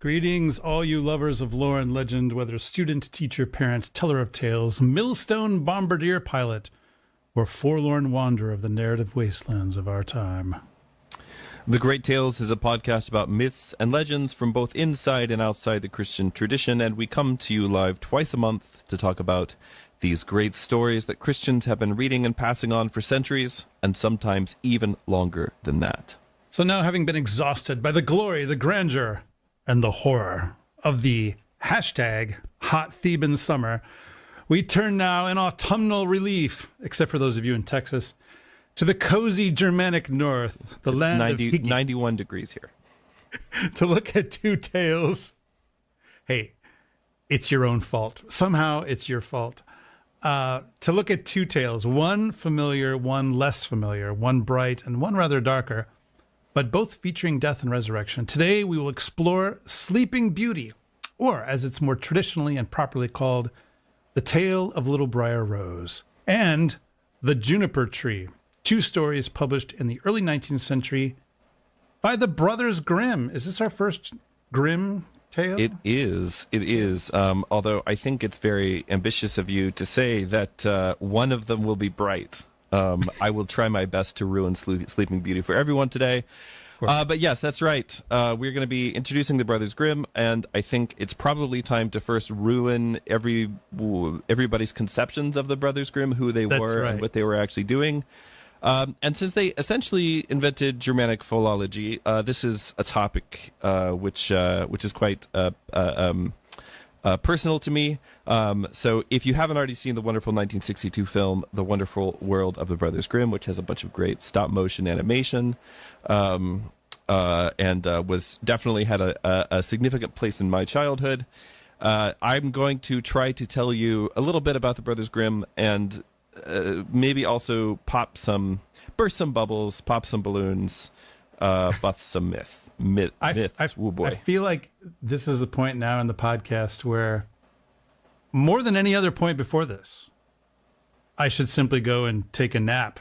Greetings, all you lovers of lore and legend, whether student, teacher, parent, teller of tales, millstone bombardier pilot, or forlorn wanderer of the narrative wastelands of our time. The Great Tales is a podcast about myths and legends from both inside and outside the Christian tradition, and we come to you live twice a month to talk about these great stories that Christians have been reading and passing on for centuries, and sometimes even longer than that. So now, having been exhausted by the glory, the grandeur, and the horror of the hashtag hot Theban summer, we turn now in autumnal relief, except for those of you in Texas, to the cozy Germanic north, the It's land of 91 degrees here. to look at two tales. Hey, it's your own fault. Somehow it's your fault. To look at two tales, one familiar, one less familiar, one bright and one rather darker, but both featuring death and resurrection. Today we will explore Sleeping Beauty, or as it's more traditionally and properly called, The Tale of Little Briar Rose, and The Juniper Tree, two stories published in the early 19th century by the Brothers Grimm. Is this our first Grimm tale? It is. Although I think it's very ambitious of you to say that one of them will be bright. I will try my best to ruin Sleeping Beauty for everyone today. But yes, that's right. We're going to be introducing the Brothers Grimm, and I think it's probably time to first ruin everybody's conceptions of the Brothers Grimm, who they were and what they were actually doing. And since they essentially invented Germanic philology, this is a topic which is quite personal to me. So if you haven't already seen the wonderful 1962 film, The Wonderful World of the Brothers Grimm, which has a bunch of great stop-motion animation, and was definitely had a significant place in my childhood, I'm going to try to tell you a little bit about the Brothers Grimm and maybe also burst some bubbles, pop some balloons, bust some myths. Oh boy. I feel like this is the point now in the podcast where, more than any other point before this, I should simply go and take a nap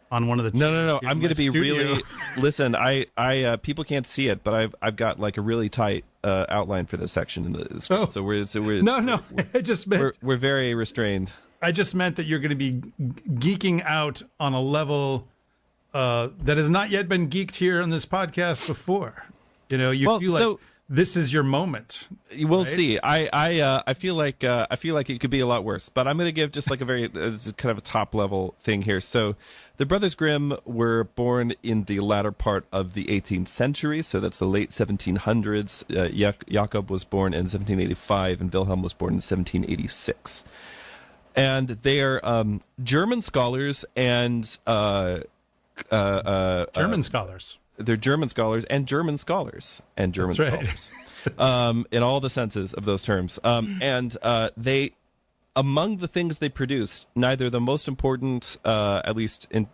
on one of the No. I'm going to be really. Listen, I people can't see it, but I've got like a really tight outline for this section in the script. Oh. So we're No. I just meant we're very restrained. I just meant that you're going to be geeking out on a level that has not yet been geeked here on this podcast before. You know, you feel like this is your moment. We'll see. I feel like it could be a lot worse, but I'm going to give just like a very kind of a top level thing here. So, the Brothers Grimm were born in the latter part of the 18th century, so that's the late 1700s. Jakob was born in 1785, and Wilhelm was born in 1786. And they are German scholars and German scholars. They're German scholars and German scholars and German scholars, in all the senses of those terms. And they, among the things they produced, neither the most important, at least in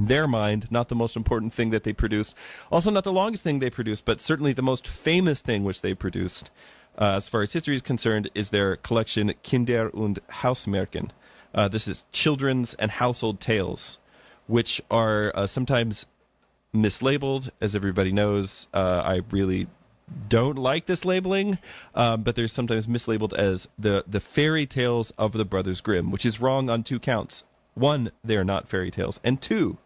their mind, not the most important thing that they produced, also not the longest thing they produced, but certainly the most famous thing which they produced, as far as history is concerned, is their collection Kinder- und Hausmärchen. This is children's and household tales, which are sometimes mislabeled, as everybody knows. I really don't like this labeling, but they're sometimes mislabeled as the fairy tales of the Brothers Grimm, which is wrong on two counts. One, they are not fairy tales, and two,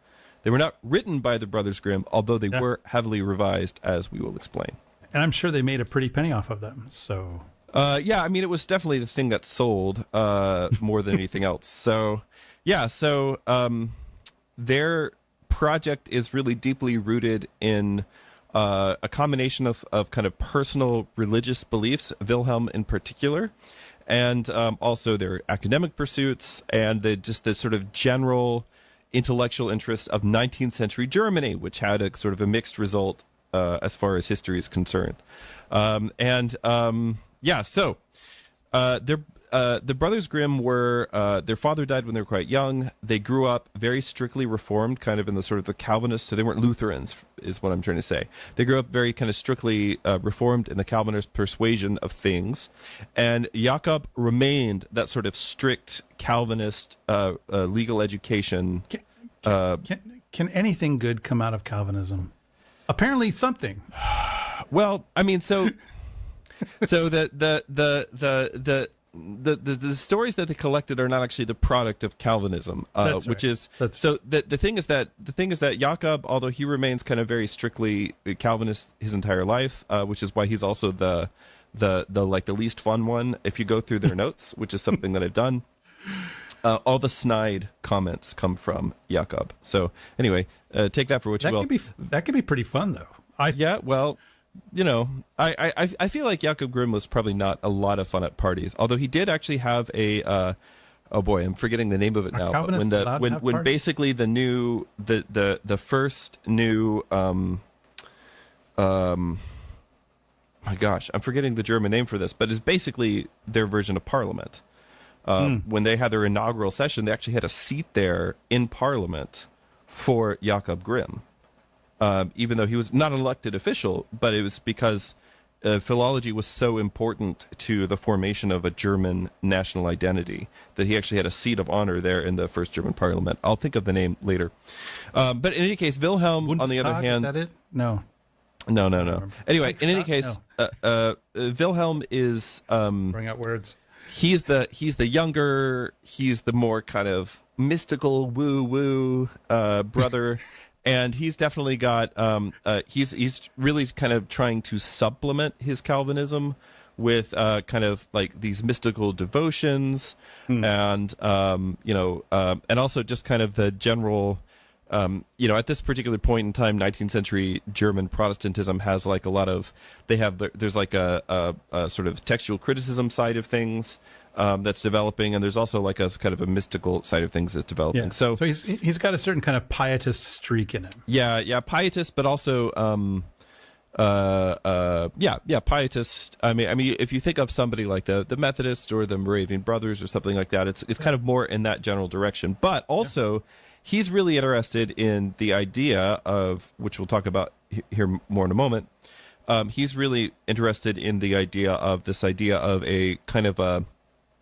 they were not written by the Brothers Grimm, although they were heavily revised, as we will explain. And I'm sure they made a pretty penny off of them. So, yeah, I mean, it was definitely the thing that sold more than anything else. So, yeah, their project is really deeply rooted in a combination of kind of personal religious beliefs, Wilhelm in particular, and also their academic pursuits and just the sort of general intellectual interest of 19th century Germany, which had a sort of a mixed result as far as history is concerned. The Brothers Grimm were, their father died when they were quite young. They grew up very strictly Reformed, kind of in the sort of the Calvinists, so they weren't Lutherans, is what I'm trying to say. They grew up very kind of strictly Reformed in the Calvinist persuasion of things. And Jakob remained that sort of strict Calvinist legal education. Can anything good come out of Calvinism? Apparently something. Well, I mean, so So the stories that they collected are not actually the product of Calvinism, which is so. The thing is that Jakob, although he remains kind of very strictly Calvinist his entire life, which is why he's also the least fun one if you go through their notes, which is something that I've done. All the snide comments come from Jakob. So anyway, take that for what you will. That could be pretty fun, though. Yeah, well, you know, I feel like Jakob Grimm was probably not a lot of fun at parties, although he did actually have a oh boy, I'm forgetting the name of it now. But when basically the first new my gosh, I'm forgetting the German name for this, but it's basically their version of Parliament. When they had their inaugural session, they actually had a seat there in Parliament for Jakob Grimm. Even though he was not an elected official, but it was because philology was so important to the formation of a German national identity that he actually had a seat of honor there in the first German parliament. I'll think of the name later. But in any case, Wilhelm, on the other hand... Is that it? No. No. Anyway, in any case, Wilhelm is... Bring out words. He's the younger, he's the more kind of mystical woo-woo brother... And he's definitely got he's really kind of trying to supplement his Calvinism with kind of like these mystical devotions and and also just kind of the general at this particular point in time, 19th century German Protestantism has like a lot of there's like a sort of textual criticism side of things that's developing, and there's also like a kind of a mystical side of things that's developing. Yeah. So he's got a certain kind of pietist streak in him. Yeah, pietist, but also pietist. I mean, if you think of somebody like the Methodists or the Moravian Brothers or something like that, it's kind of more in that general direction. But also, he's really interested in the idea of, which we'll talk about here more in a moment. He's really interested in the idea of a kind of a,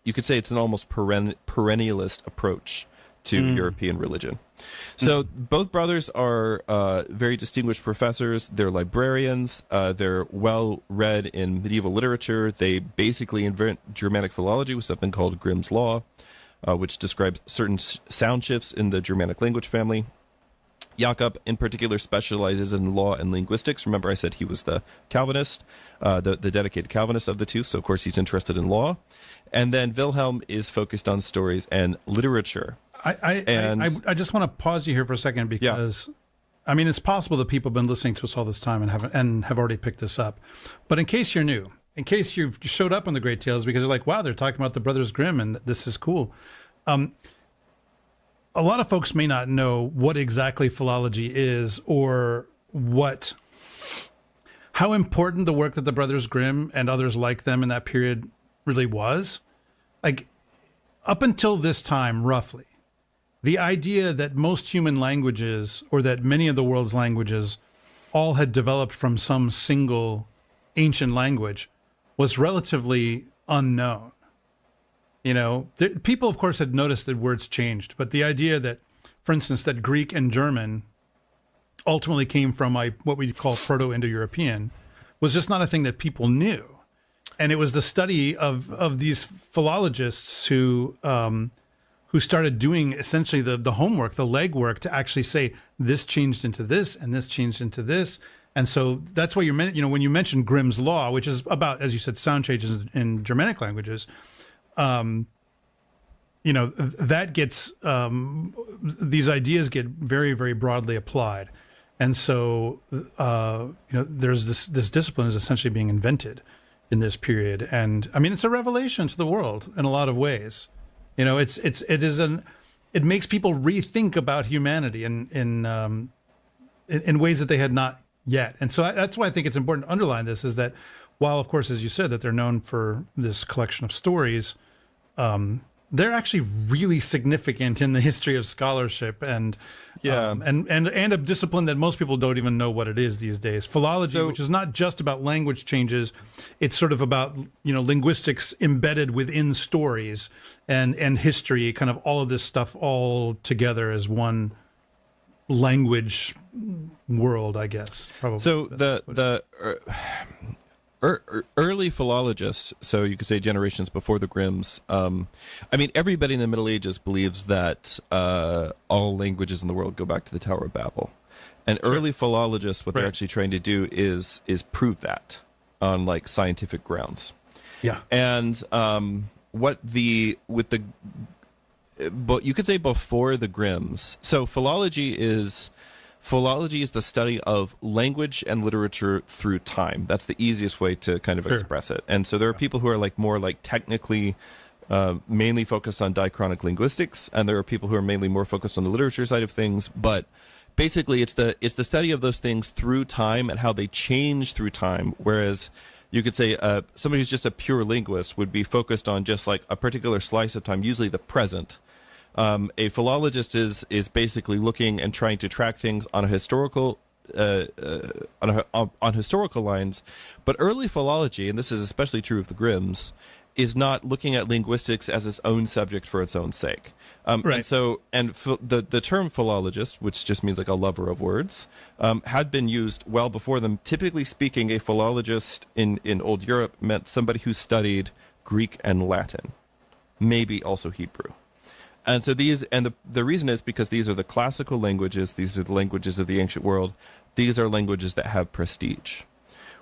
you could say it's an almost perennialist approach to European religion. So both brothers are very distinguished professors. They're librarians. They're well read in medieval literature. They basically invent Germanic philology with something called Grimm's Law, which describes certain sound shifts in the Germanic language family. Jakob, in particular, specializes in law and linguistics. Remember, I said he was the Calvinist, the dedicated Calvinist of the two, so of course he's interested in law. And then Wilhelm is focused on stories and literature. I just want to pause you here for a second because, I mean, it's possible that people have been listening to us all this time and have already picked this up. But in case you're new, in case you've showed up on the Great Tales because you're like, wow, they're talking about the Brothers Grimm and this is cool. A lot of folks may not know what exactly philology is or how important the work that the Brothers Grimm and others like them in that period really was. Like, up until this time, roughly, the idea that most human languages, or that many of the world's languages, all had developed from some single ancient language was relatively unknown. You know, people, of course, had noticed that words changed, but the idea that, for instance, that Greek and German ultimately came from what we call Proto-Indo-European was just not a thing that people knew. And it was the study of these philologists who started doing essentially the homework, the legwork to actually say this changed into this and this changed into this. And so that's why when you mentioned Grimm's Law, which is about, as you said, sound changes in Germanic languages, that gets these ideas get very, very broadly applied. And so there's this discipline is essentially being invented in this period, and I mean it's a revelation to the world in a lot of ways. You know, it makes people rethink about humanity in ways that they had not yet. And so that's why I think it's important to underline this, is that while, of course, as you said, that they're known for this collection of stories, they're actually really significant in the history of scholarship and a discipline that most people don't even know what it is these days. Philology, which is not just about language changes, it's sort of about linguistics embedded within stories and history, kind of all of this stuff all together as one language world, I guess. Probably. So the Early philologists, so you could say generations before the Grimms. I mean, everybody in the Middle Ages believes that all languages in the world go back to the Tower of Babel. And early philologists, what they're actually trying to do is prove that on like scientific grounds. Yeah. And but you could say before the Grimms. So philology is the study of language and literature through time. That's the easiest way to kind of express it. And so there are people who are like more like technically mainly focused on diachronic linguistics, and there are people who are mainly more focused on the literature side of things. But basically, it's the study of those things through time and how they change through time. Whereas you could say somebody who's just a pure linguist would be focused on just like a particular slice of time, usually the present. A philologist is basically looking and trying to track things on a historical on historical lines. But early philology, and this is especially true of the Grimms, is not looking at linguistics as its own subject for its own sake. And so, the term philologist, which just means like a lover of words, had been used well before them. Typically speaking, a philologist in old Europe meant somebody who studied Greek and Latin, maybe also Hebrew. And so the reason is because these are the classical languages. These are the languages of the ancient world. These are languages that have prestige.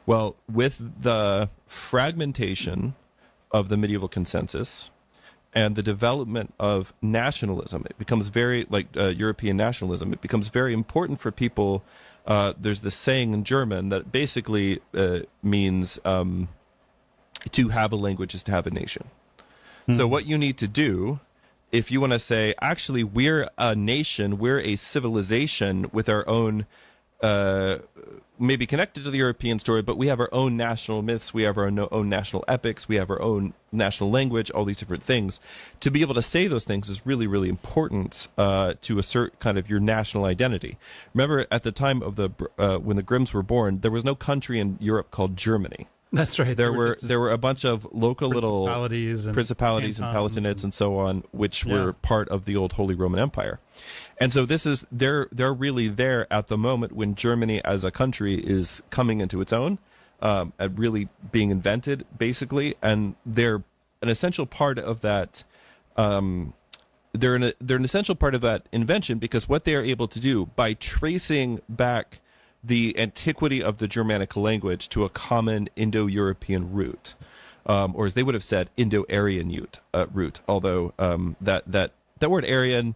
Well, with the fragmentation of the medieval consensus and the development of nationalism, it becomes very European nationalism. It becomes very important for people. There's this saying in German that basically means to have a language is to have a nation. So what you need to do, if you want to say, actually, we're a nation, we're a civilization with our own, maybe connected to the European story, but we have our own national myths, we have our own national epics, we have our own national language, all these different things. To be able to say those things is really, really important to assert kind of your national identity. Remember, at the time of when the Grimms were born, there was no country in Europe called Germany. That's right. There were a bunch of local little principalities and palatinates and so on, which were part of the old Holy Roman Empire. And so they're really there at the moment when Germany as a country is coming into its own, really being invented, basically. And they're an essential part of that. They're an essential part of that invention, because what they are able to do by tracing back the antiquity of the Germanic language to a common Indo-European root, or as they would have said, Indo-Aryan root. Although that word Aryan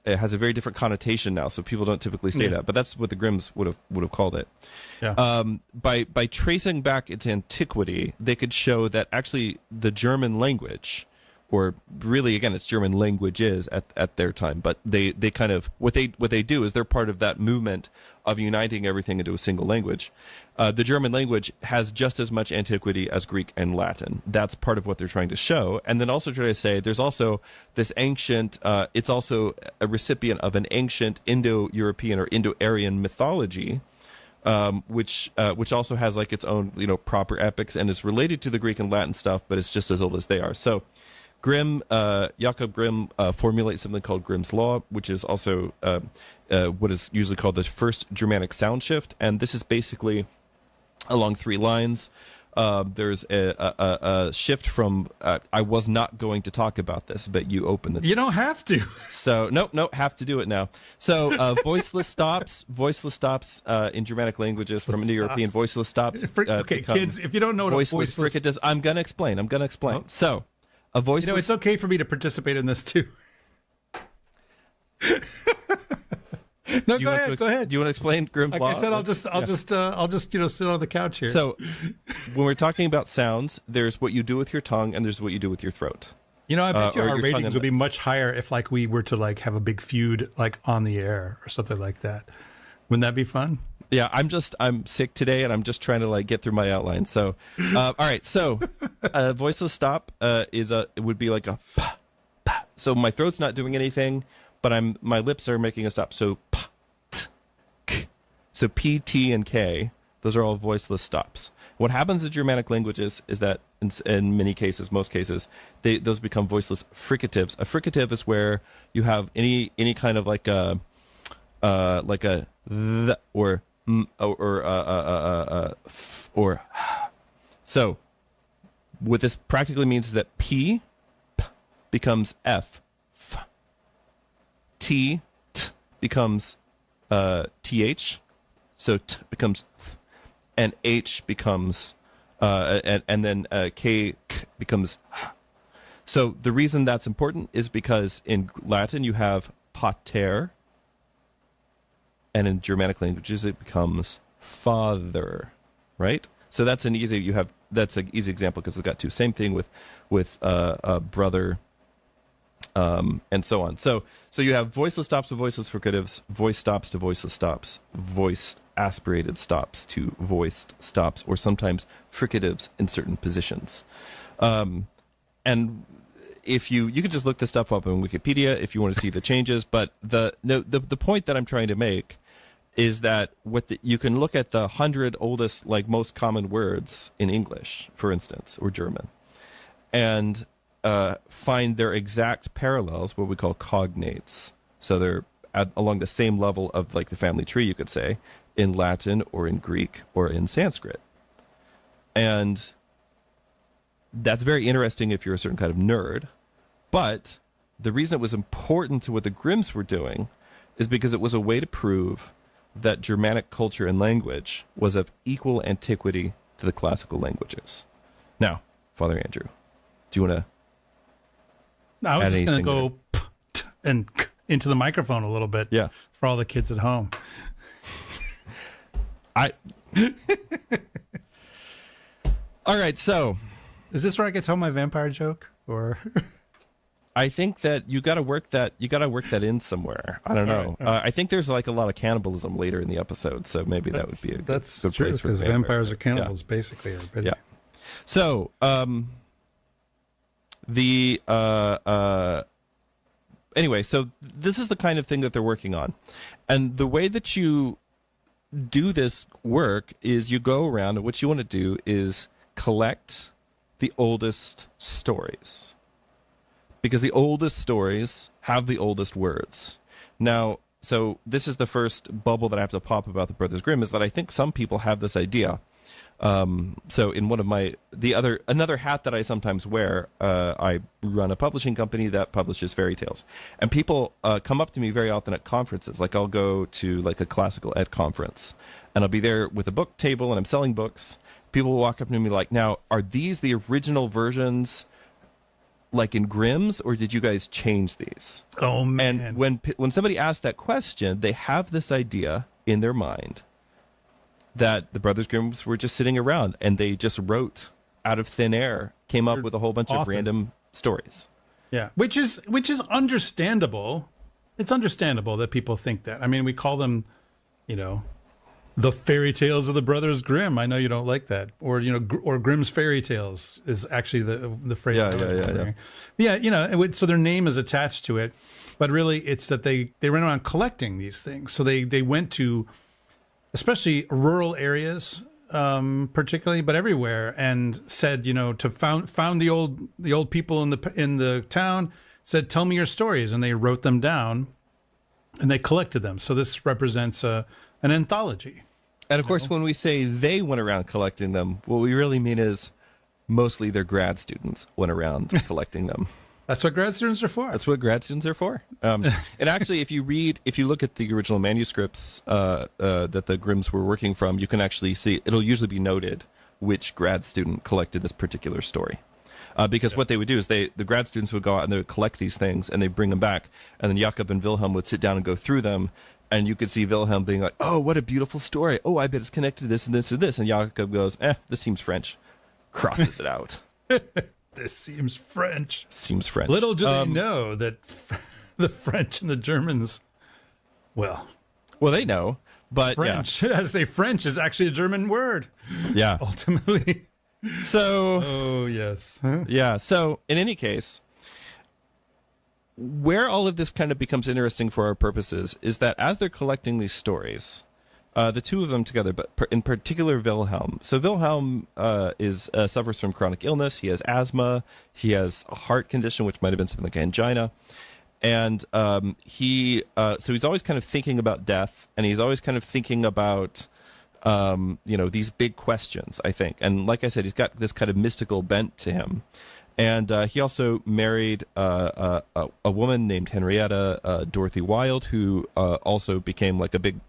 it has a very different connotation now, so people don't typically say that. But that's what the Grimms would have called it. Yeah. By tracing back its antiquity, they could show that actually the German language, or really, again, it's German languages at their time, but they kind of what they do is they're part of that movement of uniting everything into a single language. The German language has just as much antiquity as Greek and Latin. That's part of what they're trying to show, and then also try to say there's also this ancient. It's also a recipient of an ancient Indo-European or Indo-Aryan mythology, which also has like its own proper epics and is related to the Greek and Latin stuff, but it's just as old as they are. So Jacob Grimm formulates something called Grimm's Law, which is also what is usually called the first Germanic sound shift. And this is basically along three lines. There's a shift from, I was not going to talk about this, but you open it. You don't have to. So, no, have to do it now. So voiceless stops in Germanic languages from Indo-European voiceless stops. Okay, kids, if you don't know what voiceless fricatives, I'm going to explain. Oh. So, a voiceless... it's okay for me to participate in this too. No, go ahead. Do you want to explain Grimm's Law? Like I said, I'll just sit on the couch here. So, when we're talking about sounds, there's what you do with your tongue, and there's what you do with your throat. I bet our ratings would be much higher if we were to have a big feud on the air or something like that. Wouldn't that be fun? Yeah, I'm sick today, and I'm just trying to get through my outline. So, all right. So, voiceless stop it would be like a pa, pa. So my throat's not doing anything, but my lips are making a stop. So pa, t, k. So P, T, and K. Those are all voiceless stops. What happens in Germanic languages is that in many cases, most cases, those become voiceless fricatives. A fricative is where you have any kind of like a th or or so. What this practically means is that p becomes f, t becomes th, so t becomes th, and h becomes and then k becomes h. So the reason that's important is because in Latin you have pater, and in Germanic languages it becomes father, right? So that's an easy example because it's got two. Same thing with brother, and so on. So you have voiceless stops to voiceless fricatives, voice stops to voiceless stops, voiced aspirated stops to voiced stops, or sometimes fricatives in certain positions. And if you could just look this stuff up on Wikipedia if you want to see the changes. But the point that I'm trying to make is that you can look at the 100 oldest, like most common words in English, for instance, or German, and find their exact parallels, what we call cognates. So they're along the same level of like the family tree, you could say, in Latin or in Greek or in Sanskrit. And that's very interesting if you're a certain kind of nerd. But the reason it was important to what the Grimms were doing is because it was a way to prove that Germanic culture and language was of equal antiquity to the classical languages. Now, Father Andrew, do you want to? No, I was just going to go and into the microphone a little bit. Yeah. For all the kids at home. All right. So, is this where I get to tell my vampire joke, or? I think that you got to work that in somewhere. I don't know. All right. I think there's like a lot of cannibalism later in the episode, so maybe that would be a good true, place for because vampires are cannibals, basically. Yeah. So, anyway, so this is the kind of thing that they're working on, and the way that you do this work is you go around, and what you want to do is collect the oldest stories. Because the oldest stories have the oldest words. Now, so this is the first bubble that I have to pop about the Brothers Grimm, is that I think some people have this idea. So in one of another hat that I sometimes wear, I run a publishing company that publishes fairy tales. And people come up to me very often at conferences. Like I'll go to like a classical ed conference, and I'll be there with a book table, and I'm selling books. People will walk up to me like, now, are these the original versions like in Grimm's, or did you guys change these? Oh, man. And when somebody asks that question, they have this idea in their mind that the Brothers Grimms were just sitting around and they just wrote out of thin air, came up with a whole bunch of random stories. Yeah, which is understandable. It's understandable that people think that. I mean, we call them, the fairy tales of the Brothers Grimm. I know you don't like that, or or Grimm's fairy tales is actually the phrase. Yeah. So their name is attached to it, but really it's that they ran around collecting these things. So they went to, especially rural areas, particularly, but everywhere, and said, to found the old people in the town, said, tell me your stories, and they wrote them down, and they collected them. So this represents an anthology. And of course, when we say they went around collecting them, what we really mean is mostly their grad students went around collecting them. That's what grad students are for. That's what grad students are for. And actually, if you look at the original manuscripts that the Grimms were working from, you can actually see, it'll usually be noted which grad student collected this particular story. Because what they would do is the grad students would go out and they would collect these things and they bring them back, and then Jakob and Wilhelm would sit down and go through them, and you could see Wilhelm being like, oh, what a beautiful story. Oh, I bet it's connected to this and this and this. And Jakob goes, this seems French. Crosses it out. This seems French. Seems French. Little do they know that the French and the Germans, well, they know, but French, yeah. I say French is actually a German word. Yeah. Ultimately. So. Oh, yes. Yeah. So in any case, where all of this kind of becomes interesting for our purposes is that as they're collecting these stories, the two of them together, but in particular Wilhelm. So Wilhelm suffers from chronic illness. He has asthma. He has a heart condition, which might have been something like angina. And so he's always kind of thinking about death, and he's always kind of thinking about these big questions, I think. And like I said, he's got this kind of mystical bent to him. And he also married a woman named Henrietta Dorothy Wilde, who also became like a big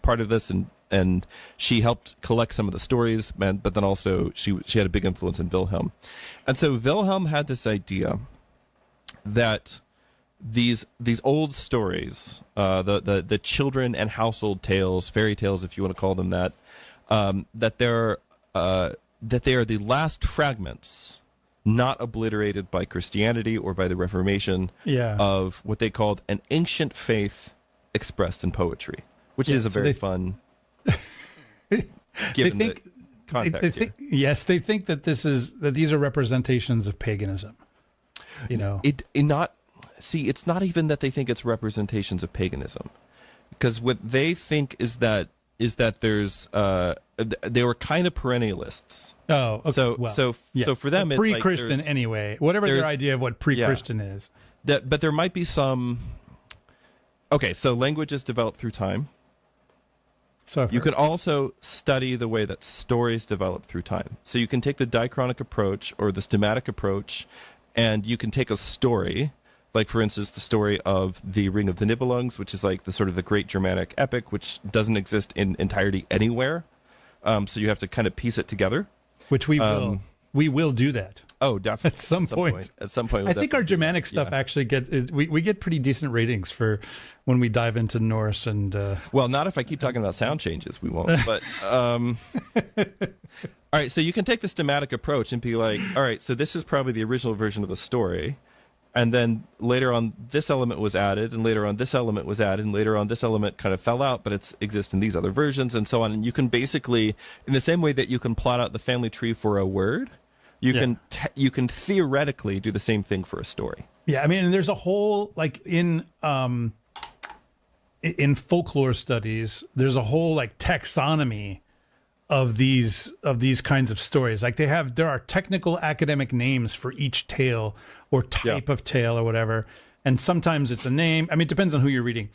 part of this, and she helped collect some of the stories, but then also she had a big influence in Wilhelm. And so Wilhelm had this idea that these old stories, the children and household tales, fairy tales, if you want to call them that, that they are the last fragments, not obliterated by Christianity or by the Reformation, of what they called an ancient faith expressed in poetry, which is a very fun, given the context here. Yes, they think that these are representations of paganism. It's not even that they think it's representations of paganism, because what they think is that there's they were kind of perennialists. Oh, okay. So for them, it's pre-Christian like anyway. Whatever their idea of what pre-Christian is. But there might be some. Okay, so language is developed through time. So you can also study the way that stories develop through time. So you can take the diachronic approach or the stematic approach, and you can take a story. Like, for instance, the story of the Ring of the Nibelungs, which is like the sort of the great Germanic epic, which doesn't exist in entirety anywhere. So you have to kind of piece it together. Which we will. We will do that. Oh, definitely. At some point. I think our Germanic stuff actually we get pretty decent ratings for when we dive into Norse and. Well, not if I keep talking about sound changes, we won't. But all right, so you can take the stematic approach and be like, all right, so this is probably the original version of the story. And then later on, this element was added, and later on, this element was added, and later on, this element kind of fell out, but it exists in these other versions, and so on. And you can basically, in the same way that you can plot out the family tree for a word, you can theoretically do the same thing for a story. Yeah, I mean, there's a whole, like in folklore studies, there's a whole like taxonomy of these kinds of stories. Like there are technical academic names for each tale or type of tale or whatever. And sometimes it's a name. I mean, it depends on who you're reading.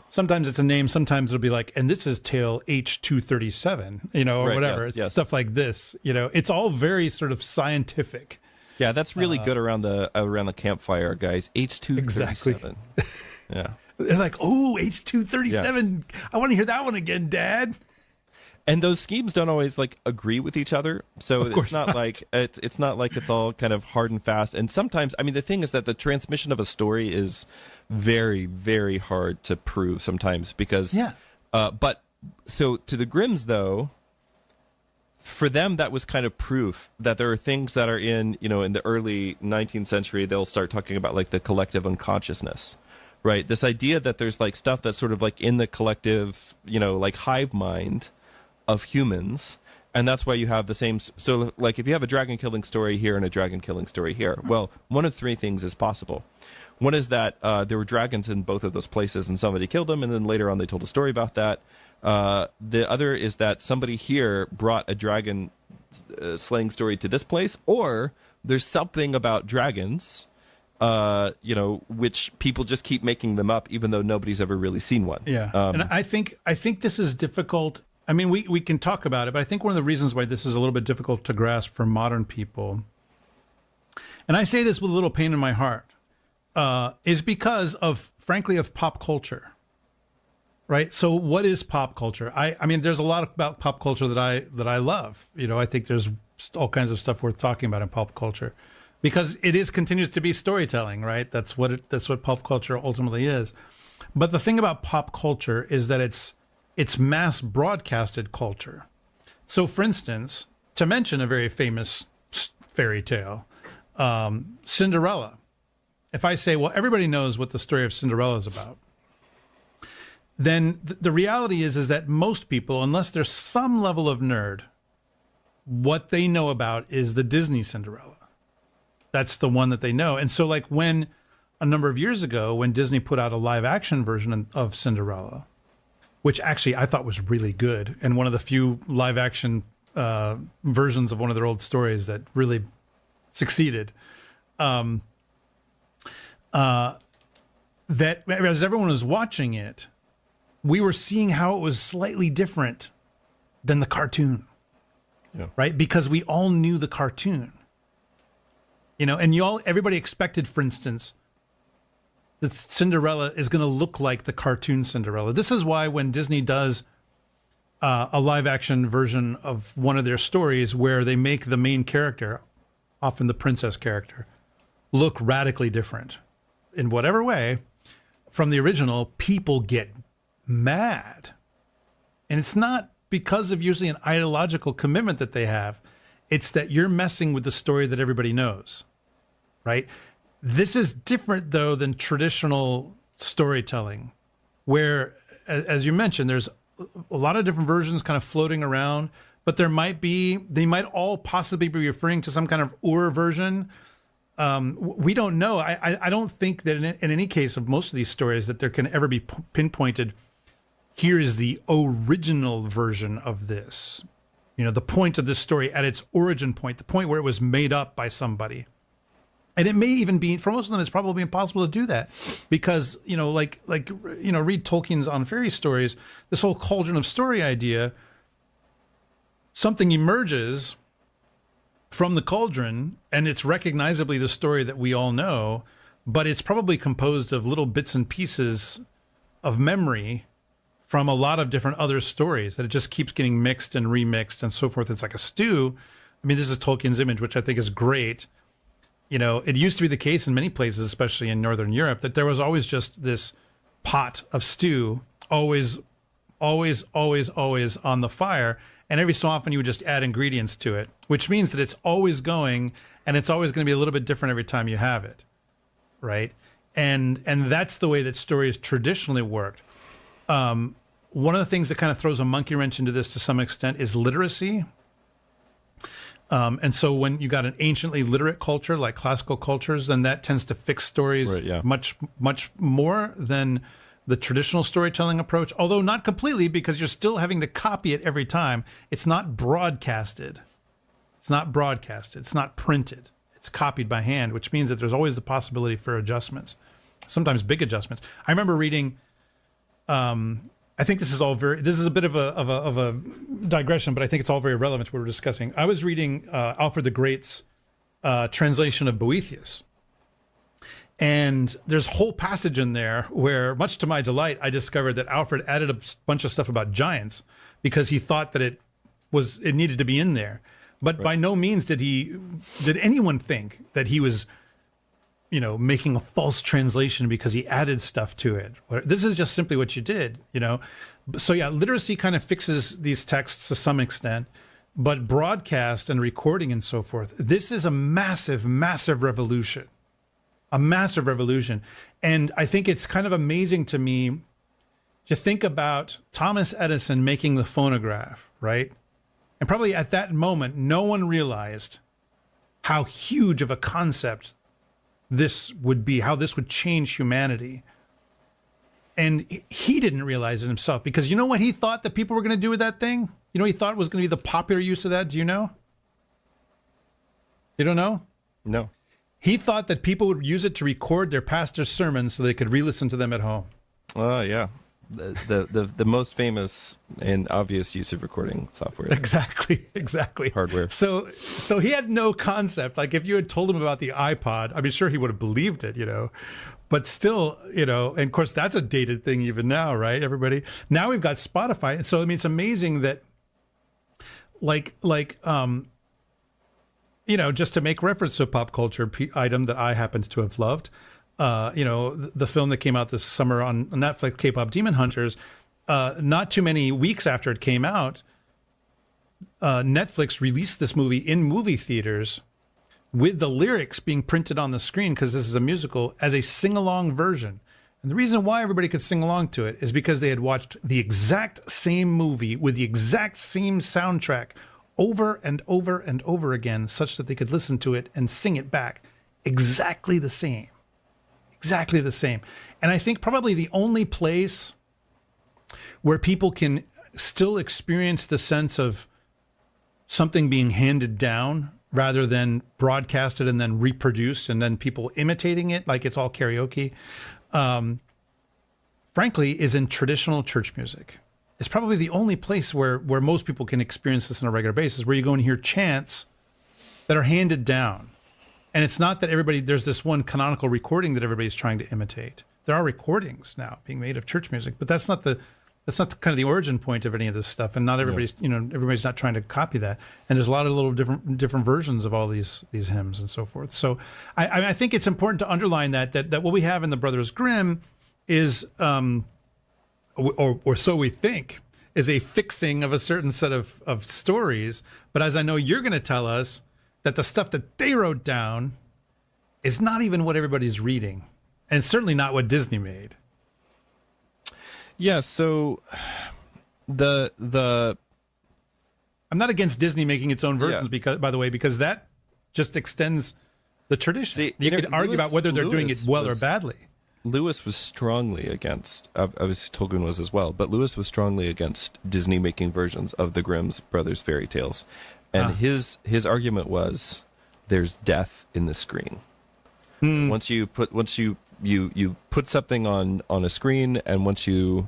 Sometimes it's a name. Sometimes it'll be like, and this is tale H237, or whatever. It's stuff like this, it's all very sort of scientific. Yeah. That's really good around the campfire, guys. H237. Exactly. Yeah. They're like, oh, H237. Yeah. I want to hear that one again, Dad. And those schemes don't always like agree with each other, so it's not like it's all kind of hard and fast. And sometimes, I mean, the thing is that the transmission of a story is very, very hard to prove sometimes because. But so to the Grimms, though, for them that was kind of proof that there are things that are in the early 19th century. They'll start talking about like the collective unconsciousness. Right. This idea that there's like stuff that's sort of like in the collective, like hive mind of humans, and that's why you have the same. So like if you have a dragon killing story here and a dragon killing story here, well, one of three things is possible. One is that there were dragons in both of those places and somebody killed them, and then later on they told a story about that. The other is that somebody here brought a dragon slaying story to this place, or there's something about dragons which people just keep making them up even though nobody's ever really seen one. And I think this is difficult. I mean, we can talk about it, but I think one of the reasons why this is a little bit difficult to grasp for modern people, and I say this with a little pain in my heart, is because frankly, of pop culture, right? So what is pop culture? I mean, there's a lot about pop culture that I love. I think there's all kinds of stuff worth talking about in pop culture because it continues to be storytelling, right? That's what pop culture ultimately is. But the thing about pop culture is that it's mass broadcasted culture. So, for instance, to mention a very famous fairy tale, Cinderella. If I say, well, everybody knows what the story of Cinderella is about, then the reality is that most people, unless there's some level of nerd, what they know about is the Disney Cinderella. That's the one that they know. And so, like, when a number of years ago, when Disney put out a live action version of Cinderella, which actually I thought was really good, and one of the few live action versions of one of their old stories that really succeeded. That as everyone was watching it, we were seeing how it was slightly different than the cartoon, right? Because we all knew the cartoon, and everybody expected, for instance, that Cinderella is going to look like the cartoon Cinderella. This is why when Disney does a live action version of one of their stories where they make the main character, often the princess character, look radically different in whatever way from the original, people get mad. And it's not because of usually an ideological commitment that they have. It's that you're messing with the story that everybody knows, right? This is different, though, than traditional storytelling, where, as you mentioned, there's a lot of different versions kind of floating around, but they might all possibly be referring to some kind of version. We don't know. I don't think that in any case of most of these stories that there can ever be pinpointed, here is the original version of this. The point of this story at its origin point, the point where it was made up by somebody. And it may even be, for most of them, it's probably impossible to do that because, read Tolkien's On Fairy Stories, this whole cauldron of story idea, something emerges from the cauldron and it's recognizably the story that we all know, but it's probably composed of little bits and pieces of memory from a lot of different other stories that it just keeps getting mixed and remixed and so forth. It's like a stew. I mean, this is Tolkien's image, which I think is great. It used to be the case in many places, especially in Northern Europe, that there was always just this pot of stew, always on the fire. And every so often you would just add ingredients to it, which means that it's always going and it's always going to be a little bit different every time you have it. Right. And that's the way that stories traditionally worked. One of the things that kind of throws a monkey wrench into this to some extent is literacy. And so when you got an anciently literate culture like classical cultures, then that tends to fix stories much, much more than the traditional storytelling approach, although not completely, because you're still having to copy it every time. It's not broadcasted. It's not printed. It's copied by hand, which means that there's always the possibility for adjustments, sometimes big adjustments. I remember reading, I think this is a bit of a digression, but I think it's all very relevant to what we're discussing. I was reading Alfred the Great's translation of Boethius. And there's a whole passage in there where, much to my delight, I discovered that Alfred added a bunch of stuff about giants because he thought that it needed to be in there. But by no means did anyone think that he was, making a false translation because he added stuff to it. This is just simply what you did, So yeah, literacy kind of fixes these texts to some extent, but broadcast and recording and so forth, this is a massive, massive revolution. A massive revolution. And I think it's kind of amazing to me to think about Thomas Edison making the phonograph, right? And probably at that moment, no one realized how huge of a concept this would be, how this would change humanity. And he didn't realize it himself because you know what he thought that people were going to do with that thing? You know what he thought was going to be the popular use of that? Do you know? You don't know? No. He thought that people would use it to record their pastor's sermons so they could re-listen to them at home. Oh, yeah. The most famous and obvious use of recording software. Exactly. Hardware. So he had no concept. Like if you had told him about the iPod, I'm sure he would have believed it, But still, and of course that's a dated thing even now, right? Everybody. Now we've got Spotify. And so, I mean, it's amazing that just to make reference to a pop culture item that I happen to have loved, the film that came out this summer on Netflix, K-pop Demon Hunters, not too many weeks after it came out, Netflix released this movie in movie theaters with the lyrics being printed on the screen, because this is a musical, as a sing-along version. And the reason why everybody could sing along to it is because they had watched the exact same movie with the exact same soundtrack over and over and over again, such that they could listen to it and sing it back exactly the same. Exactly the same. And I think probably the only place where people can still experience the sense of something being handed down rather than broadcasted and then reproduced and then people imitating it like it's all karaoke, frankly, is in traditional church music. is probably the only place where most people can experience this on a regular basis, where you go and hear chants that are handed down. And it's not that there's this one canonical recording that everybody's trying to imitate. There are recordings now being made of church music, but that's not kind of the origin point of any of this stuff. And not everybody's, everybody's not trying to copy that. And there's a lot of little different versions of all these hymns and so forth. So I think it's important to underline that what we have in the Brothers Grimm is, or so we think, is a fixing of a certain set of stories. But as I know you're going to tell us, that the stuff that they wrote down is not even what everybody's reading, and certainly not what Disney made. Yeah, so the I'm not against Disney making its own versions because that just extends the tradition. See, you could argue about whether they're doing it well or badly. Lewis was strongly against, obviously Tolkien was as well, but Lewis was strongly against Disney making versions of the Grimm's Brothers fairy tales. And his argument was, there's death in the screen. Once you put something on a screen, and once you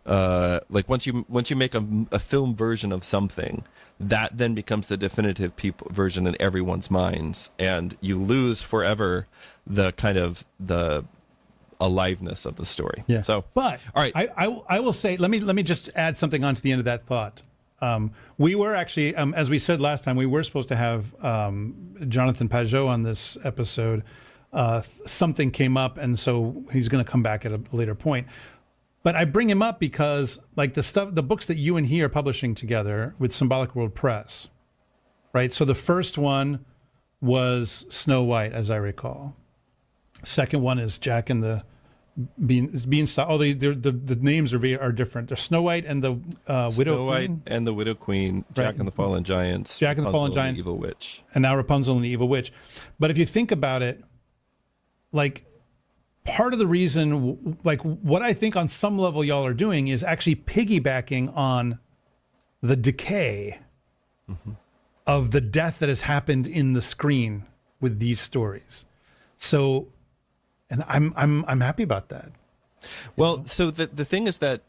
make a film version of something, that then becomes the definitive version in everyone's minds, and you lose forever the kind of the aliveness of the story. Yeah. So, but all right, I will say, let me just add something on to the end of that thought. We were actually, as we said last time, we were supposed to have Jonathan Pajot on this episode. Something came up, and so he's going to come back at a later point. But I bring him up because, like, the books that you and he are publishing together with Symbolic World Press, right? So the first one was Snow White, as I recall. Second one is Jack and the Beanstalk. Oh, the names are different. There's Snow White and the Widow Snow White Queen. and the Widow Queen, Jack and the Fallen Giants, Jack and the Fallen Giants, and the Evil Witch, and now Rapunzel and the Evil Witch. But if you think about it, like, part of the reason, like, what I think on some level y'all are doing is actually piggybacking on the decay of the death that has happened in the screen with these stories. So. And I'm happy about that. Well, so the thing is that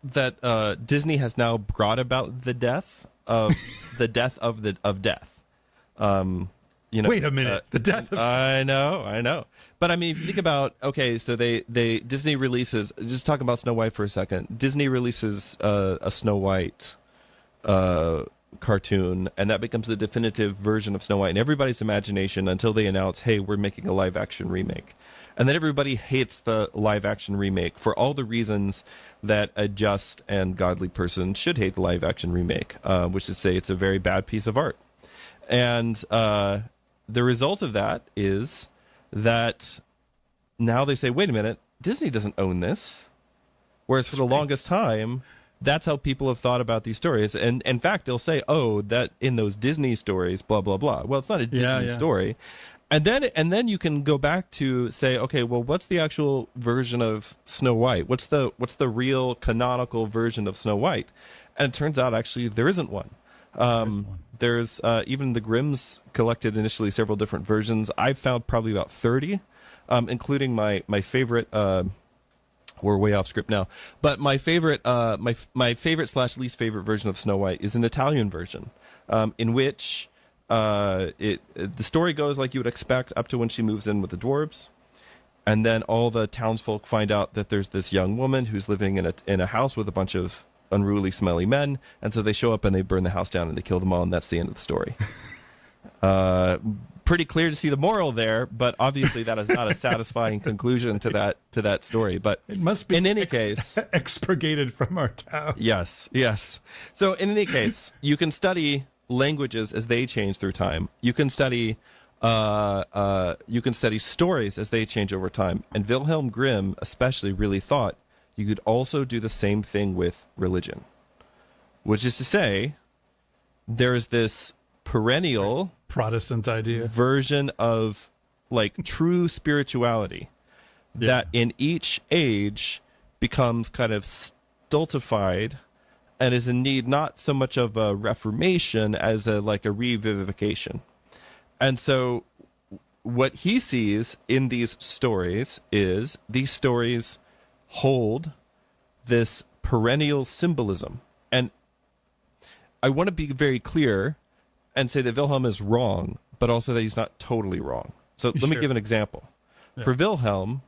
Disney has now brought about the death of death. Wait a minute, the death. I know. But I mean, if you think about, okay, so Disney releases. Just talking about Snow White for a second. Disney releases a Snow White cartoon, and that becomes the definitive version of Snow White in everybody's imagination until they announce, hey, we're making a live action remake. And then everybody hates the live action remake for all the reasons that a just and godly person should hate the live action remake, which is to say it's a very bad piece of art. And the result of that is that now they say, wait a minute, Disney doesn't own this. Whereas for the longest time, that's how people have thought about these stories. And in fact, they'll say, oh, that in those Disney stories, blah, blah, blah. Well, it's not a Disney story. And then you can go back to say, okay, well, what's the actual version of Snow White? What's the real canonical version of Snow White? And it turns out actually there isn't one. There's even the Grimms collected initially several different versions. I've found probably about 30, including my favorite. We're way off script now, but my favorite my favorite / least favorite version of Snow White is an Italian version, in which. The story goes like you would expect up to when she moves in with the dwarves, and then all the townsfolk find out that there's this young woman who's living in a house with a bunch of unruly, smelly men, and so they show up and they burn the house down and they kill them all, and that's the end of the story. Pretty clear to see the moral there, but obviously that is not a satisfying conclusion to that story. But it must be in any case expurgated from our town. Yes. So in any case, you can study languages as they change through time. You can study stories as they change over time. And Wilhelm Grimm especially really thought you could also do the same thing with religion, which is to say, there's this perennial Protestant idea version of like true spirituality that in each age becomes kind of stultified and is in need not so much of a reformation as a revivification. And so what he sees in these stories is these stories hold this perennial symbolism And I want to be very clear and say that Wilhelm is wrong, but also that he's not totally wrong. So let me give an example. Yeah. For Wilhelm,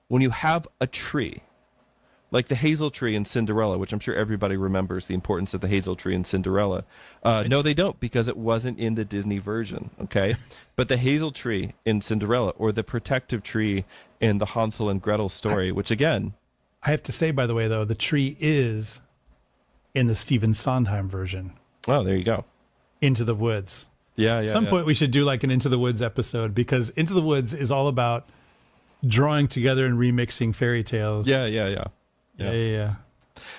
when you have a tree, like the hazel tree in Cinderella, which I'm sure everybody remembers the importance of the hazel tree in Cinderella. No, they don't, because it wasn't in the Disney version, okay? But the hazel tree in Cinderella, or the protective tree in the Hansel and Gretel story, which again... I have to say, by the way, though, the tree is in the Stephen Sondheim version. Oh, there you go. Into the Woods. Yeah. At some point we should do like an Into the Woods episode, because Into the Woods is all about drawing together and remixing fairy tales. Yeah.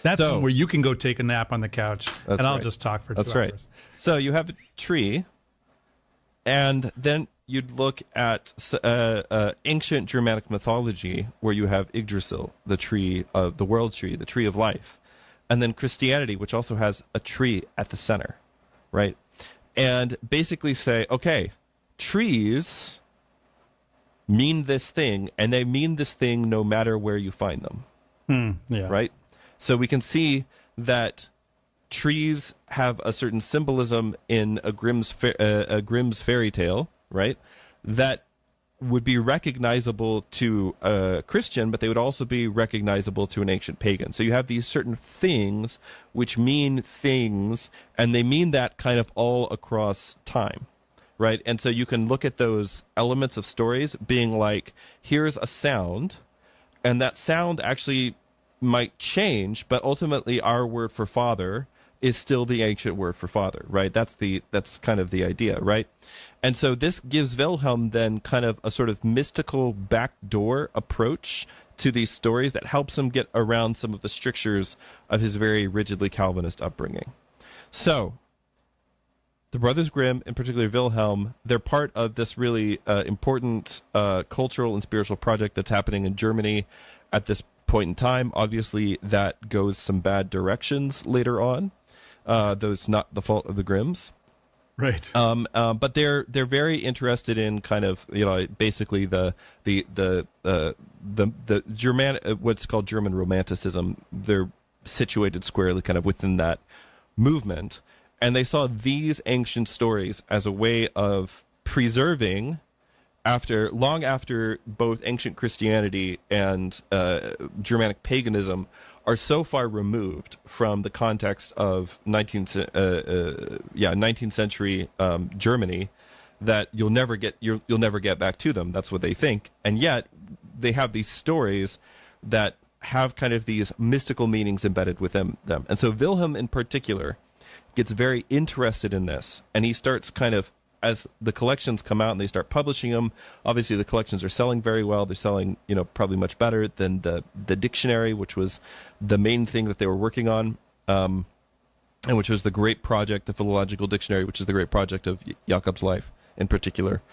That's one where you can go take a nap on the couch, and I'll just talk for 2 hours. That's right. So you have a tree, and then you'd look at ancient Germanic mythology, where you have Yggdrasil, the tree of the world tree, the tree of life, and then Christianity, which also has a tree at the center, right? And basically say, okay, trees mean this thing, and they mean this thing no matter where you find them. Right? So we can see that trees have a certain symbolism in a Grimm's fairy tale, right? That would be recognizable to a Christian, but they would also be recognizable to an ancient pagan. So you have these certain things which mean things, and they mean that kind of all across time, right? And so you can look at those elements of stories being like, here's a sound, and that sound actually might change, but ultimately our word for father is still the ancient word for father, right? That's kind of the idea, right? And so this gives Wilhelm then kind of a sort of mystical backdoor approach to these stories that helps him get around some of the strictures of his very rigidly Calvinist upbringing. So the Brothers Grimm, in particular Wilhelm, they're part of this really important cultural and spiritual project that's happening in Germany at this point in time. Obviously, that goes some bad directions later on. Those not the fault of the Grimms, right? But they're very interested in kind of, you know, basically the German, what's called German Romanticism. They're situated squarely kind of within that movement, and they saw these ancient stories as a way of preserving, long after both ancient Christianity and Germanic paganism are so far removed from the context of 19th century Germany that you'll never get back to them. That's what they think, and yet they have these stories that have kind of these mystical meanings embedded within them. And so Wilhelm in particular gets very interested in this, and he starts kind of, as the collections come out and they start publishing them, obviously the collections are selling very well. They're selling, you know, probably much better than the dictionary, which was the main thing that they were working on, and which was the great project, the philological dictionary, which is the great project of Jacob's life in particular.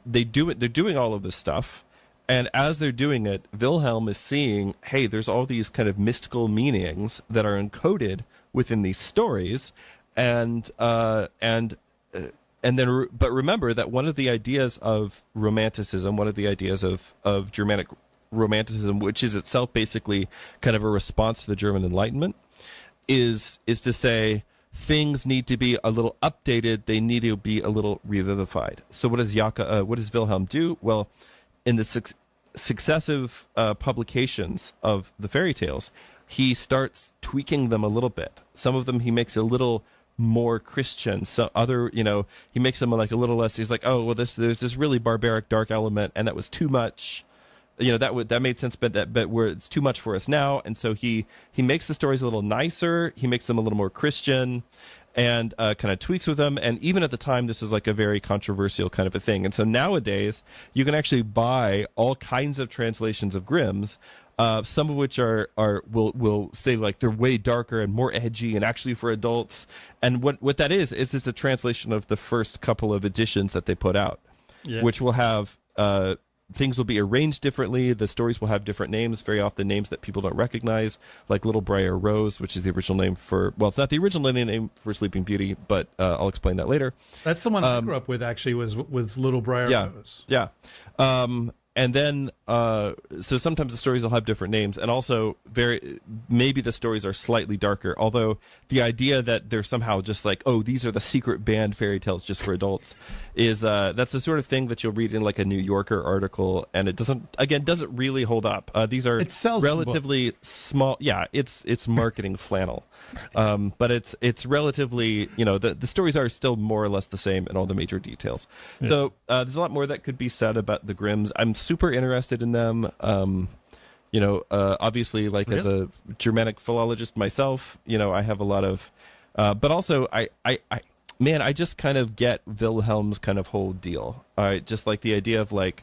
They're doing all of this stuff, and as they're doing it, Wilhelm is seeing, hey, there's all these kind of mystical meanings that are encoded within these stories, but remember that one of the ideas of Romanticism, one of the ideas of Germanic Romanticism, which is itself basically kind of a response to the German Enlightenment, is to say things need to be a little updated, they need to be a little revivified. So what does Wilhelm do? Well, in the successive publications of the fairy tales, he starts tweaking them a little bit. Some of them he makes a little more Christian. So other, you know, he makes them like a little less. He's like, oh, well, there's this really barbaric dark element, and that was too much. You know, that made sense, but where it's too much for us now. And so he makes the stories a little nicer. He makes them a little more Christian, and kind of tweaks with them. And even at the time, this is like a very controversial kind of a thing. And so nowadays, you can actually buy all kinds of translations of Grimm's. Some of which will say like they're way darker and more edgy and actually for adults. And what that is this a translation of the first couple of editions that they put out, which will have things will be arranged differently. The stories will have different names, very often names that people don't recognize, like Little Briar Rose, which is the original name for, well, it's not the original name for Sleeping Beauty, but I'll explain that later. That's the one I grew up with, actually, was Little Briar Rose. Yeah. and then so sometimes the stories will have different names, and also maybe the stories are slightly darker. Although the idea that they're somehow just like, oh, these are the secret banned fairy tales just for adults, is that's the sort of thing that you'll read in like a New Yorker article, and it doesn't really hold up. These are relatively small. Yeah, it's marketing flannel, but it's relatively, the stories are still more or less the same in all the major details. Yeah. So there's a lot more that could be said about the Grimms. I'm super interested in them. Obviously, like as a Germanic philologist myself, I have a lot of, but also I just kind of get Wilhelm's kind of whole deal. Just like the idea of like,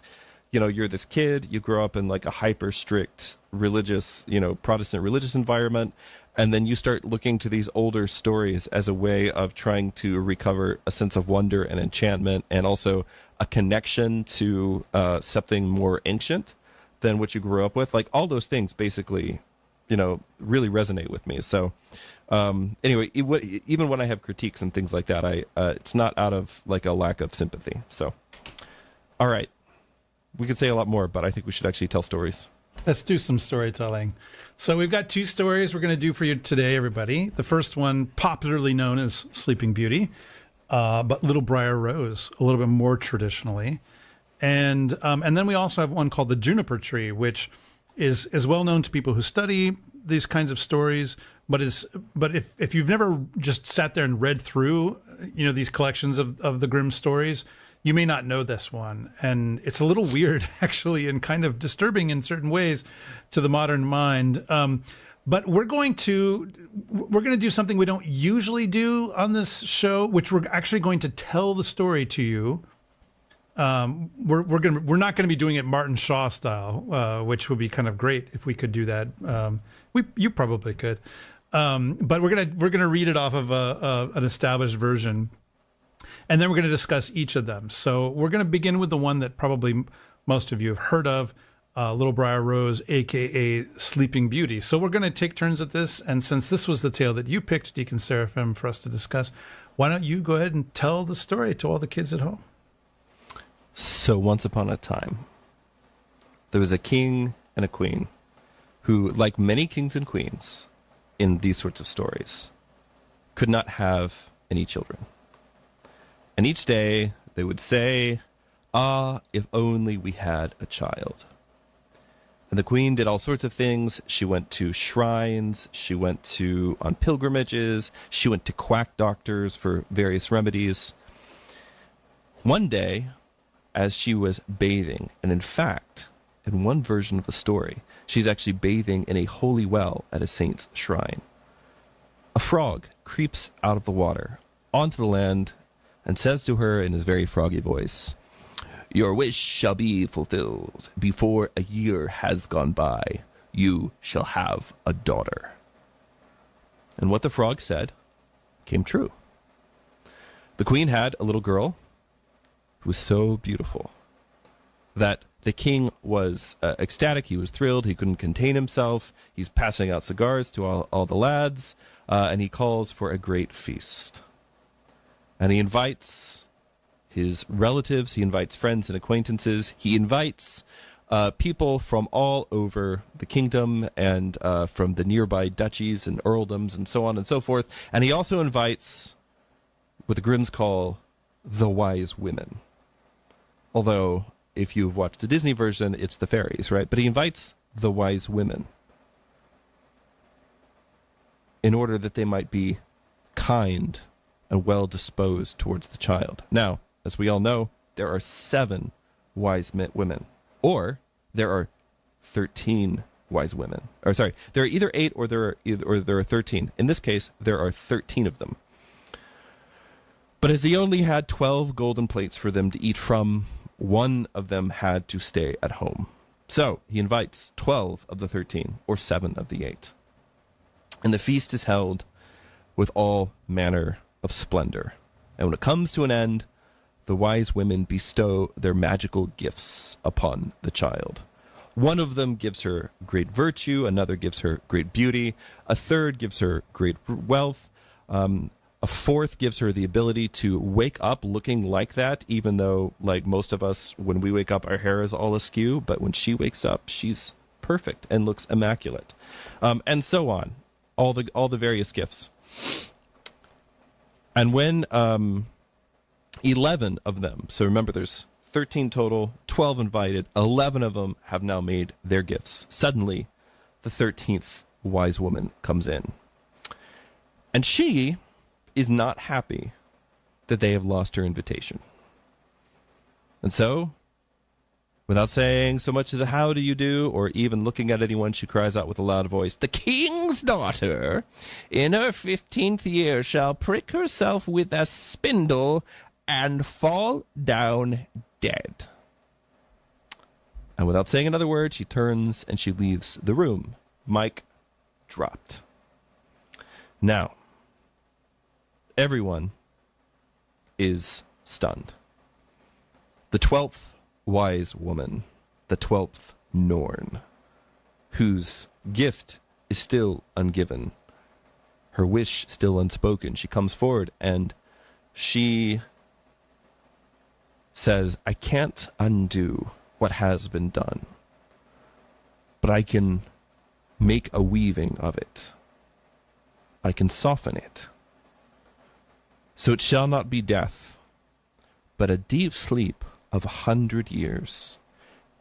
you're this kid, you grow up in like a hyper strict religious, Protestant religious environment. And then you start looking to these older stories as a way of trying to recover a sense of wonder and enchantment, and also a connection to something more ancient than what you grew up with. Like all those things basically, really resonate with me. So anyway, even when I have critiques and things like that, it's not out of like a lack of sympathy. So, all right. We could say a lot more, but I think we should actually tell stories. Let's do some storytelling. So we've got 2 stories we're going to do for you today, everybody. The first one, popularly known as Sleeping Beauty, but Little Briar Rose, a little bit more traditionally. And then we also have one called the Juniper Tree, which is well known to people who study these kinds of stories. But if you've never just sat there and read through, these collections of the Grimm stories, you may not know this one, and it's a little weird, actually, and kind of disturbing in certain ways to the modern mind. But we're going to do something we don't usually do on this show, which we're actually going to tell the story to you. We're not going to be doing it Martin Shaw style, which would be kind of great if we could do that. You probably could, but we're gonna read it off of an established version. And then we're going to discuss each of them. So we're going to begin with the one that probably most of you have heard of, Little Briar Rose, a.k.a. Sleeping Beauty. So we're going to take turns at this. And since this was the tale that you picked, Deacon Seraphim, for us to discuss, why don't you go ahead and tell the story to all the kids at home? So once upon a time, there was a king and a queen who, like many kings and queens in these sorts of stories, could not have any children. And each day they would say, "Ah, if only we had a child." And the queen did all sorts of things. She went to shrines. She went on pilgrimages. She went to quack doctors for various remedies. One day, as she was bathing, and in fact, in one version of the story, she's actually bathing in a holy well at a saint's shrine, a frog creeps out of the water onto the land and says to her in his very froggy voice, "Your wish shall be fulfilled. Before a year has gone by, you shall have a daughter." And what the frog said came true. The queen had a little girl who was so beautiful that the king was ecstatic. He was thrilled. He couldn't contain himself. He's passing out cigars to all the lads, and he calls for a great feast. And he invites his relatives, he invites friends and acquaintances, he invites people from all over the kingdom and from the nearby duchies and earldoms and so on and so forth. And he also invites what the Grimms call the wise women. Although, if you've watched the Disney version, it's the fairies, right? But he invites the wise women in order that they might be kind and well disposed towards the child. Now, as we all know, there are 7 wise women, or there are 13 wise women. Or sorry, there are either 8 or there are 13. In this case, there are 13 of them. But as he only had 12 golden plates for them to eat from, one of them had to stay at home. So he invites 12 of the 13, or 7 of the 8. And the feast is held with all manner of splendor. And when it comes to an end, the wise women bestow their magical gifts upon the child. One of them gives her great virtue, another gives her great beauty, a third gives her great wealth, A fourth gives her the ability to wake up looking like that, even though, like most of us, when we wake up, our hair is all askew. But when she wakes up, she's perfect and looks immaculate, and so on. All the various gifts. And when 11 of them, so remember, there's 13 total, 12 invited. 11 of them have now made their gifts. Suddenly, the 13th wise woman comes in, and she is not happy that they have lost her invitation. And so, without saying so much as a how do you do, or even looking at anyone, she cries out with a loud voice, "The king's daughter, in her 15th year, shall prick herself with a spindle and fall down dead." And without saying another word, she turns and she leaves the room. Mic dropped. Now, everyone is stunned. The 12th wise woman, the 12th Norn, whose gift is still ungiven, her wish still unspoken, she comes forward and she says, "I can't undo what has been done, but I can make a weaving of it. I can soften it. So it shall not be death, but a deep sleep of 100 years,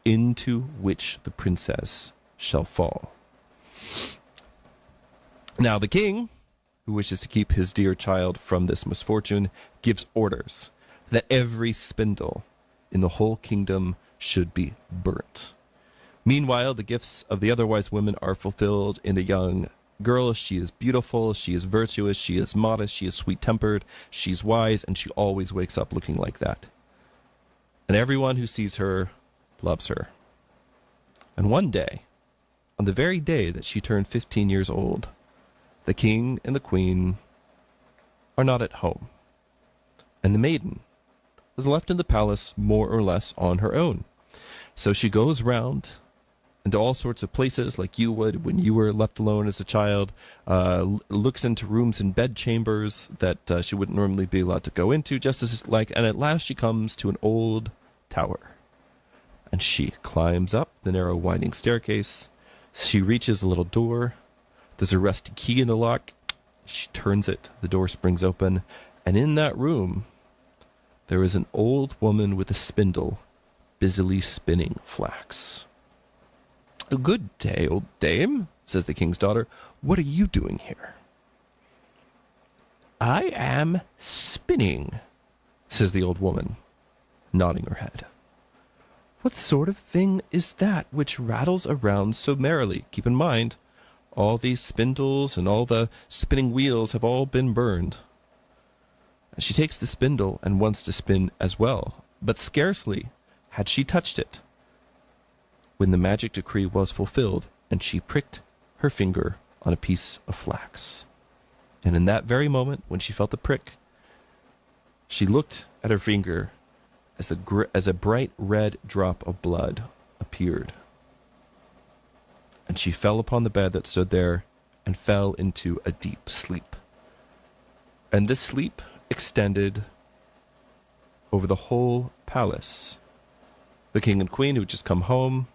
into which the princess shall fall." Now the king, who wishes to keep his dear child from this misfortune, gives orders that every spindle in the whole kingdom should be burnt. Meanwhile, the gifts of the other wise women are fulfilled in the young girl. She is beautiful, she is virtuous, she is modest, she is sweet-tempered, she's wise, and she always wakes up looking like that. And everyone who sees her loves her. And one day, on the very day that she turned 15 years old, the king and the queen are not at home. And the maiden is left in the palace more or less on her own. So she goes round into all sorts of places like you would when you were left alone as a child, looks into rooms and bedchambers that she wouldn't normally be allowed to go into, and at last she comes to an old tower. And she climbs up the narrow winding staircase. She reaches a little door. There's a rusty key in the lock. She turns it. The door springs open. And in that room, there is an old woman with a spindle busily spinning flax. "Good day, old dame," says the king's daughter. "What are you doing here?" "I am spinning," says the old woman, nodding her head. "What sort of thing is that which rattles around so merrily? Keep in mind, all these spindles and all the spinning wheels have all been burned." She takes the spindle and wants to spin as well, but scarcely had she touched it when the magic decree was fulfilled, and she pricked her finger on a piece of flax. And in that very moment, when she felt the prick, she looked at her finger as a bright red drop of blood appeared. And she fell upon the bed that stood there and fell into a deep sleep. And this sleep extended over the whole palace. The king and queen, who had just come home,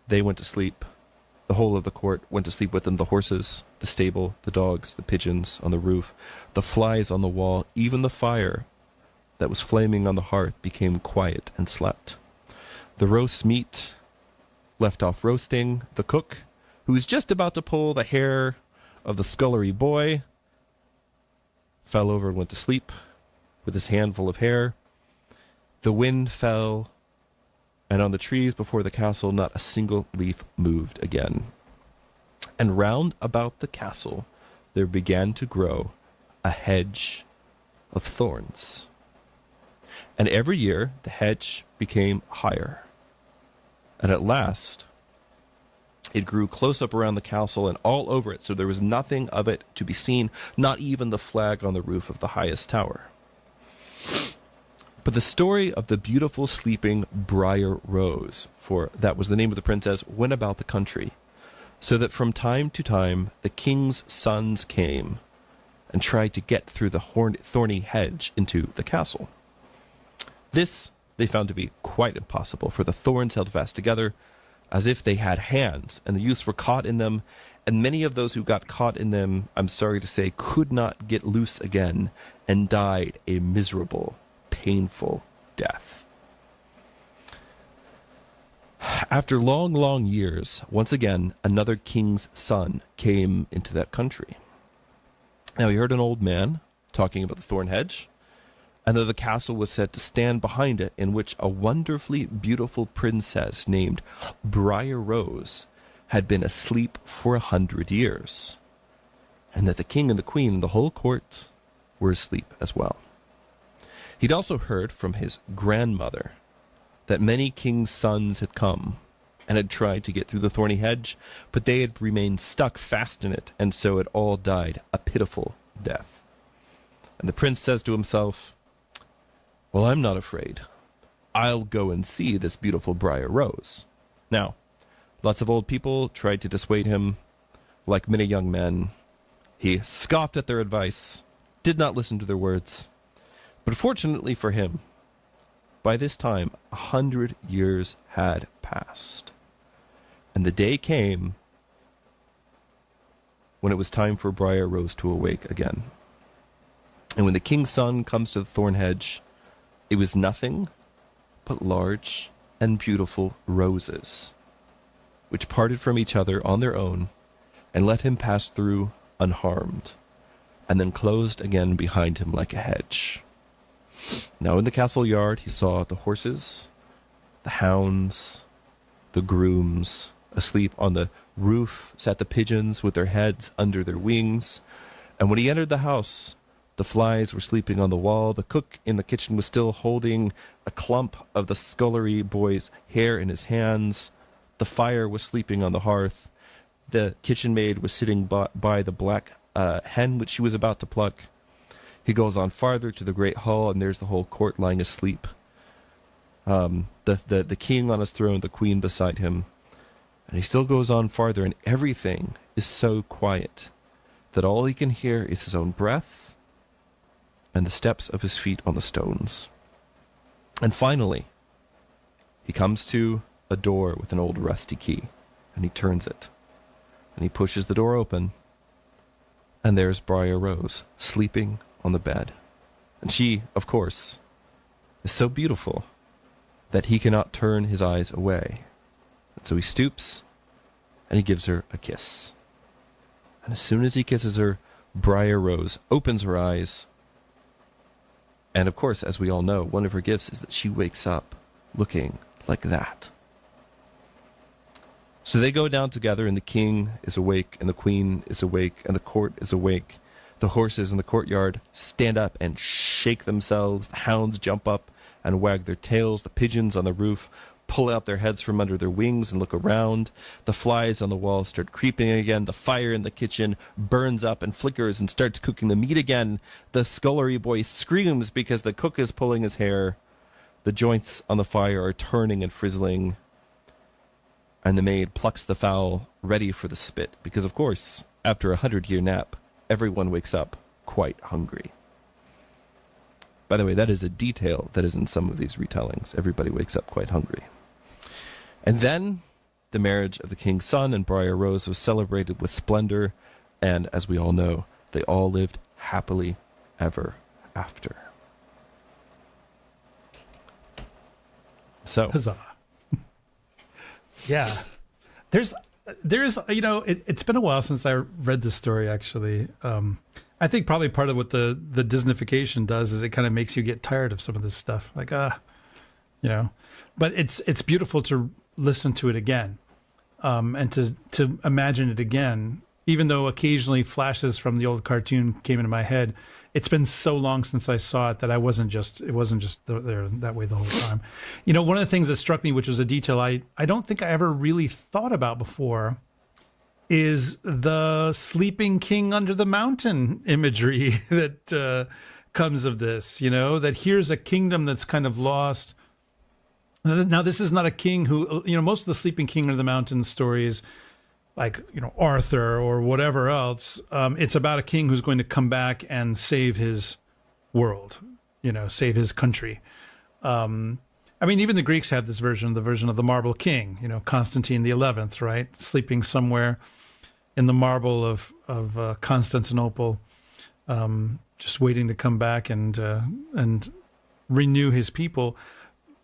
they went to sleep. The whole of the court went to sleep with them. The horses, the stable, the dogs, the pigeons on the roof, the flies on the wall, even the fire that was flaming on the hearth became quiet and slept. The roast meat left off roasting. The cook, who was just about to pull the hair of the scullery boy, fell over and went to sleep with his handful of hair. The wind fell, and on the trees before the castle not a single leaf moved again. And round about the castle there began to grow a hedge of thorns. And every year the hedge became higher. And at last it grew close up around the castle and all over it, so there was nothing of it to be seen, not even the flag on the roof of the highest tower. But the story of the beautiful sleeping Briar Rose, for that was the name of the princess, went about the country, so that from time to time the king's sons came and tried to get through the thorny hedge into the castle. This they found to be quite impossible, for the thorns held fast together as if they had hands, and the youths were caught in them, and many of those who got caught in them, I'm sorry to say, could not get loose again, and died a miserable, painful death. After long, long years, once again, another king's son came into that country. Now he heard an old man talking about the thorn hedge, and that the castle was said to stand behind it, in which a wonderfully beautiful princess named Briar Rose had been asleep for 100 years, and that the king and the queen and the whole court were asleep as well. He'd also heard from his grandmother that many kings' sons had come and had tried to get through the thorny hedge, but they had remained stuck fast in it, and so had all died a pitiful death. And the prince says to himself, well, I'm not afraid. I'll go and see this beautiful Briar Rose. Now, lots of old people tried to dissuade him. Like many young men, he scoffed at their advice, did not listen to their words. But fortunately for him, by this time, 100 years had passed. And the day came when it was time for Briar Rose to awake again. And when the king's son comes to the thorn hedge, it was nothing but large and beautiful roses, which parted from each other on their own and let him pass through unharmed, and then closed again behind him like a hedge. Now in the castle yard he saw the horses, the hounds, the grooms. Asleep on the roof sat the pigeons with their heads under their wings. And when he entered the house, the flies were sleeping on the wall. The cook in the kitchen was still holding a clump of the scullery boy's hair in his hands. The fire was sleeping on the hearth. The kitchen maid was sitting by the black hen which she was about to pluck. He goes on farther to the great hall, and there's the whole court lying asleep. The king on his throne, the queen beside him. And he still goes on farther, and everything is so quiet that all he can hear is his own breath and the steps of his feet on the stones. And finally, he comes to a door with an old rusty key, and he turns it, and he pushes the door open, and there's Briar Rose sleeping on the bed. And she, of course, is so beautiful that he cannot turn his eyes away. And so he stoops, and he gives her a kiss. And as soon as he kisses her, Briar Rose opens her eyes. And of course, as we all know, one of her gifts is that she wakes up looking like that. So they go down together, and the king is awake, and the queen is awake, and the court is awake. The horses in the courtyard stand up and shake themselves. The hounds jump up and wag their tails. The pigeons on the roof pull out their heads from under their wings and look around. The flies on the wall start creeping again. The fire in the kitchen burns up and flickers and starts cooking the meat again. The scullery boy screams because the cook is pulling his hair. The joints on the fire are turning and frizzling. And the maid plucks the fowl ready for the spit because, of course, after 100-year nap, everyone wakes up quite hungry. By the way, that is a detail that is in some of these retellings. Everybody wakes up quite hungry. And then the marriage of the king's son and Briar Rose was celebrated with splendor, and as we all know, they all lived happily ever after. So, huzzah. Yeah. There's it's been a while since I read this story, actually. I think probably part of what the Disneyfication does is it kind of makes you get tired of some of this stuff. Like, but it's beautiful to listen to it again, and to imagine it again, even though occasionally flashes from the old cartoon came into my head. It's been so long since I saw it that it wasn't just there that way the whole time. One of the things that struck me, which was a detail I don't think I ever really thought about before, is the sleeping king under the mountain imagery that comes of this, that here's a kingdom that's kind of lost. Now, this is not a king who, most of the sleeping king under the mountain stories, like, Arthur or whatever else. It's about a king who's going to come back and save his world, save his country. I mean, even the Greeks had this version, the version of the marble king, Constantine the 11th, right? Sleeping somewhere in the marble of Constantinople, just waiting to come back and renew his people.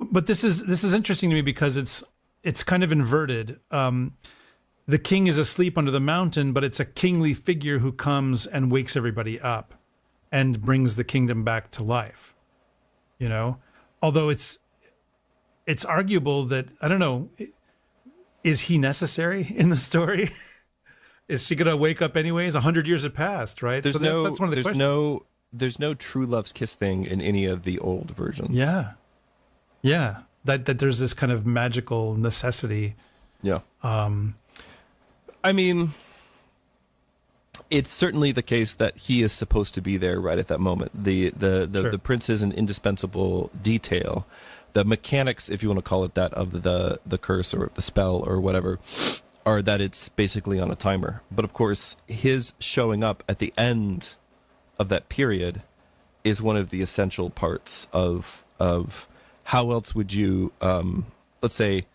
But this is interesting to me because it's kind of inverted. The king is asleep under the mountain, but it's a kingly figure who comes and wakes everybody up and brings the kingdom back to life. Although it's arguable that, I don't know, is he necessary in the story? Is she going to wake up anyways? 100 years have passed, right? That's one of the questions. There's no true love's kiss thing in any of the old versions. Yeah. That there's this kind of magical necessity. Yeah. I mean, it's certainly the case that he is supposed to be there right at that moment. The Sure. The prince is an indispensable detail. The mechanics, if you want to call it that, of the curse or the spell or whatever, are that it's basically on a timer. But of course, his showing up at the end of that period is one of the essential parts of how else would you, let's say,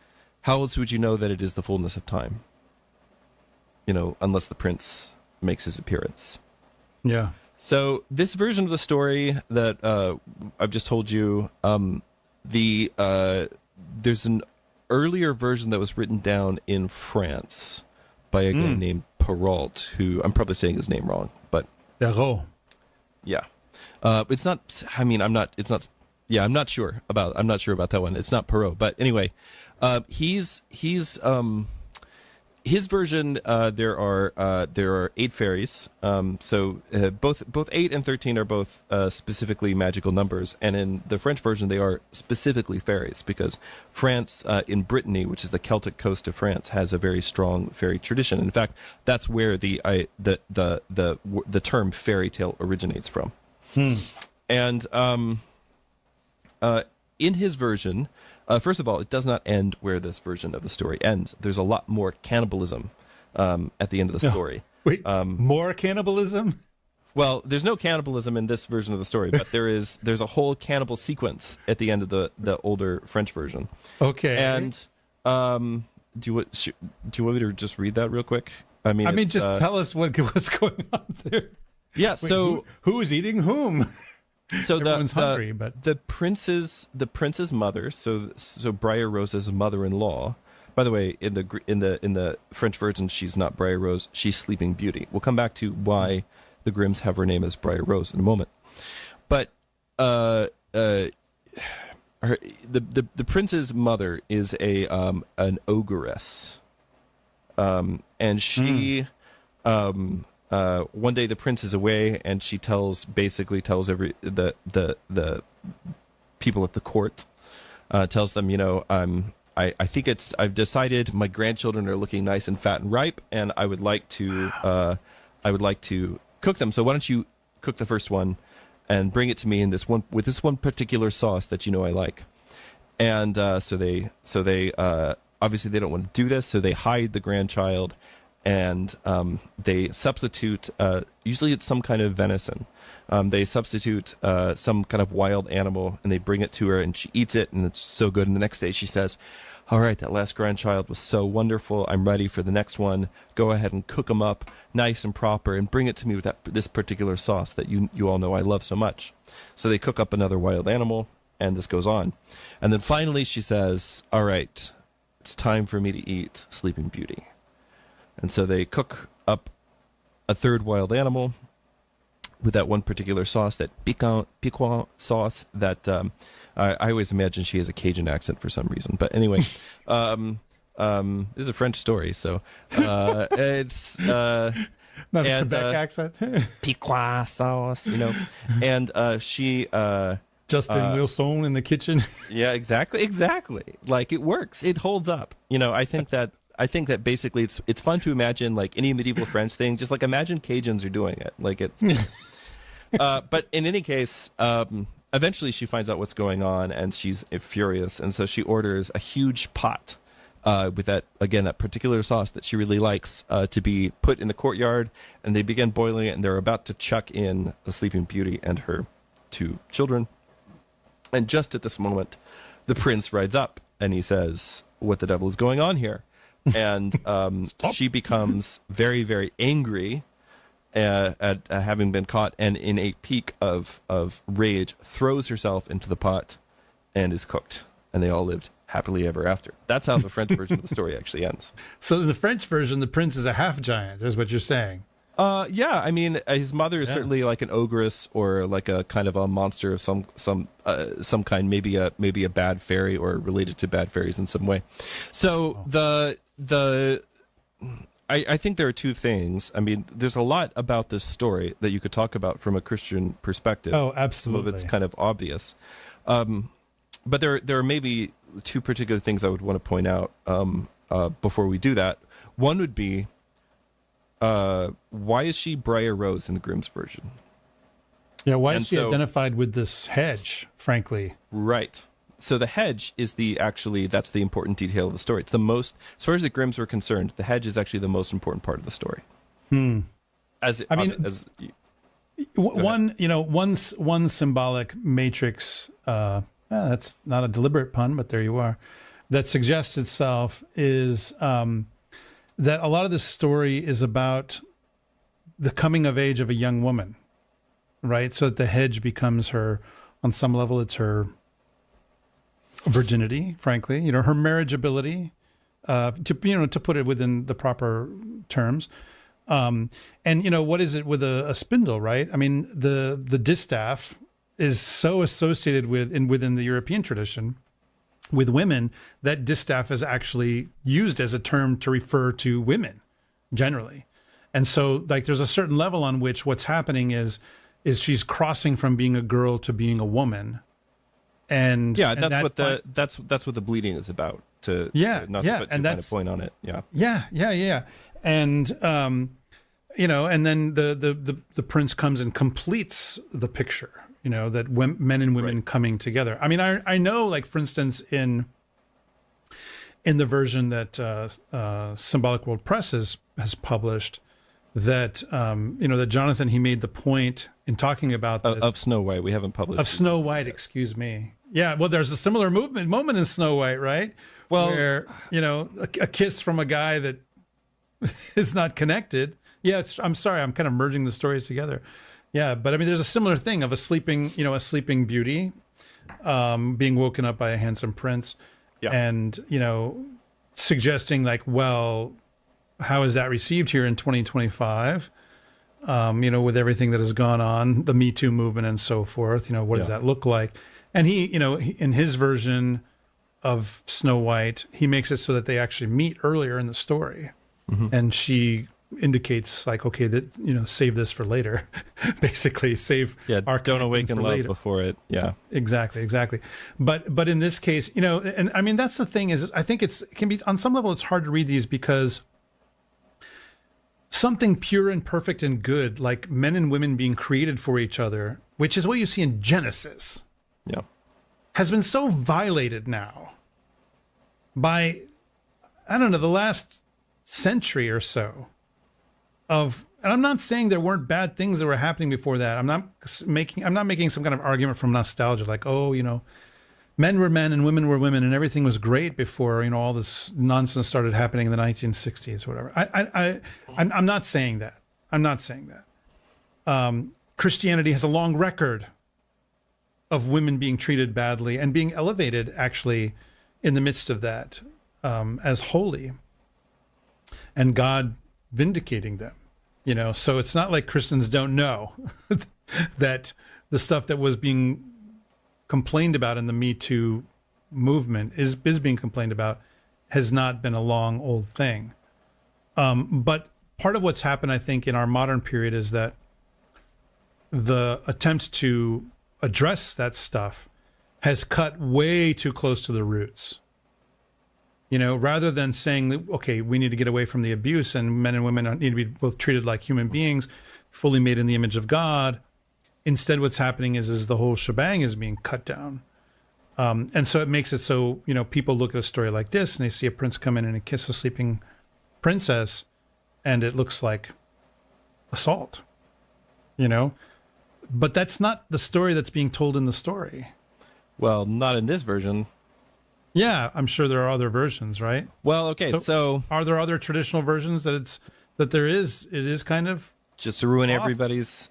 how else would you know that it is the fullness of time? Unless the prince makes his appearance. Yeah. So this version of the story that I've just told you, there's an earlier version that was written down in France by a guy named Perrault, who I'm probably saying his name wrong, but Perrault. Yeah. It's not. I mean, I'm not. It's not. Yeah, I'm not sure about that one. It's not Perrault, but anyway, his version. There are 8 fairies. So both 8 and 13 are both specifically magical numbers, and in the French version they are specifically fairies because France in Brittany, which is the Celtic coast of France, has a very strong fairy tradition. In fact, that's where the term fairy tale originates from. And in his version, first of all, it does not end where this version of the story ends. There's a lot more cannibalism at the end of the story. Wait, more cannibalism? Well, there's no cannibalism in this version of the story, but there's a whole cannibal sequence at the end of the older French version. Okay. And do you want me to just read that real quick? I mean, just tell us what's going on there. Yeah. Wait, so who is eating whom? So everyone's hungry, but the prince's mother. So Briar Rose's mother-in-law. By the way, in the French version, she's not Briar Rose. She's Sleeping Beauty. We'll come back to why the Grimms have her name as Briar Rose in a moment. But the prince's mother is an ogress, and she one day the prince is away, and she tells every the people at the court, tells them, I think I've decided my grandchildren are looking nice and fat and ripe, and I would like to cook them. So why don't you cook the first one and bring it to me with this one particular sauce that I like. And so they obviously they don't want to do this, so they hide the grandchild, and they substitute, usually it's some kind of venison. They substitute some kind of wild animal, and they bring it to her, and she eats it, and it's so good. And the next day she says, all right, that last grandchild was so wonderful. I'm ready for the next one. Go ahead and cook them up nice and proper and bring it to me with this particular sauce that you all know I love so much. So they cook up another wild animal, and this goes on. And then finally she says, all right, it's time for me to eat Sleeping Beauty. And so they cook up a third wild animal with that one particular sauce, that piquant sauce that I always imagine she has a Cajun accent for some reason. But anyway, this is a French story, so it's not a Quebec accent. Piquant sauce, and she Justin Wilson in the kitchen. Yeah, exactly. Like, it works. It holds up. I think that basically it's fun to imagine, like any medieval French thing. Just like imagine Cajuns are doing it. Like it's. But in any case, eventually she finds out what's going on, and she's furious, and so she orders a huge pot with that particular sauce that she really likes, to be put in the courtyard, and they begin boiling it, and they're about to chuck in the Sleeping Beauty and her 2 children. And just at this moment, the prince rides up, and he says, "What the devil is going on here?" And she becomes very, very angry at having been caught, and in a peak of rage, throws herself into the pot and is cooked. And they all lived happily ever after. That's how the French version of the story actually ends. So in the French version, the prince is a half giant, is what you're saying. Yeah, I mean, his mother is certainly like an ogress, or like a kind of a monster of some kind, maybe a bad fairy, or related to bad fairies in some way. So I think there are 2 things. I mean, there's a lot about this story that you could talk about from a Christian perspective. Oh, absolutely. Some of it's kind of obvious. But there are maybe 2 particular things I would want to point out before we do that. One would be, why is she Briar Rose in the Grimm's version? Yeah, why is she identified with this hedge, frankly? Right. So the hedge is that's the important detail of the story. It's the most, as far as the Grimms were concerned, the hedge is actually the most important part of the story. One symbolic matrix, that's not a deliberate pun, but there you are, that suggests itself is that a lot of this story is about the coming of age of a young woman, right? So that the hedge becomes her, on some level, it's her virginity, frankly, her marriageability, to put it within the proper terms. And what is it with a spindle, right? I mean, the distaff is so associated within the European tradition with women that distaff is actually used as a term to refer to women generally. And so like there's a certain level on which what's happening is she's crossing from being a girl to being a woman. And that's what the bleeding is about. To put kind of point on it. Yeah. And and then the prince comes and completes the picture. That men and women coming together. I mean, I know, like for instance, in the version that Symbolic World Press has published, that that Jonathan, he made the point in talking about this, of Snow White. We haven't published of Snow White. Excuse me. Yeah, well, there's a similar moment in Snow White, right? Well, where a kiss from a guy that is not connected. Yeah, I'm sorry, I'm kind of merging the stories together. Yeah, but I mean, there's a similar thing of a sleeping beauty being woken up by a handsome prince, and suggesting like, well, how is that received here in 2025? With everything that has gone on, the Me Too movement and so forth. What does that look like? And he, in his version of Snow White, he makes it so that they actually meet earlier in the story, and she indicates like, okay, that save this for later. Basically, save our don't awaken love later. Before it. Yeah, exactly. But in this case, and I mean that's the thing is, I think it can be on some level it's hard to read these because something pure and perfect and good, like men and women being created for each other, which is what you see in Genesis. Yeah. Has been so violated now by, I don't know, the last century or so and I'm not saying there weren't bad things that were happening before that. I'm not making some kind of argument from nostalgia, like, men were men and women were women and everything was great before, all this nonsense started happening in the 1960s or whatever. I'm not saying that. I'm not saying that. Christianity has a long record of women being treated badly and being elevated actually in the midst of that as holy, and God vindicating them, so it's not like Christians don't know that the stuff that was being complained about in the Me Too movement is being complained about has not been a long old thing. But part of what's happened, I think, in our modern period is that the attempt to address that stuff has cut way too close to the roots. Rather than saying, okay, we need to get away from the abuse and men and women need to be both treated like human beings, fully made in the image of God. Instead, what's happening is the whole shebang is being cut down. And so it makes it so, people look at a story like this and they see a prince come in and kiss a sleeping princess, and it looks like assault, But that's not the story that's being told in the story. Well, not in this version. Yeah, I'm sure there are other versions, right? Well, okay, so are there other traditional versions that it is kind of just to ruin off? everybody's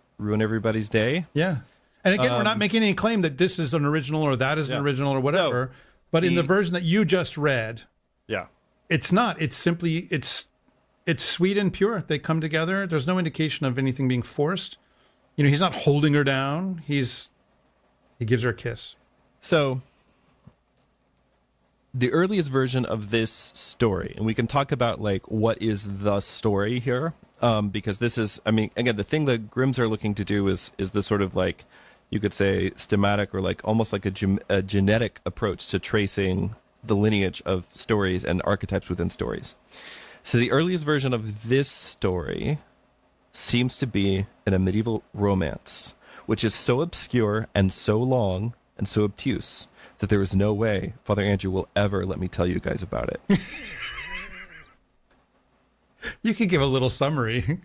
day? Yeah. And again, we're not making any claim that this is an original or that is an original or whatever. But in the version that you just read, it's not. It's simply it's sweet and pure. They come together. There's no indication of anything being forced. He's not holding her down. He gives her a kiss. So the earliest version of this story, and we can talk about like what is the story here, because this is, again, the thing that Grimms are looking to do is the sort of like, you could say, schematic or like almost like a genetic approach to tracing the lineage of stories and archetypes within stories. So the earliest version of this story seems to be in a medieval romance, which is so obscure and so long and so obtuse that there is no way Father Andrew will ever let me tell you guys about it. You could give a little summary.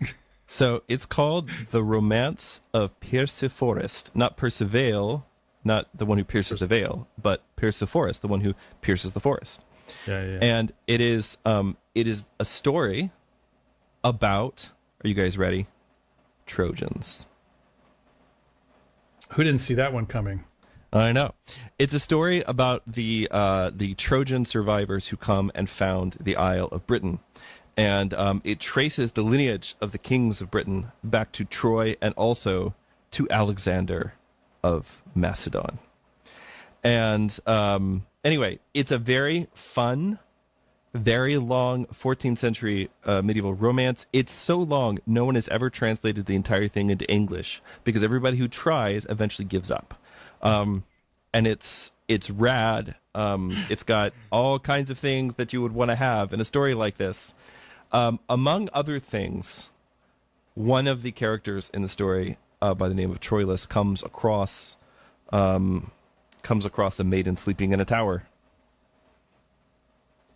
So it's called The Romance of Perseforest, not Percival, not the one who pierces the veil, but Perseforest, the one who pierces the forest. Yeah. And it is a story about, are you guys ready? Trojans. Who didn't see that one coming? I know. It's a story about the Trojan survivors who come and found the Isle of Britain. And it traces the lineage of the kings of Britain back to Troy and also to Alexander of Macedon. And anyway, it's a very fun, very long 14th century medieval romance. It's so long, no one has ever translated the entire thing into English because everybody who tries eventually gives up. And it's rad. It's got all kinds of things that you would want to have in a story like this. Among other things, one of the characters in the story, by the name of Troilus, comes across a maiden sleeping in a tower.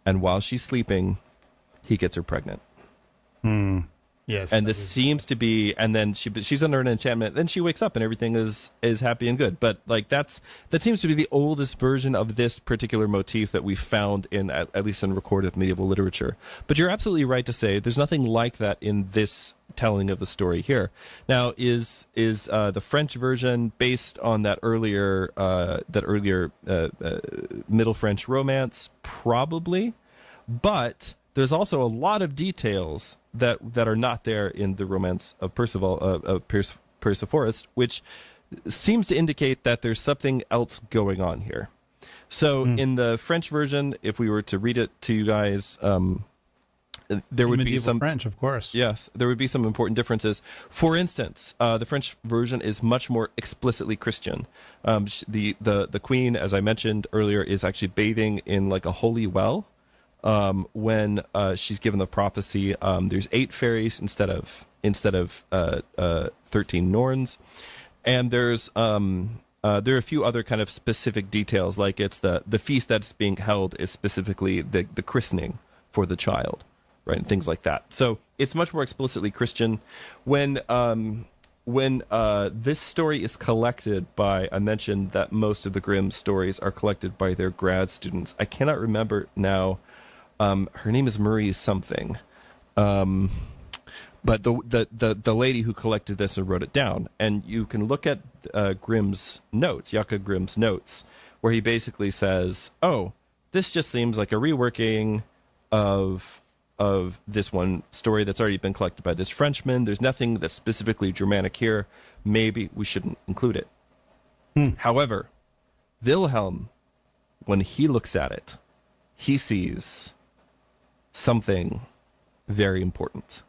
And while she's sleeping, he gets her pregnant. Yes. And this seems to be, and then she's under an enchantment. Then she wakes up and everything is happy and good. But like that seems to be the oldest version of this particular motif that we found in at least in recorded medieval literature. But you're absolutely right to say there's nothing like that in this telling of the story here. Now, is the French version based on that earlier Middle French romance? Probably, but there's also a lot of details that are not there in the romance of Perseforest, which seems to indicate that there's something else going on here. So in the French version, if we were to read it to you guys, there would be some French, of course. Yes, there would be some important differences. For instance, the French version is much more explicitly Christian. The queen, as I mentioned earlier, is actually bathing in like a holy well. When she's given the prophecy, there's 8 fairies instead of 13 Norns, and there are a few other kind of specific details, like it's the feast that's being held is specifically the christening for the child, right, and things like that. So it's much more explicitly Christian. When this story is collected by, I mentioned that most of the Grimm stories are collected by their grad students. I cannot remember now. Her name is Marie something, but the lady who collected this and wrote it down, and you can look at Grimm's notes, Jakob Grimm's notes, where he basically says, "Oh, this just seems like a reworking of this one story that's already been collected by this Frenchman. There's nothing that's specifically Germanic here. Maybe we shouldn't include it." However, Wilhelm, when he looks at it, he sees something very important.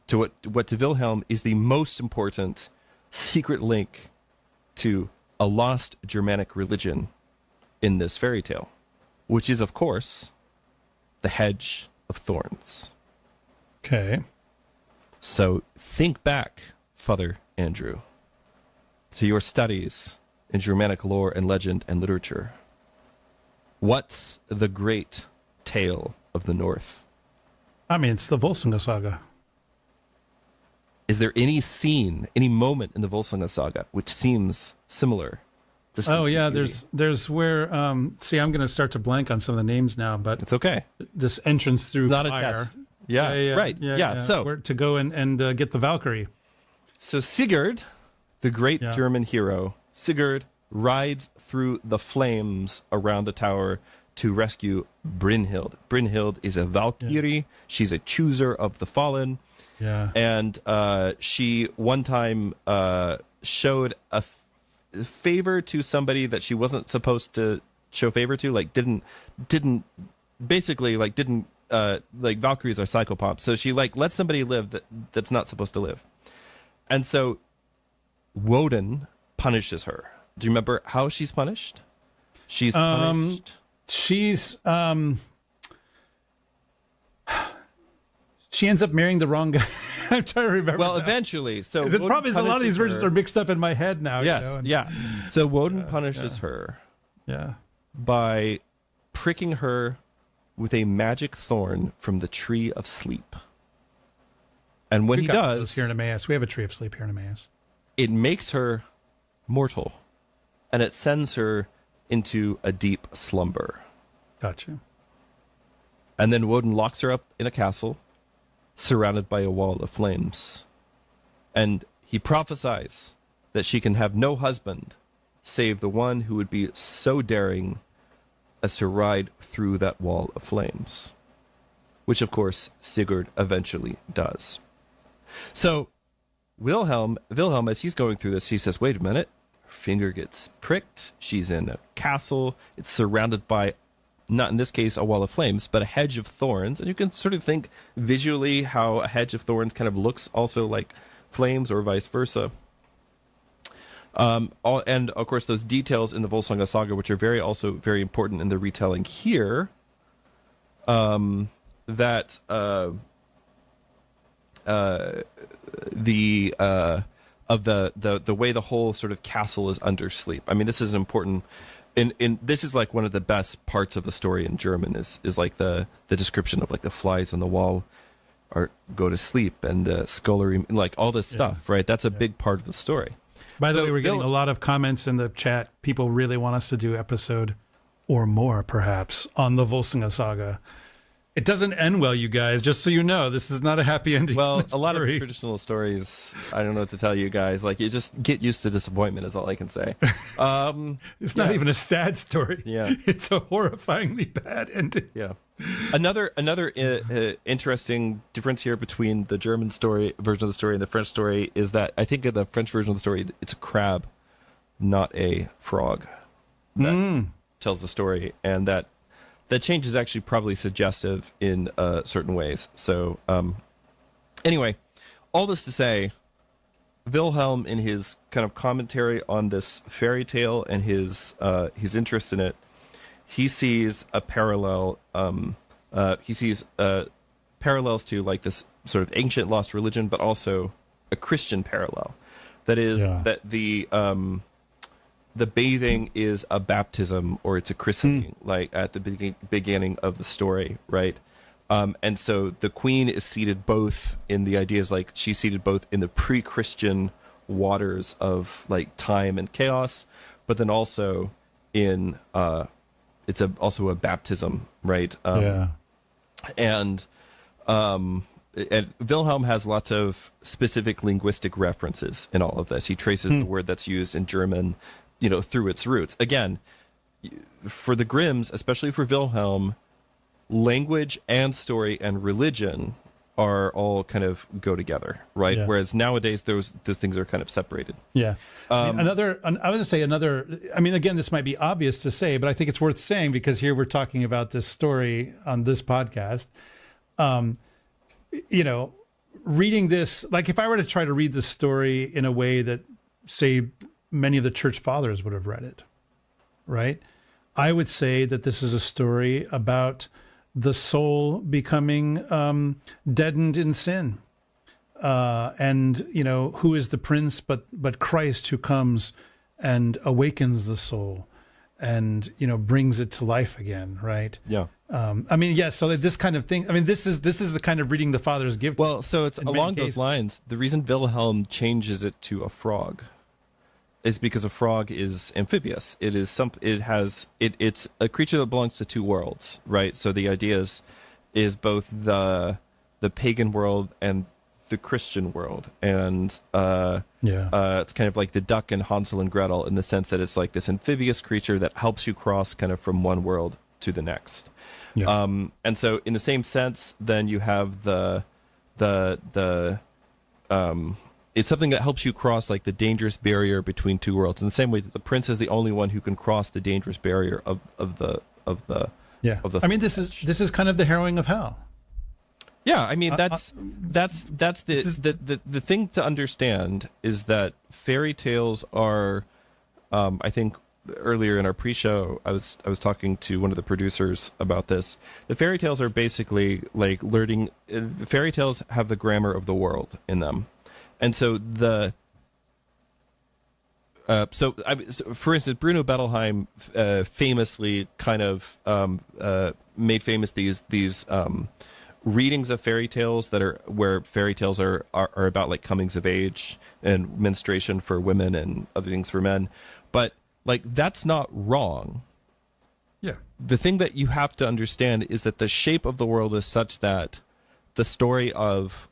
To what to Wilhelm is the most important secret link to a lost Germanic religion in this fairy tale, which is, of course, the hedge of thorns. Okay. So think back, Father Andrew, to your studies in Germanic lore and legend and literature. What's the great tale of the North? I mean, it's the Volsunga Saga. Is there any scene, any moment in the Volsunga Saga which seems similar? Oh yeah, there's where see, I'm going to start to blank on some of the names now, but it's okay. This entrance through it's not fire. A test. Yeah, right. Yeah. So where to go and get the Valkyrie. So Sigurd, the great German hero, Sigurd rides through the flames around the tower to rescue Brynhild. Brynhild is a Valkyrie. Yeah. She's a chooser of the fallen. Yeah. And she one time showed a favor to somebody that she wasn't supposed to show favor to, like didn't like Valkyries are psychopops. So she like lets somebody live that's not supposed to live. And so Woden punishes her. Do you remember how she's punished? She's punished. She ends up marrying the wrong guy. I'm trying to remember. Well, now. Eventually. So the problem is a lot of these versions are mixed up in my head now. Yes, you know, yeah. So Woden punishes her by pricking her with a magic thorn from the tree of sleep. And when he does, here in Emmaus, we have a tree of sleep here in Emmaus. It makes her mortal, and it sends her into a deep slumber. Gotcha. And then Woden locks her up in a castle, surrounded by a wall of flames. And he prophesies that she can have no husband save the one who would be so daring as to ride through that wall of flames. Which, of course, Sigurd eventually does. So, Wilhelm, as he's going through this, he says, wait a minute. Her finger gets pricked. She's in a castle. It's surrounded by, not in this case a wall of flames, but a hedge of thorns. And you can sort of think visually how a hedge of thorns kind of looks also like flames or vice versa. And of course those details in the Volsunga Saga, which are very important in the retelling here, that the way the whole sort of castle is under sleep. I mean, this is an important. This is like one of the best parts of the story in German is like the description of like the flies on the wall go to sleep and the scullery, like all this stuff, right? That's a big part of the story. By the way, we're getting a lot of comments in the chat. People really want us to do episode or more, perhaps, on the Volsunga Saga. It doesn't end well, you guys. Just so you know, this is not a happy ending. Well, a lot of traditional stories, I don't know what to tell you guys. Like, you just get used to disappointment is all I can say. It's not even a sad story. Yeah. It's a horrifyingly bad ending. Yeah. Another interesting difference here between the German story version of the story and the French story is that I think in the French version of the story, it's a crab, not a frog, that tells the story, and that change is actually probably suggestive in certain ways. So anyway, all this to say, Wilhelm, in his kind of commentary on this fairy tale and his interest in it, he sees a parallel. He sees parallels to like this sort of ancient lost religion, but also a Christian parallel. That is that the bathing is a baptism or it's a christening, like at the beginning of the story, right? And so the queen is seated both in the ideas, like she's seated both in the pre-Christian waters of like time and chaos, but then also in it's also a baptism, right? And Wilhelm has lots of specific linguistic references in all of this. He traces the word that's used in German, through its roots. Again, for the Grimms, especially for Wilhelm, language and story and religion are all kind of go together, right? Yeah. Whereas nowadays those things are kind of separated. Yeah. I was going to say again, this might be obvious to say, but I think it's worth saying because here we're talking about this story on this podcast. Reading this, like if I were to try to read the story in a way that, say, many of the church fathers would have read it, right? I would say that this is a story about the soul becoming deadened in sin. And, who is the prince but Christ who comes and awakens the soul. and brings it to life again, right? Yeah. I mean, yeah. So this kind of thing. I mean, this is the kind of reading the Father's gift. Well, so it's along those lines. The reason Wilhelm changes it to a frog is because a frog is amphibious. It's a creature that belongs to two worlds, right? So the idea is both the pagan world and the Christian world, and it's kind of like the duck and Hansel and Gretel in the sense that it's like this amphibious creature that helps you cross kind of from one world to the next. Yeah. And so in the same sense, then you have it's something that helps you cross like the dangerous barrier between two worlds. In the same way that the prince is the only one who can cross the dangerous barrier of the. I mean, this is kind of the harrowing of hell. Yeah, I mean that's the thing to understand is that fairy tales are, I think earlier in our pre-show I was talking to one of the producers about this. The fairy tales are basically like learning. Fairy tales have the grammar of the world in them, and so for instance, Bruno Bettelheim famously kind of made famous these readings of fairy tales where fairy tales are about like comings of age and menstruation for women and other things for men, but like that's not wrong. Yeah. The thing that you have to understand is that the shape of the world is such that the story of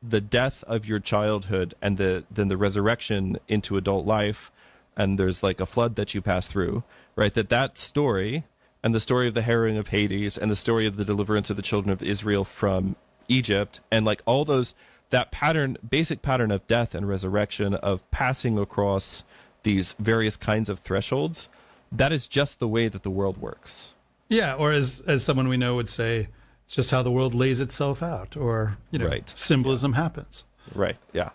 the death of your childhood and then the resurrection into adult life, and there's like a flood that you pass through, right? That story and the story of the harrowing of Hades and the story of the deliverance of the children of Israel from Egypt, and like all those, that basic pattern of death and resurrection, of passing across these various kinds of thresholds, that is just the way that the world works. Yeah, or as someone we know would say, it's just how the world lays itself out, or right. Symbolism happens. Right. Yeah.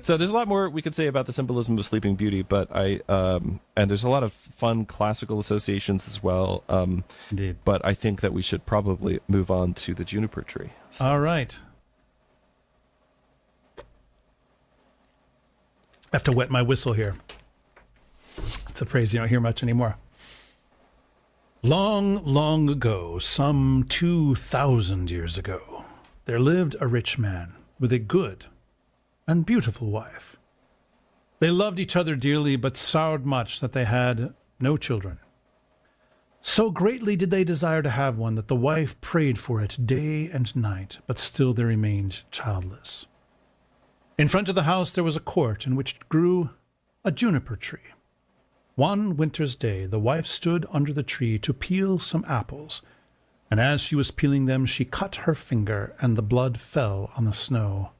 So there's a lot more we could say about the symbolism of Sleeping Beauty, but and there's a lot of fun classical associations as well. Indeed. But I think that we should probably move on to the Juniper Tree. So. All right. I have to wet my whistle here. It's a phrase you don't hear much anymore. Long, long ago, some 2,000 years ago, there lived a rich man with a good and beautiful wife. They loved each other dearly, but sorrowed much that they had no children. So greatly did they desire to have one that the wife prayed for it day and night, but still they remained childless. In front of the house there was a court in which grew a juniper tree. One winter's day the wife stood under the tree to peel some apples, and as she was peeling them she cut her finger, and the blood fell on the snow.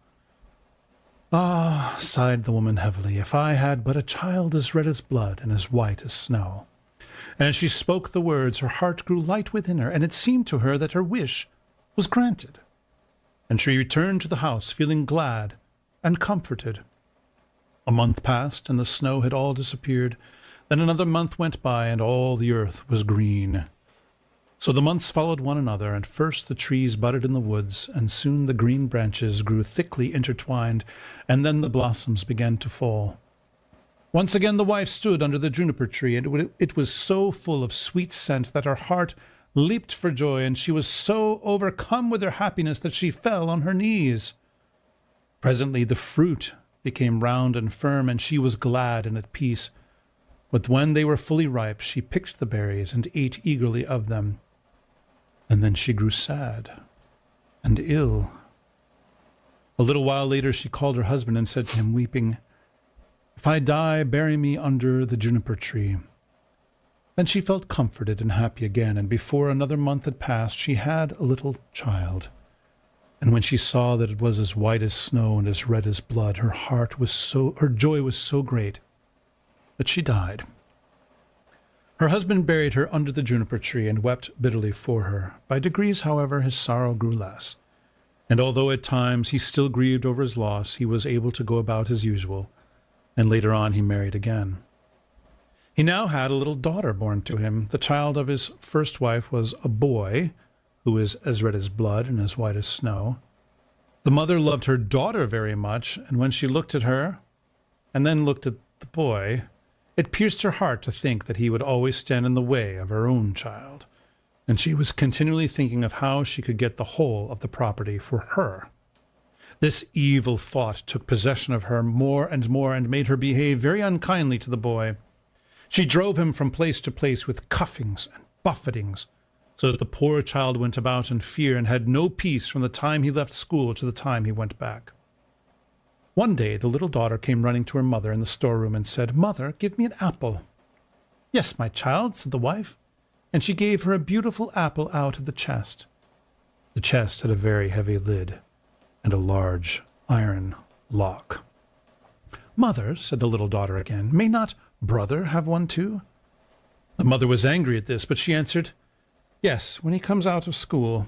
"Ah," sighed the woman heavily, "if I had but a child as red as blood and as white as snow." And as she spoke the words, her heart grew light within her, and it seemed to her that her wish was granted. And she returned to the house, feeling glad and comforted. A month passed, and the snow had all disappeared. Then another month went by, and all the earth was green. So the months followed one another, and first the trees budded in the woods, and soon the green branches grew thickly intertwined, and then the blossoms began to fall. Once again the wife stood under the juniper tree, and it was so full of sweet scent that her heart leaped for joy, and she was so overcome with her happiness that she fell on her knees. Presently the fruit became round and firm, and she was glad and at peace. But when they were fully ripe, she picked the berries and ate eagerly of them. And then she grew sad and ill. A little while later she called her husband and said to him, weeping, "If I die, bury me under the juniper tree." Then she felt comforted and happy again, and before another month had passed, she had a little child. And when she saw that it was as white as snow and as red as blood, her joy was so great that she died. Her husband buried her under the juniper tree and wept bitterly for her. By degrees, however, his sorrow grew less, and although at times he still grieved over his loss, he was able to go about as usual, and later on he married again. He now had a little daughter born to him. The child of his first wife was a boy, who was as red as blood and as white as snow. The mother loved her daughter very much, and when she looked at her, and then looked at the boy, It pierced her heart to think that he would always stand in the way of her own child, and she was continually thinking of how she could get the whole of the property for her. This evil thought took possession of her more and made her behave very unkindly to the boy. She drove him from place to place with cuffings and buffetings, so that the poor child went about in fear and had no peace from the time he left school to the time he went back. One day the little daughter came running to her mother in the storeroom and said, "Mother, give me an apple." "Yes, my child," said the wife, and she gave her a beautiful apple out of the chest. The chest had a very heavy lid and a large iron lock. "Mother," said the little daughter again, "may not brother have one too?" The mother was angry at this, but she answered, "Yes, when he comes out of school."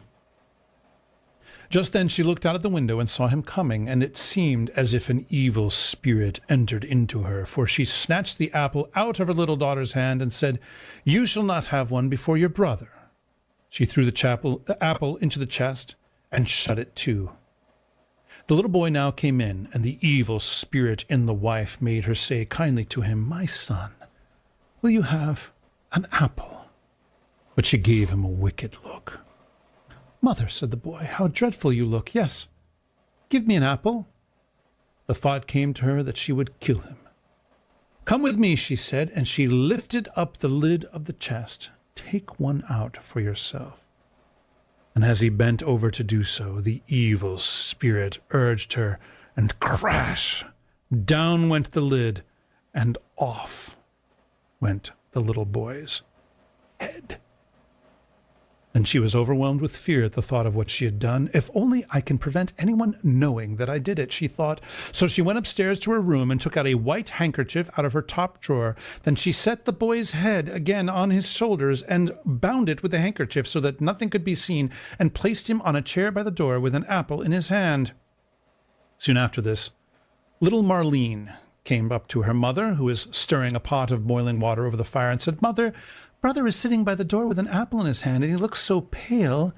Just then she looked out of the window and saw him coming, and it seemed as if an evil spirit entered into her, for she snatched the apple out of her little daughter's hand and said, "You shall not have one before your brother." She threw the apple into the chest and shut it to. The little boy now came in, and the evil spirit in the wife made her say kindly to him, "My son, will you have an apple?" But she gave him a wicked look. "Mother," said the boy, "how dreadful you look. Yes, give me an apple." The thought came to her that she would kill him. "Come with me," she said, and she lifted up the lid of the chest. "Take one out for yourself." And as he bent over to do so, the evil spirit urged her, and crash! Down went the lid, and off went the little boy's head. And she was overwhelmed with fear at the thought of what she had done. "If only I can prevent anyone knowing that I did it," she thought. So she went upstairs to her room and took out a white handkerchief out of her top drawer. Then she set the boy's head again on his shoulders and bound it with the handkerchief so that nothing could be seen, and placed him on a chair by the door with an apple in his hand. Soon after this, little Marlene came up to her mother, who was stirring a pot of boiling water over the fire, and said, "Mother, brother is sitting by the door with an apple in his hand, and he looks so pale.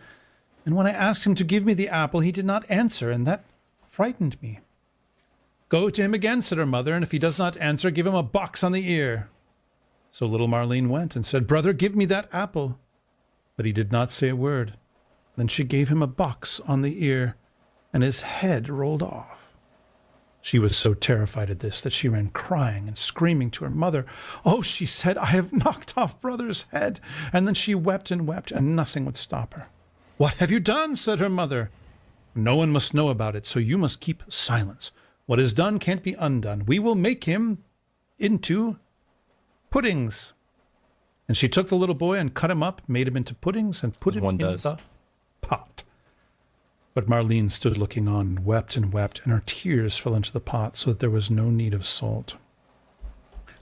And when I asked him to give me the apple, he did not answer, and that frightened me." "Go to him again," said her mother, "and if he does not answer, give him a box on the ear." So little Marlene went and said, "Brother, give me that apple." But he did not say a word. Then she gave him a box on the ear, and his head rolled off. She was so terrified at this that she ran crying and screaming to her mother. "Oh," she said, "I have knocked off brother's head." And then she wept, and nothing would stop her. "What have you done?" said her mother. "No one must know about it, so you must keep silence. What is done can't be undone. We will make him into puddings." And she took the little boy and cut him up, made him into puddings, and put him in the pot. But Marlene stood looking on and wept, and her tears fell into the pot, so that there was no need of salt.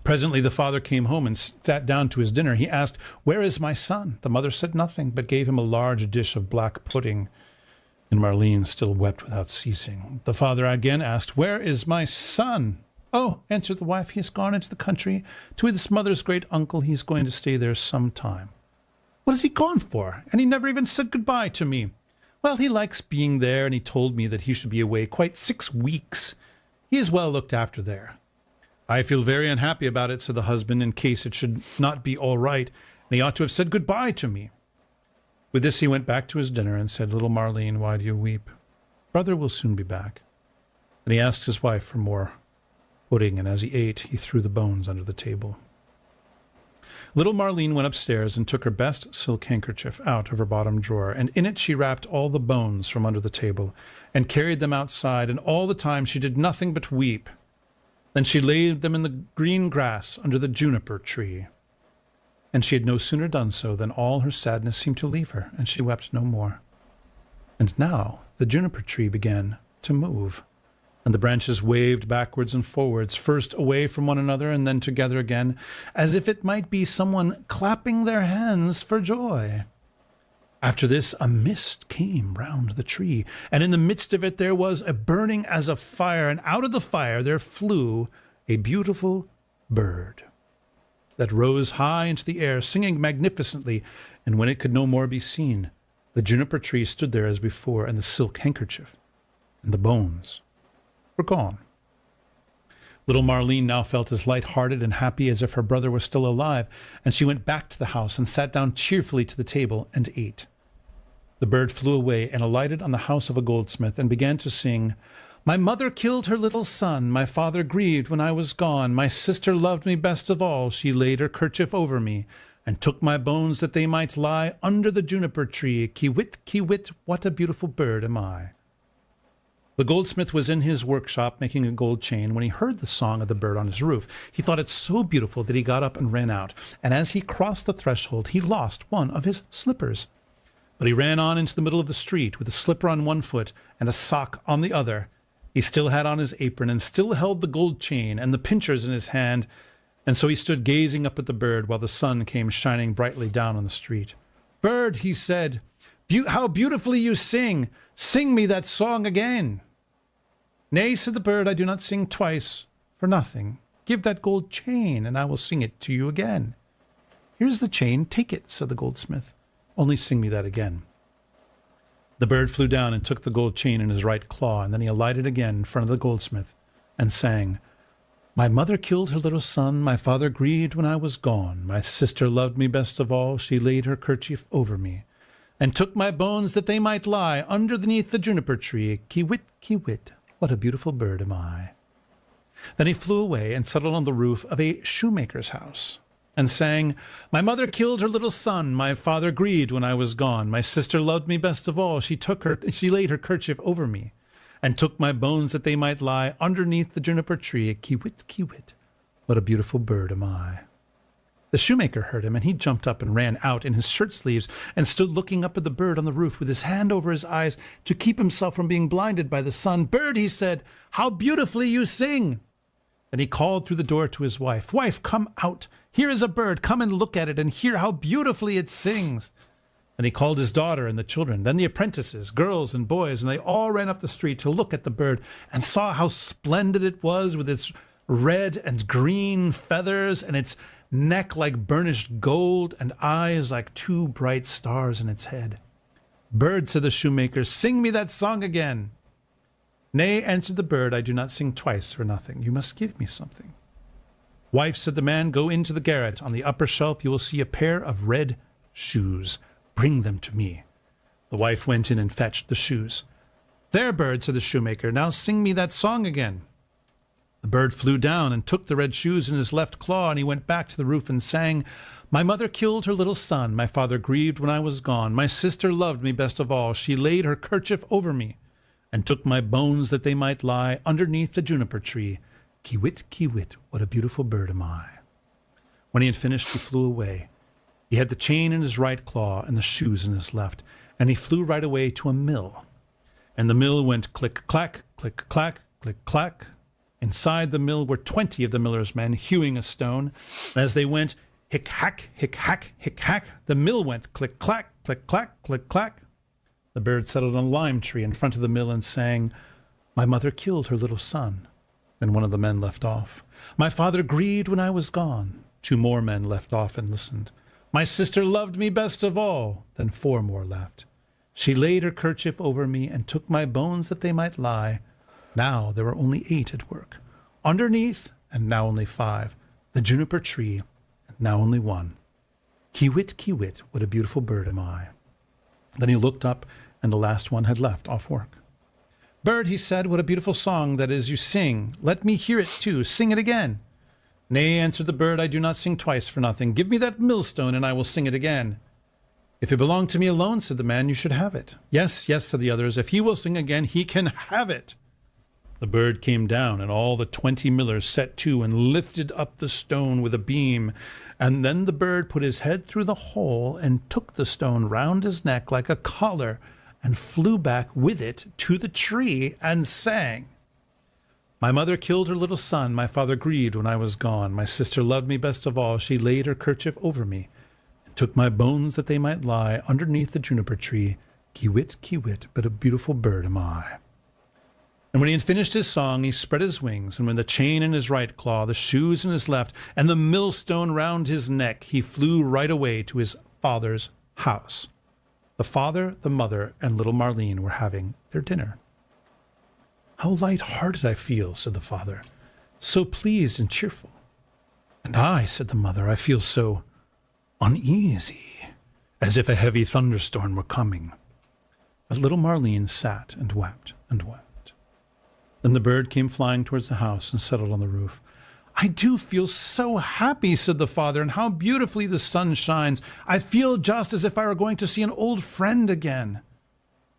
Presently the father came home and sat down to his dinner. He asked, "Where is my son?" The mother said nothing, but gave him a large dish of black pudding, and Marlene still wept without ceasing. The father again asked, "Where is my son?" "Oh," answered the wife, "he has gone into the country to his mother's great uncle. He is going to stay there some time." "What has he gone for? And he never even said goodbye to me." "Well, he likes being there, and he told me that he should be away quite 6 weeks. He is well looked after there." "I feel very unhappy about it," said the husband, "in case it should not be all right, and he ought to have said goodbye to me." With this he went back to his dinner and said, "Little Marlene, why do you weep? Brother will soon be back." And he asked his wife for more pudding, and as he ate, he threw the bones under the table. Little Marlene went upstairs and took her best silk handkerchief out of her bottom drawer, and in it she wrapped all the bones from under the table, and carried them outside, and all the time she did nothing but weep. Then she laid them in the green grass under the juniper tree. And she had no sooner done so than all her sadness seemed to leave her, and she wept no more. And now the juniper tree began to move, and the branches waved backwards and forwards, first away from one another and then together again, as if it might be someone clapping their hands for joy. After this a mist came round the tree, and in the midst of it there was a burning as of fire, and out of the fire there flew a beautiful bird that rose high into the air, singing magnificently, and when it could no more be seen, the juniper tree stood there as before, and the silk handkerchief and the bones were gone. Little Marlene now felt as light-hearted and happy as if her brother was still alive, and she went back to the house and sat down cheerfully to the table and ate. The bird flew away and alighted on the house of a goldsmith and began to sing, "My mother killed her little son, my father grieved when I was gone, my sister loved me best of all, she laid her kerchief over me, and took my bones that they might lie under the juniper tree, ki-wit, what a beautiful bird am I." The goldsmith was in his workshop making a gold chain when he heard the song of the bird on his roof. He thought it so beautiful that he got up and ran out, and as he crossed the threshold he lost one of his slippers. But he ran on into the middle of the street with a slipper on one foot and a sock on the other. He still had on his apron and still held the gold chain and the pincers in his hand, and so he stood gazing up at the bird while the sun came shining brightly down on the street. "Bird," he said, "how beautifully you sing! Sing me that song again." "Nay," said the bird, "I do not sing twice for nothing. Give that gold chain, and I will sing it to you again." "Here's the chain, take it," said the goldsmith. "Only sing me that again." The bird flew down and took the gold chain in his right claw, and then he alighted again in front of the goldsmith and sang, "My mother killed her little son, my father grieved when I was gone, my sister loved me best of all, she laid her kerchief over me, and took my bones that they might lie underneath the juniper tree, ki-wit, what a beautiful bird am I." Then he flew away and settled on the roof of a shoemaker's house and sang, "My mother killed her little son, my father grieved when I was gone, my sister loved me best of all, she laid her kerchief over me, and took my bones that they might lie underneath the juniper tree, ki-wit, what a beautiful bird am I." The shoemaker heard him, and he jumped up and ran out in his shirt sleeves and stood looking up at the bird on the roof with his hand over his eyes to keep himself from being blinded by the sun. "Bird," he said, "how beautifully you sing!" Then he called through the door to his wife, "Wife, come out. Here is a bird. Come and look at it and hear how beautifully it sings." Then he called his daughter and the children, then the apprentices, girls and boys, and they all ran up the street to look at the bird and saw how splendid it was with its red and green feathers and its neck like burnished gold and eyes like two bright stars in its head. "Bird," said the shoemaker, "sing me that song again." "Nay," answered the bird, "I do not sing twice for nothing. You must give me something." "Wife," said the man, "go into the garret. On the upper shelf you will see a pair of red shoes. Bring them to me." The wife went in and fetched the shoes. "There, bird," said the shoemaker, "now sing me that song again." The bird flew down and took the red shoes in his left claw, and he went back to the roof and sang, "My mother killed her little son, my father grieved when I was gone, my sister loved me best of all, she laid her kerchief over me, and took my bones that they might lie underneath the juniper tree, ki-wit, what a beautiful bird am I." When he had finished, he flew away. He had the chain in his right claw and the shoes in his left, and he flew right away to a mill. And the mill went click-clack, click-clack, click-clack. Inside the mill were 20 of the miller's men hewing a stone. And as they went hick-hack, hick-hack, hick-hack, the mill went click-clack, click-clack, click-clack. The bird settled on a lime tree in front of the mill and sang, "My mother killed her little son." Then one of the men left off. "My father grieved when I was gone." 2 more men left off and listened. "My sister loved me best of all." Then 4 more left. "She laid her kerchief over me and took my bones that they might lie." Now there were only 8 at work. Underneath, and now only 5. The juniper tree, and now only 1. Ki-wit, what a beautiful bird am I. Then he looked up, and the last one had left off work. "Bird," he said, "what a beautiful song that is you sing. Let me hear it too. Sing it again." "Nay," answered the bird, "I do not sing twice for nothing. Give me that millstone, and I will sing it again." "If it belonged to me alone," said the man, "you should have it." "Yes, yes," said the others, "if he will sing again, he can have it." The bird came down, and all the 20 millers set to and lifted up the stone with a beam. And then the bird put his head through the hole and took the stone round his neck like a collar and flew back with it to the tree and sang, "My mother killed her little son, my father grieved when I was gone, my sister loved me best of all, she laid her kerchief over me, and took my bones that they might lie underneath the juniper tree, ki-wit, but a beautiful bird am I." And when he had finished his song, he spread his wings, and with the chain in his right claw, the shoes in his left, and the millstone round his neck, he flew right away to his father's house. The father, the mother, and little Marlene were having their dinner. "How light-hearted I feel," said the father. so pleased and cheerful. And I, said the mother, I feel so uneasy, as if a heavy thunderstorm were coming. But little Marlene sat and wept and wept. Then the bird came flying towards the house and settled on the roof. I do feel so happy, said the father, and how beautifully the sun shines. I feel just as if I were going to see an old friend again.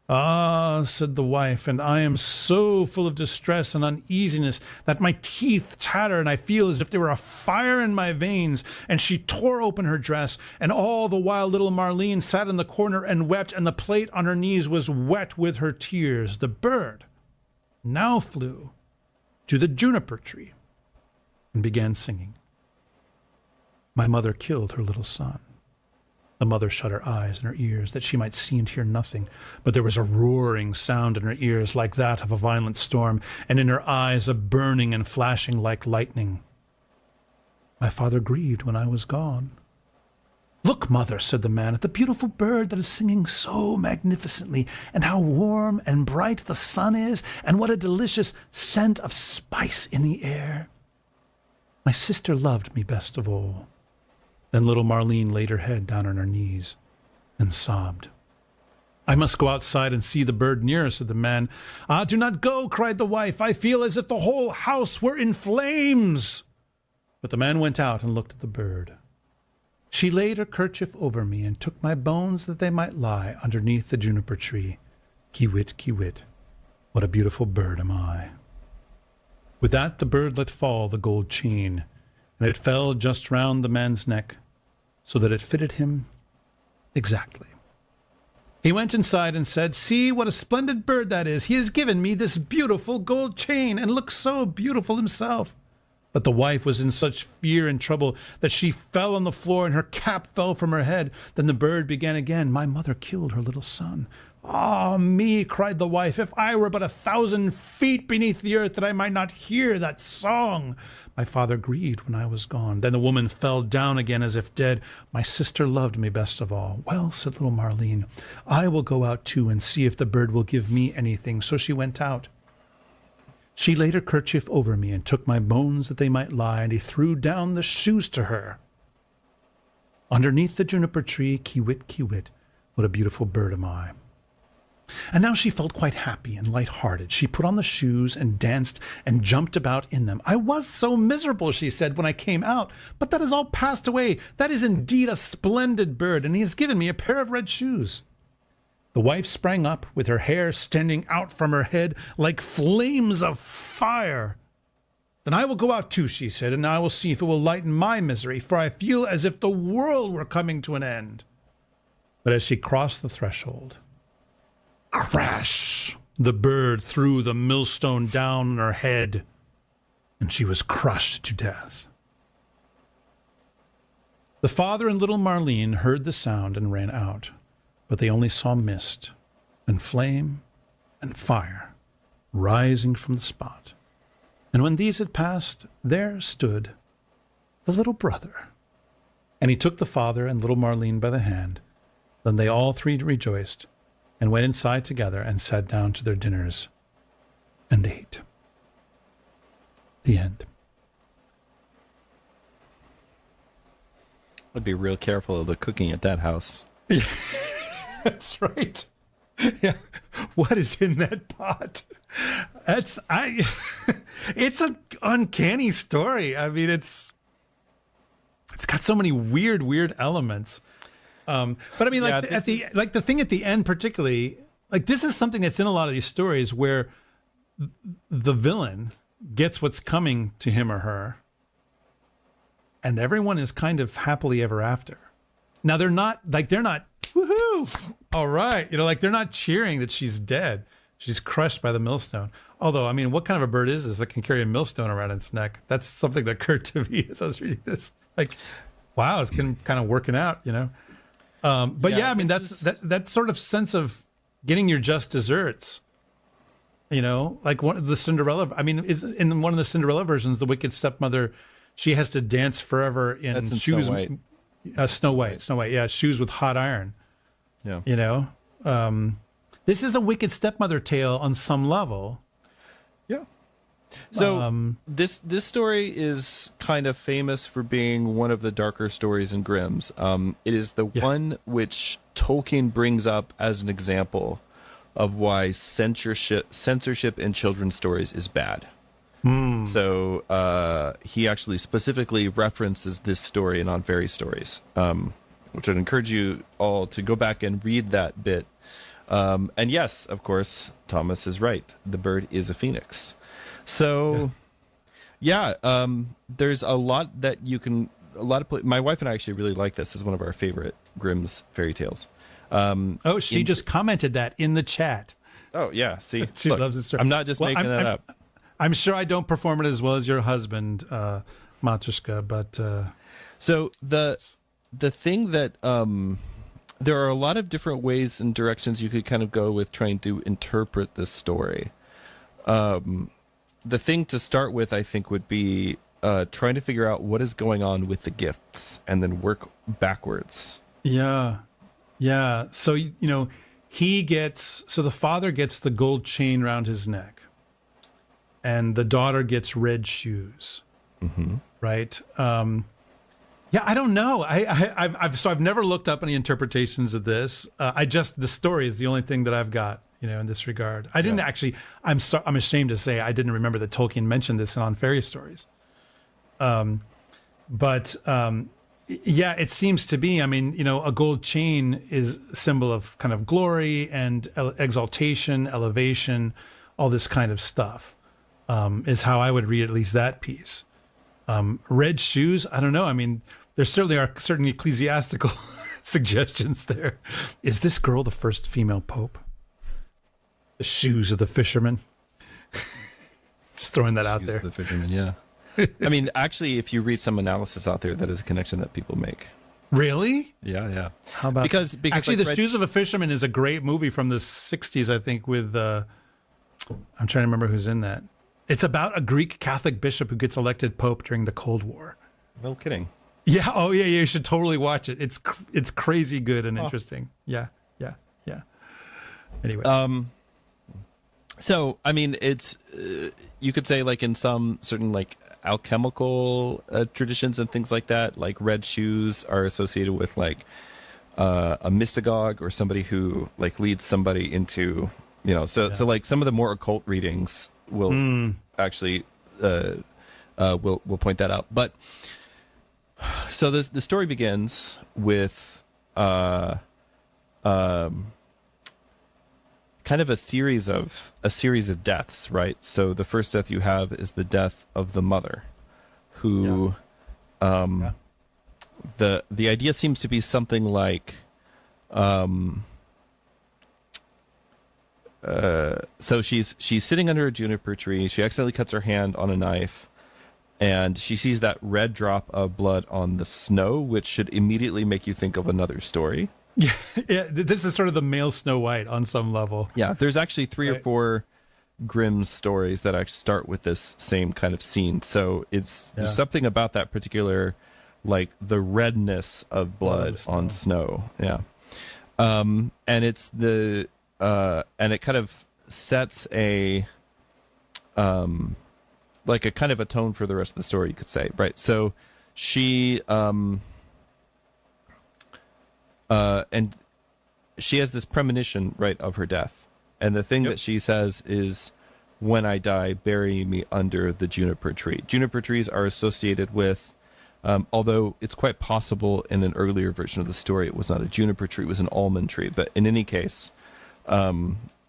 Ah, said the wife, and I am so full of distress and uneasiness that my teeth chatter, and I feel as if there were a fire in my veins. And she tore open her dress, and all the while little Marlene sat in the corner and wept, and the plate on her knees was wet with her tears. The bird now flew to the juniper tree and began singing. My mother killed her little son. The mother shut her eyes and her ears, that she might see and hear nothing. But there was a roaring sound in her ears like that of a violent storm, and in her eyes a burning and flashing like lightning. My father grieved when I was gone. Look, mother, said the man, at the beautiful bird that is singing so magnificently, and how warm and bright the sun is, and what a delicious scent of spice in the air. My sister loved me best of all. Then little Marlene laid her head down on her knees and sobbed. I must go outside and see the bird nearer, said the man. Ah, do not go, cried the wife. I feel as if the whole house were in flames. But the man went out and looked at the bird. She laid her kerchief over me and took my bones that they might lie underneath the juniper tree. Kiwit, kiwit, what a beautiful bird am I. With that the bird let fall the gold chain, and it fell just round the man's neck, so that it fitted him exactly. He went inside and said, see what a splendid bird that is. He has given me this beautiful gold chain, and looks so beautiful himself. But the wife was in such fear and trouble that she fell on the floor, and her cap fell from her head. Then the bird began again, my mother killed her little son. Ah, me, cried the wife, if I were but 1,000 feet beneath the earth, that I might not hear that song. My father grieved when I was gone. Then the woman fell down again as if dead. My sister loved me best of all. Well, said little Marlene, I will go out too and see if the bird will give me anything. So she went out. She laid her kerchief over me and took my bones that they might lie, and he threw down the shoes to her. Underneath the juniper tree, kiwit, kiwit, what a beautiful bird am I. And now she felt quite happy and light-hearted. She put on the shoes and danced and jumped about in them. I was so miserable, she said, when I came out, but that has all passed away. That is indeed a splendid bird, and he has given me a pair of red shoes. The wife sprang up, with her hair standing out from her head like flames of fire. Then I will go out too, she said, and I will see if it will lighten my misery, for I feel as if the world were coming to an end. But as she crossed the threshold, crash! The bird threw the millstone down on her head, and she was crushed to death. The father and little Marlene heard the sound and ran out, but they only saw mist and flame and fire rising from the spot. And when these had passed, there stood the little brother. And he took the father and little Marlene by the hand. Then they all three rejoiced, and went inside together and sat down to their dinners and ate. The end. I'd be real careful of the cooking at that house. That's right. Yeah. What is in that pot? It's an uncanny story. I mean, it's got so many weird elements. But I mean, like the thing at the end, particularly, like this is something that's in a lot of these stories where the villain gets what's coming to him or her, and everyone is kind of happily ever after. Now they're not woohoo, all right, they're not cheering that she's dead. She's crushed by the millstone. Although, I mean, what kind of a bird is this that can carry a millstone around its neck? That's something that occurred to me as I was reading this. Like, wow, it's kind of working out, But yeah, I mean, that sort of sense of getting your just desserts, like one of the Cinderella. I mean, is in one of the Cinderella versions, the wicked stepmother, she has to dance forever in shoes. Snow White. Snow White. Yeah, shoes with hot iron. Yeah. This is a wicked stepmother tale on some level. Yeah. So this story is kind of famous for being one of the darker stories in Grimm's. It is the one which Tolkien brings up as an example of why censorship in children's stories is bad. So he actually specifically references this story in On Fairy Stories, which I'd encourage you all to go back and read that bit. And yes, of course, Thomas is right. The bird is a phoenix. So, there's a lot that you can. My wife and I actually really like this. This is one of our favorite Grimm's fairy tales. She just commented that in the chat. Oh yeah, see, she loves this story. I'm not just making that up. I'm sure I don't perform it as well as your husband, Matushka, but so the thing that there are a lot of different ways and directions you could kind of go with trying to interpret this story. The thing to start with, I think, would be trying to figure out what is going on with the gifts and then work backwards. Yeah. So, the father gets the gold chain around his neck and the daughter gets red shoes. Mm-hmm. Right. I don't know. I've never looked up any interpretations of this. The story is the only thing that I've got, in this regard. I didn't actually, I'm ashamed to say I didn't remember that Tolkien mentioned this in On Fairy Stories. It seems to be, a gold chain is a symbol of kind of glory and exaltation, elevation, all this kind of stuff, is how I would read at least that piece. Red shoes, I don't know. There certainly are certain ecclesiastical suggestions there. Is this girl the first female pope? The shoes of the fisherman. Just throwing that out there. The fisherman, yeah. Actually, if you read some analysis out there, that is a connection that people make. Really? Yeah. How about because actually, The Shoes of a Fisherman is a great movie from the 60s, I think, with I'm trying to remember who's in that. It's about a Greek Catholic bishop who gets elected pope during the Cold War. No kidding. Yeah. Oh, yeah. You should totally watch it. It's crazy good and interesting. Yeah. Anyway. So, it's you could say like in some certain like alchemical traditions and things like that, like red shoes are associated with like a mystagogue or somebody who like leads somebody into, so like some of the more occult readings will actually will point that out. But so the story begins with kind of a series of deaths, right? So the first death you have is the death of the mother, who the idea seems to be something like so she's sitting under a juniper tree. She accidentally cuts her hand on a knife, and she sees that red drop of blood on the snow, which should immediately make you think of another story. Yeah, this is sort of the male Snow White on some level. Yeah, there's actually three or four Grimm stories that actually start with this same kind of scene. So there's something about that particular, like the redness of blood on snow. Yeah, and it's and it kind of sets a like a kind of a tone for the rest of the story, you could say, right? So she and she has this premonition, right, of her death. And the thing that she says is, when I die, bury me under the juniper tree. Juniper trees are associated with, although it's quite possible in an earlier version of the story, it was not a juniper tree, it was an almond tree. But in any case,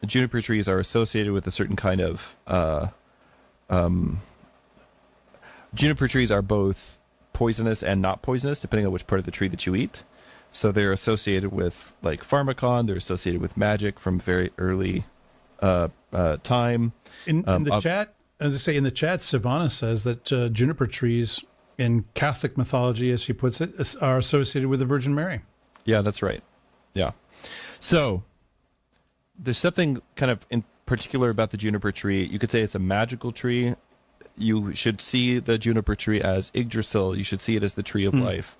juniper trees are associated with a certain kind of, juniper trees are both poisonous and not poisonous, depending on which part of the tree that you eat. So they're associated with like pharmacon. They're associated with magic from very early time. In the chat, as I say, in the chat, Sivana says that juniper trees in Catholic mythology, as she puts it, are associated with the Virgin Mary. Yeah, that's right. Yeah. So there's something kind of in particular about the juniper tree. You could say it's a magical tree. You should see the juniper tree as Yggdrasil. You should see it as the tree of life.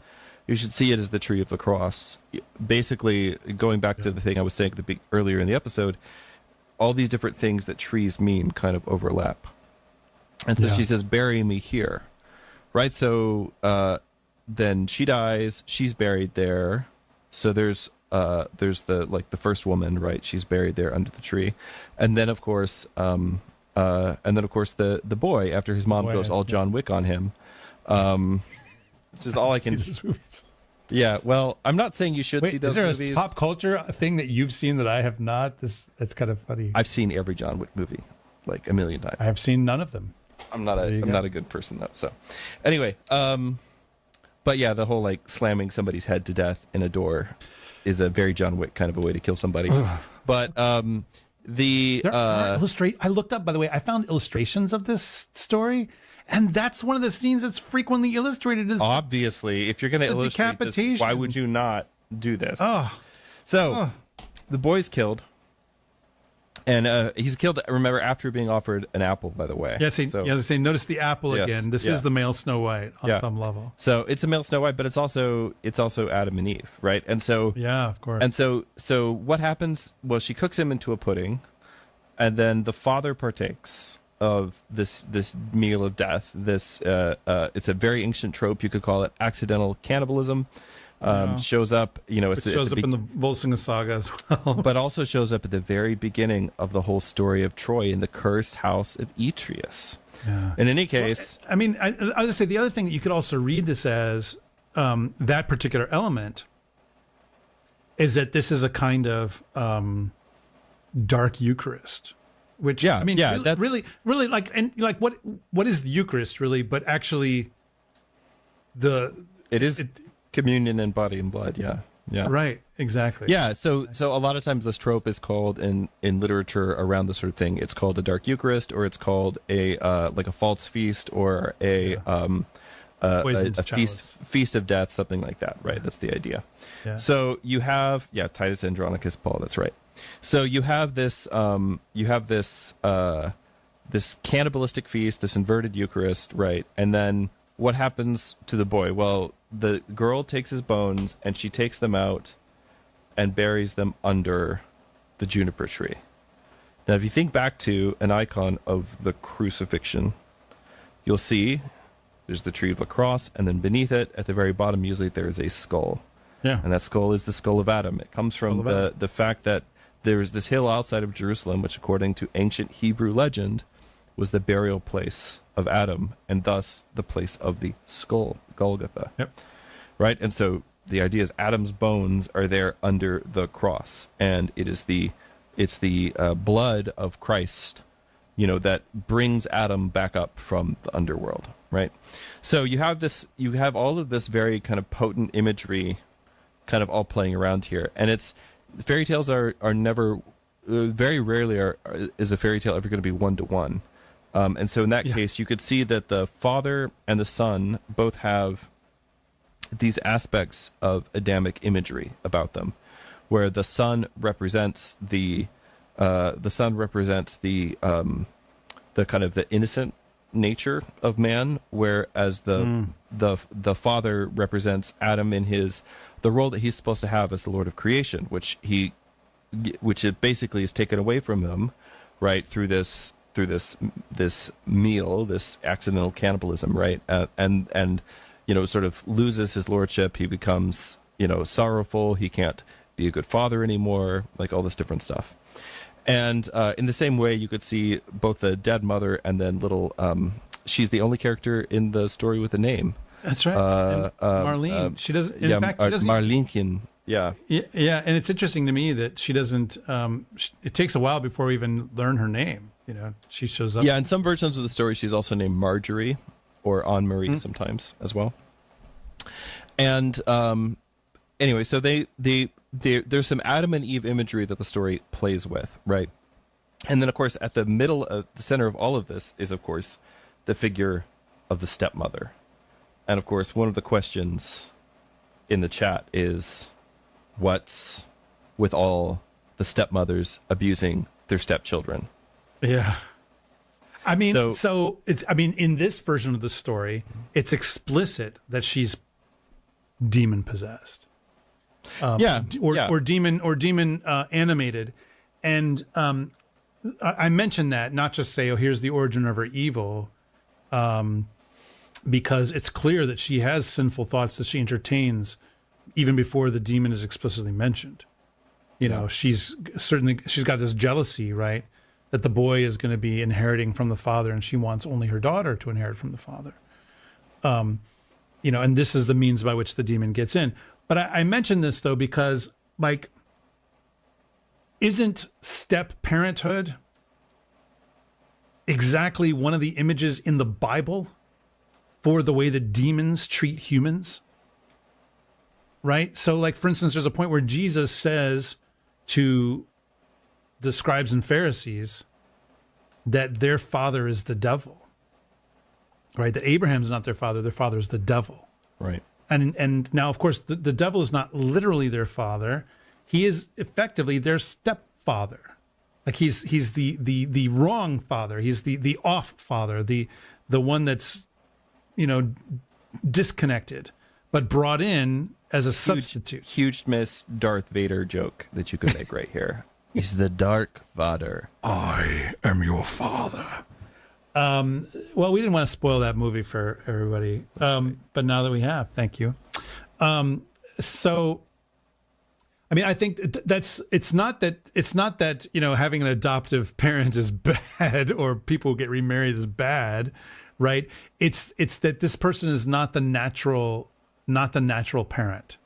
You should see it as the tree of the cross. Basically, going back to the thing I was saying earlier in the episode, all these different things that trees mean kind of overlap. And so she says, bury me here. Right? So then she dies. She's buried there. So there's the first woman, right? She's buried there under the tree. And then, of course, the boy, after his mom goes all John Wick on him, which is all I can... Yeah, well, I'm not saying you should see those movies. Is there a pop culture thing that you've seen that I have not? That's kind of funny. I've seen every John Wick movie, like a million times. I have seen none of them. I'm not a good person though. So, anyway, but yeah, the whole like slamming somebody's head to death in a door is a very John Wick kind of a way to kill somebody. But I looked up, by the way, I found illustrations of this story. And that's one of the scenes that's frequently illustrated. Is obviously, if you're going to illustrate this, why would you not do this? The boy's killed. And he's killed, remember, after being offered an apple, by the way. Yes, notice the apple again. This is the male Snow White on some level. So it's a male Snow White, but it's also Adam and Eve, right? And so... Yeah, of course. And so what happens? Well, she cooks him into a pudding, and then the father partakes of this meal of death. It's a very ancient trope, you could call it accidental cannibalism. Shows up, it shows up in the Volsunga saga as well, but also shows up at the very beginning of the whole story of Troy in the cursed house of Atreus. Yeah. In any case, I mean, I was gonna say the other thing that you could also read this as that particular element is that this is a kind of dark Eucharist. Which that's really like, and like what is the Eucharist really? But actually, it is communion in body and blood. Yeah, right, exactly. Yeah, so a lot of times this trope is called in literature around this sort of thing. It's called a dark Eucharist, or it's called a like a false feast, or a feast of death, something like that. Right, that's the idea. Yeah. So you have Titus Andronicus Paul. That's right. So you have this this cannibalistic feast, this inverted Eucharist, right? And then what happens to the boy? Well, the girl takes his bones and she takes them out and buries them under the juniper tree. Now, if you think back to an icon of the crucifixion, you'll see there's the tree of the cross, and then beneath it, at the very bottom, usually there is a skull. Yeah. And that skull is the skull of Adam. It comes from the fact that there's this hill outside of Jerusalem, which according to ancient Hebrew legend was the burial place of Adam, and thus the place of the skull, Golgotha. Yep. Right? And so the idea is Adam's bones are there under the cross, and it's the blood of Christ, that brings Adam back up from the underworld, right? So you have all of this very kind of potent imagery kind of all playing around here, and fairy tales are never, very rarely is a fairy tale ever going to be one-to-one. And so in that case, you could see that the father and the son both have these aspects of Adamic imagery about them, where the son represents the kind of the innocent nature of man, whereas the father represents Adam in the role that he's supposed to have as the Lord of creation, which it basically is taken away from him, right, through this meal, this accidental cannibalism, right, and sort of loses his lordship. He becomes sorrowful. He can't be a good father anymore, like all this different stuff. And in the same way, you could see both the dead mother and then little. She's the only character in the story with a name. That's right. Marlene. She does. In fact, she doesn't. Marlenkin. Yeah. Yeah, and it's interesting to me that she doesn't. It takes a while before we even learn her name. She shows up. Yeah, in some versions of the story, she's also named Marjorie or Anne Marie sometimes as well. And anyway, so there's some Adam and Eve imagery that the story plays with, right? And then, of course, at the center of all of this is, of course, the figure of the stepmother. And, of course, one of the questions in the chat is, what's with all the stepmothers abusing their stepchildren? Yeah. I mean, in this version of the story, it's explicit that she's demon possessed. Or demon animated. And I mentioned that, not just say, here's the origin of her evil, because it's clear that she has sinful thoughts that she entertains even before the demon is explicitly mentioned. You know, she's got this jealousy, right, that the boy is going to be inheriting from the father, and she wants only her daughter to inherit from the father. You know, and this is the means by which the demon gets in. But I mention this, though, because, like, isn't step parenthood exactly one of the images in the Bible for the way that demons treat humans? Right? So, like, for instance, there's a point where Jesus says to the scribes and Pharisees that their father is the devil. Right? That Abraham's not their father is the devil. Right. And now, of course, the devil is not literally their father. He is effectively their stepfather. Like he's the wrong father. He's the off father, the one that's, you know, disconnected, but brought in as a substitute. Huge miss Darth Vader joke that you could make right here. He's the dark father. I am your father. Well, we didn't want to spoil that movie for everybody, but now that we have, thank you. So, I mean, I think it's not that, you know, having an adoptive parent is bad or people who get remarried is bad, right? It's that this person is not the natural parent,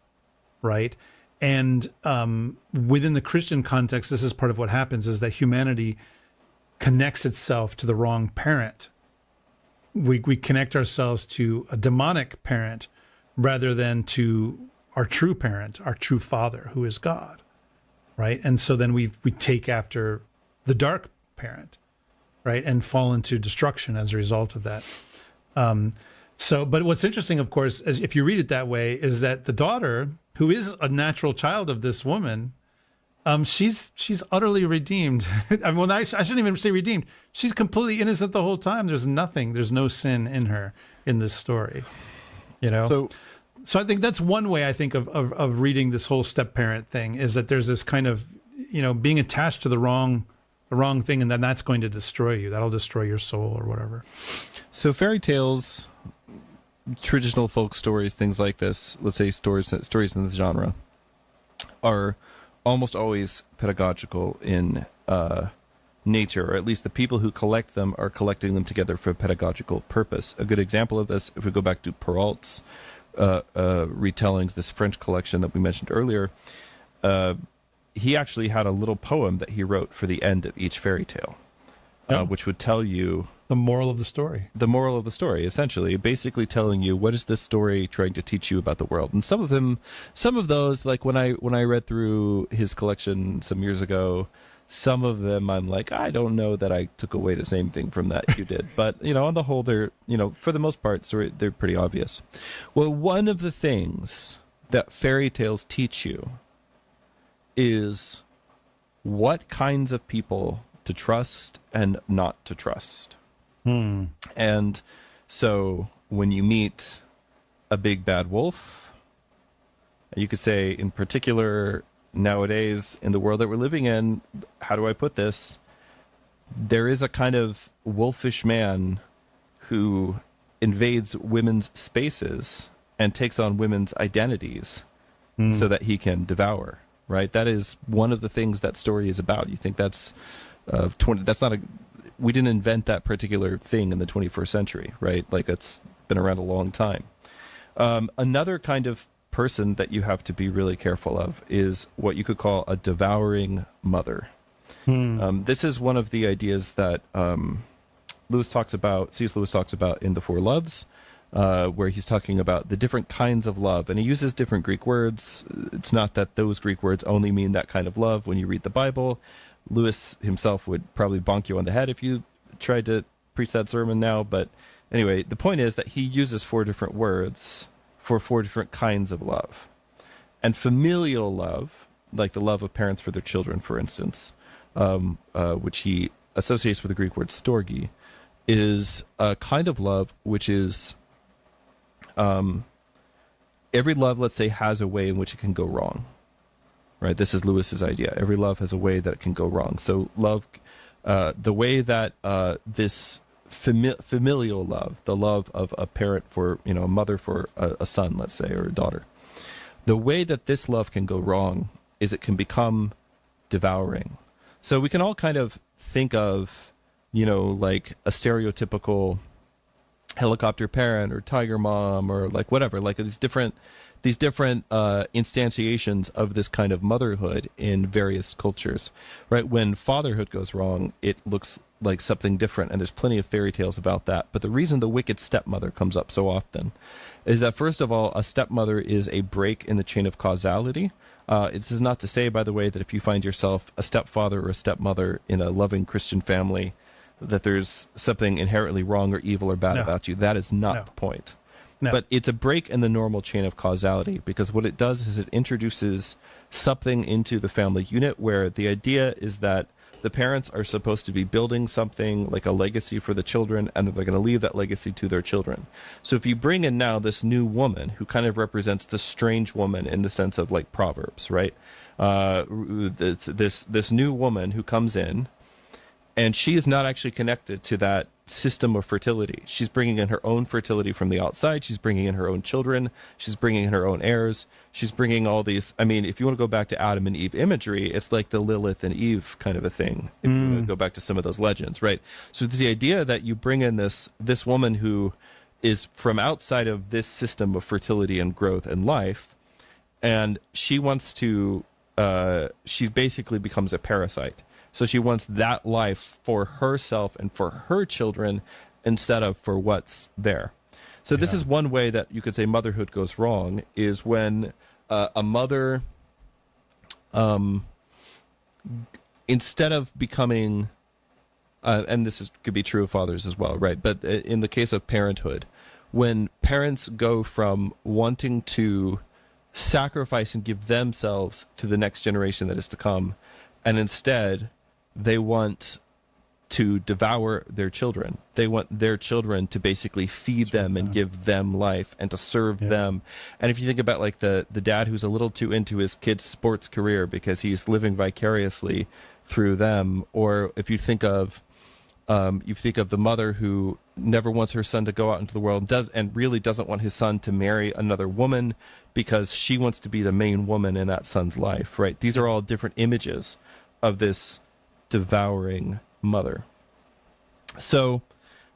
right? And within the Christian context, this is part of what happens, is that humanity connects itself to the wrong parent. We connect ourselves to a demonic parent rather than to our true parent, our true father, who is God, right? And so then we take after the dark parent, right, and fall into destruction as a result of that. But what's interesting, of course, is if you read it that way, is that the daughter, who is a natural child of this woman, she's utterly redeemed. I mean, I shouldn't even say redeemed. She's completely innocent the whole time. There's no sin in her in this story, you know? So I think that's one way I think of reading this whole step parent thing, is that there's this kind of, you know, being attached to the wrong thing, and then that's going to destroy you. That'll destroy your soul or whatever. So fairy tales, traditional folk stories, things like this, let's say stories in this genre, are almost always pedagogical in nature, or at least the people who collect them are collecting them together for a pedagogical purpose. A good example of this, if we go back to Perrault's retellings, this French collection that we mentioned earlier, he actually had a little poem that he wrote for the end of each fairy tale, which would tell you the moral of the story. The moral of the story, essentially, basically telling you, what is this story trying to teach you about the world? And some of those, like when I read through his collection some years ago, some of them I'm like, I don't know that I took away the same thing from that you did. But, you know, on the whole, they're, you know, for the most part, they're pretty obvious. Well, one of the things that fairy tales teach you is what kinds of people to trust and not to trust. And so when you meet a big bad wolf, you could say, in particular, nowadays in the world that we're living in, how do I put this? There is a kind of wolfish man who invades women's spaces and takes on women's identities so that he can devour, right? That is one of the things that story is about. You think that's we didn't invent that particular thing in the 21st century, right? Like, that's been around a long time. Another kind of person that you have to be really careful of is what you could call a devouring mother. This is one of the ideas that C.S. Lewis talks about in The Four Loves, where he's talking about the different kinds of love, and he uses different Greek words. It's not that those Greek words only mean that kind of love when you read the Bible. Lewis himself would probably bonk you on the head if you tried to preach that sermon now. But anyway, the point is that he uses 4 different words for 4 different kinds of love. And familial love, like the love of parents for their children, for instance, which he associates with the Greek word storge, is a kind of love which is every love, let's say, has a way in which it can go wrong. Right, this is Lewis's idea. Every love has a way that it can go wrong. So love, the way that this familial love, the love of a parent for, you know, a mother for a son, let's say, or a daughter. The way that this love can go wrong is it can become devouring. So we can all kind of think of, you know, like a stereotypical helicopter parent or tiger mom or like whatever, like these different instantiations of this kind of motherhood in various cultures, right? When fatherhood goes wrong, it looks like something different, and there's plenty of fairy tales about that. But the reason the wicked stepmother comes up so often is that, first of all, a stepmother is a break in the chain of causality. This is not to say, by the way, that if you find yourself a stepfather or a stepmother in a loving Christian family, that there's something inherently wrong or evil or bad about you. That is not the point. No. But it's a break in the normal chain of causality, because what it does is it introduces something into the family unit where the idea is that the parents are supposed to be building something like a legacy for the children, and they're going to leave that legacy to their children. So if you bring in now this new woman who kind of represents the strange woman in the sense of like Proverbs, right? This new woman who comes in, and she is not actually connected to that system of fertility. She's bringing in her own fertility from the outside. She's bringing in her own children. She's bringing in her own heirs. She's bringing all these. I mean, if you want to go back to Adam and Eve imagery, it's like the Lilith and Eve kind of a thing. If you want to go back to some of those legends, right? So it's the idea that you bring in this woman who is from outside of this system of fertility and growth and life, and she wants to. She basically becomes a parasite. So she wants that life for herself and for her children instead of for what's there. So this is one way that you could say motherhood goes wrong, is when a mother, instead of becoming, and this could be true of fathers as well, right? But in the case of parenthood, when parents go from wanting to sacrifice and give themselves to the next generation that is to come, and instead they want to devour their children. They want their children to basically feed them and give them life and to serve them. And if you think about like the dad who's a little too into his kid's sports career because he's living vicariously through them, or if you think of the mother who never wants her son to go out into the world and really doesn't want his son to marry another woman because she wants to be the main woman in that son's life, right? These are all different images of this devouring mother. So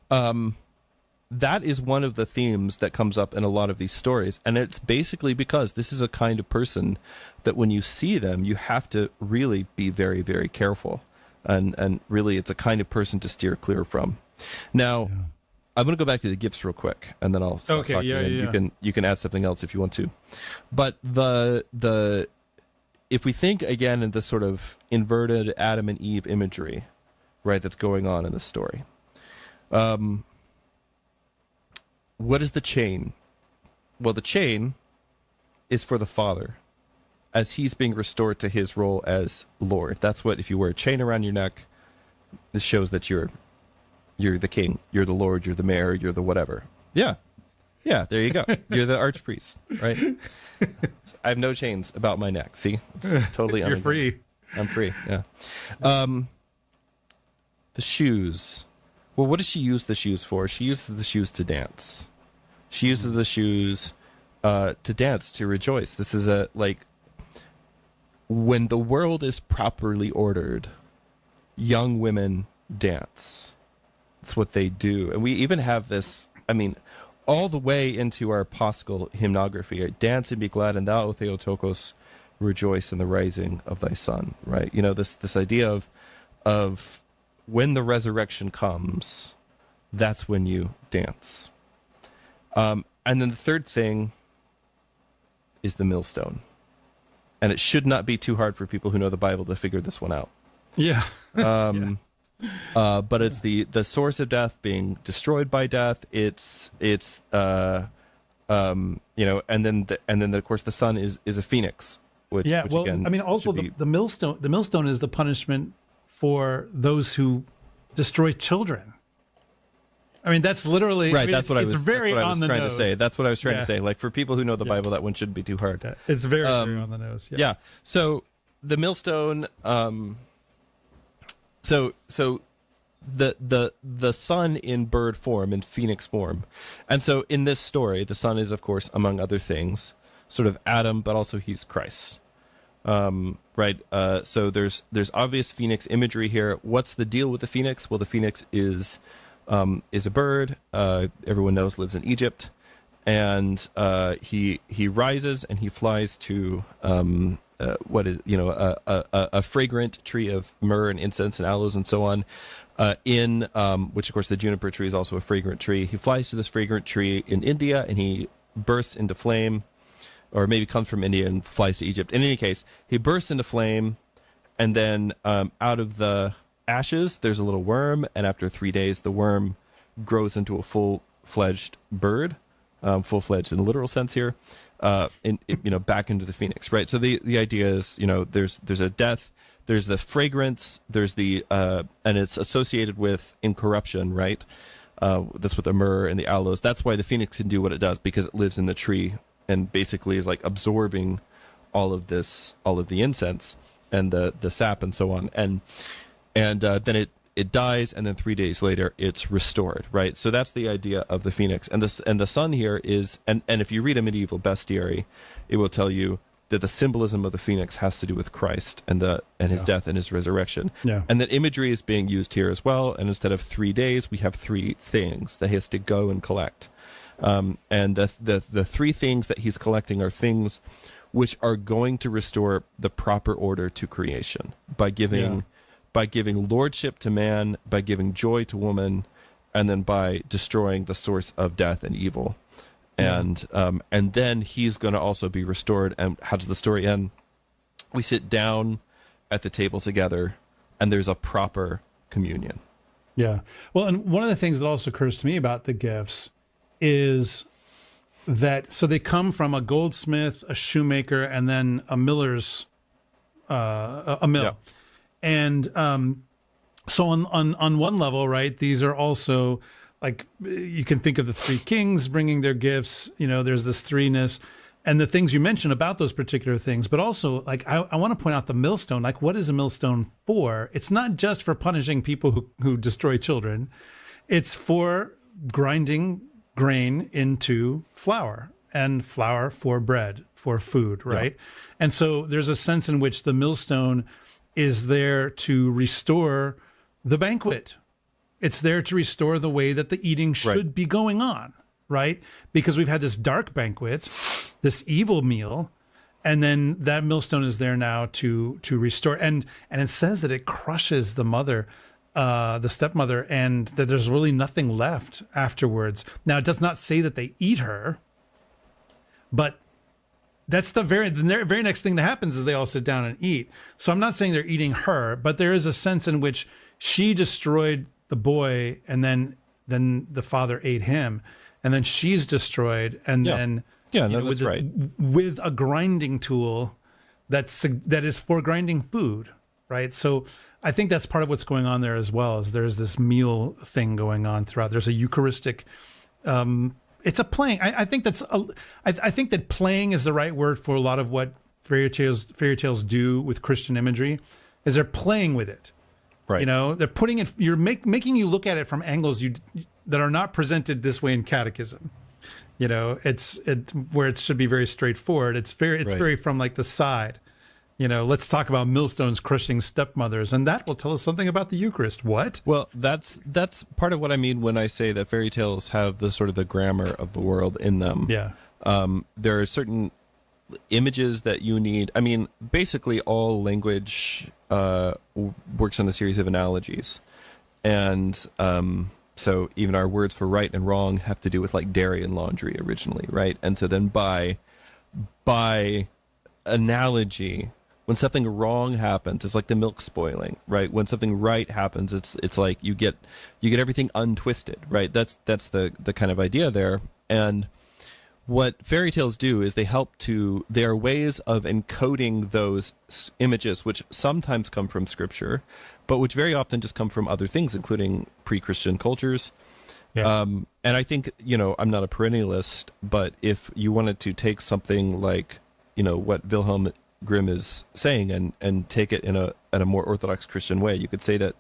that is one of the themes that comes up in a lot of these stories, and it's basically because this is a kind of person that when you see them, you have to really be very, very careful, and really it's a kind of person to steer clear from. Now, I'm going to go back to the gifts real quick, and then I'll stop talking, and you can add something else if you want to. But if we think again in the sort of inverted Adam and Eve imagery, right, that's going on in this story, what is the chain? Well, the chain is for the father as he's being restored to his role as Lord. That's what, if you wear a chain around your neck, this shows that you're the king, you're the Lord, you're the mayor, you're the whatever. Yeah, there you go. You're the archpriest, right? I have no chains about my neck. See, it's totally you're free. I'm free. Yeah. The shoes. Well, what does she use the shoes for? She uses the shoes to dance. She uses the shoes to dance, to rejoice. This is when the world is properly ordered, young women dance. It's what they do. And we even have this, I mean, all the way into our Paschal hymnography, right? Dance and be glad, and thou, O Theotokos, rejoice in the rising of thy son, right? You know, this idea of when the resurrection comes, that's when you dance. And then the third thing is the millstone. And it should not be too hard for people who know the Bible to figure this one out. Yeah. But it's the source of death being destroyed by death. It's you know, and then of course the sun is a phoenix. Which again, I mean, also the millstone is the punishment for those who destroy children. I mean, that's literally right. I mean, that's what I was trying to say. That's what I was trying to say. Like, for people who know the Bible, that one shouldn't be too hard. Yeah. It's very on the nose. Yeah. So the millstone. So the sun in bird form, in phoenix form. And so in this story, the sun is, of course, among other things, sort of Adam, but also he's Christ. Right. So there's obvious phoenix imagery here. What's the deal with the phoenix? Well, the phoenix is a bird. Everyone knows lives in Egypt, and he rises and he flies to what is a fragrant tree of myrrh and incense and aloes and so on. Which of course the juniper tree is also a fragrant tree. He flies to this fragrant tree in India and he bursts into flame, or maybe comes from India and flies to Egypt. In any case, he bursts into flame, and then out of the ashes there's a little worm, and after 3 days the worm grows into a full-fledged bird, full-fledged in the literal sense here, back into the phoenix, right? So the idea is, there's a death, there's the fragrance, there's the and it's associated with incorruption, right? That's what the myrrh and the aloes. That's why the phoenix can do what it does, because it lives in the tree and basically is like absorbing all of the incense and the sap and so on, and then it dies, and then 3 days later it's restored, right? So that's the idea of the phoenix, and the sun here is, and if you read a medieval bestiary, it will tell you that the symbolism of the phoenix has to do with Christ and his death and his resurrection, and that imagery is being used here as well. And instead of 3 days, we have 3 things that he has to go and collect. And the 3 things that he's collecting are things which are going to restore the proper order to creation by giving lordship to man, by giving joy to woman, and then by destroying the source of death and evil. And then he's going to also be restored. And how does the story end? We sit down at the table together, and there's a proper communion. Yeah. Well, and one of the things that also occurs to me about the gifts is that, so they come from a goldsmith, a shoemaker, and then a miller's, a mill. Yeah. And so on one level, right, these are also, like, you can think of the 3 kings bringing their gifts, there's this threeness, and the things you mentioned about those particular things, but also, like, I want to point out the millstone. Like, what is a millstone for? It's not just for punishing people who destroy children. It's for grinding grain into flour, and flour for bread, for food, right? Yeah. And so there's a sense in which the millstone is there to restore the banquet. It's there to restore the way that the eating should be going on, right? Because we've had this dark banquet, this evil meal, and then that millstone is there now to restore. And it says that it crushes the mother, the stepmother, and that there's really nothing left afterwards. Now, it does not say that they eat her, but that's the very next thing that happens is they all sit down and eat. So I'm not saying they're eating her, but there is a sense in which she destroyed the boy, and then the father ate him, and then she's destroyed, and then that's right, with a grinding tool that is for grinding food, right? So I think that's part of what's going on there as well. Is there's this meal thing going on throughout. There's a Eucharistic. It's a playing. I think that playing is the right word for a lot of what fairy tales do with Christian imagery, is they're playing with it. Right. They're putting it. You're making you look at it from angles that are not presented this way in catechism. It's where it should be very straightforward. It's very from like the side. Let's talk about millstones crushing stepmothers, and that will tell us something about the Eucharist. What? Well, that's part of what I mean when I say that fairy tales have the sort of the grammar of the world in them. Yeah. There are certain images that you need. I mean, basically all language works on a series of analogies, and so even our words for right and wrong have to do with like dairy and laundry originally, right? And so then by analogy, when something wrong happens, it's like the milk spoiling, right? When something right happens, it's like you get everything untwisted, right? That's the kind of idea there. And what fairy tales do is they are ways of encoding those images, which sometimes come from scripture, but which very often just come from other things, including pre-Christian cultures. Yeah. And I think, I'm not a perennialist, but if you wanted to take something like, what Wilhelm Grimm is saying and take it in a more Orthodox Christian way, you could say that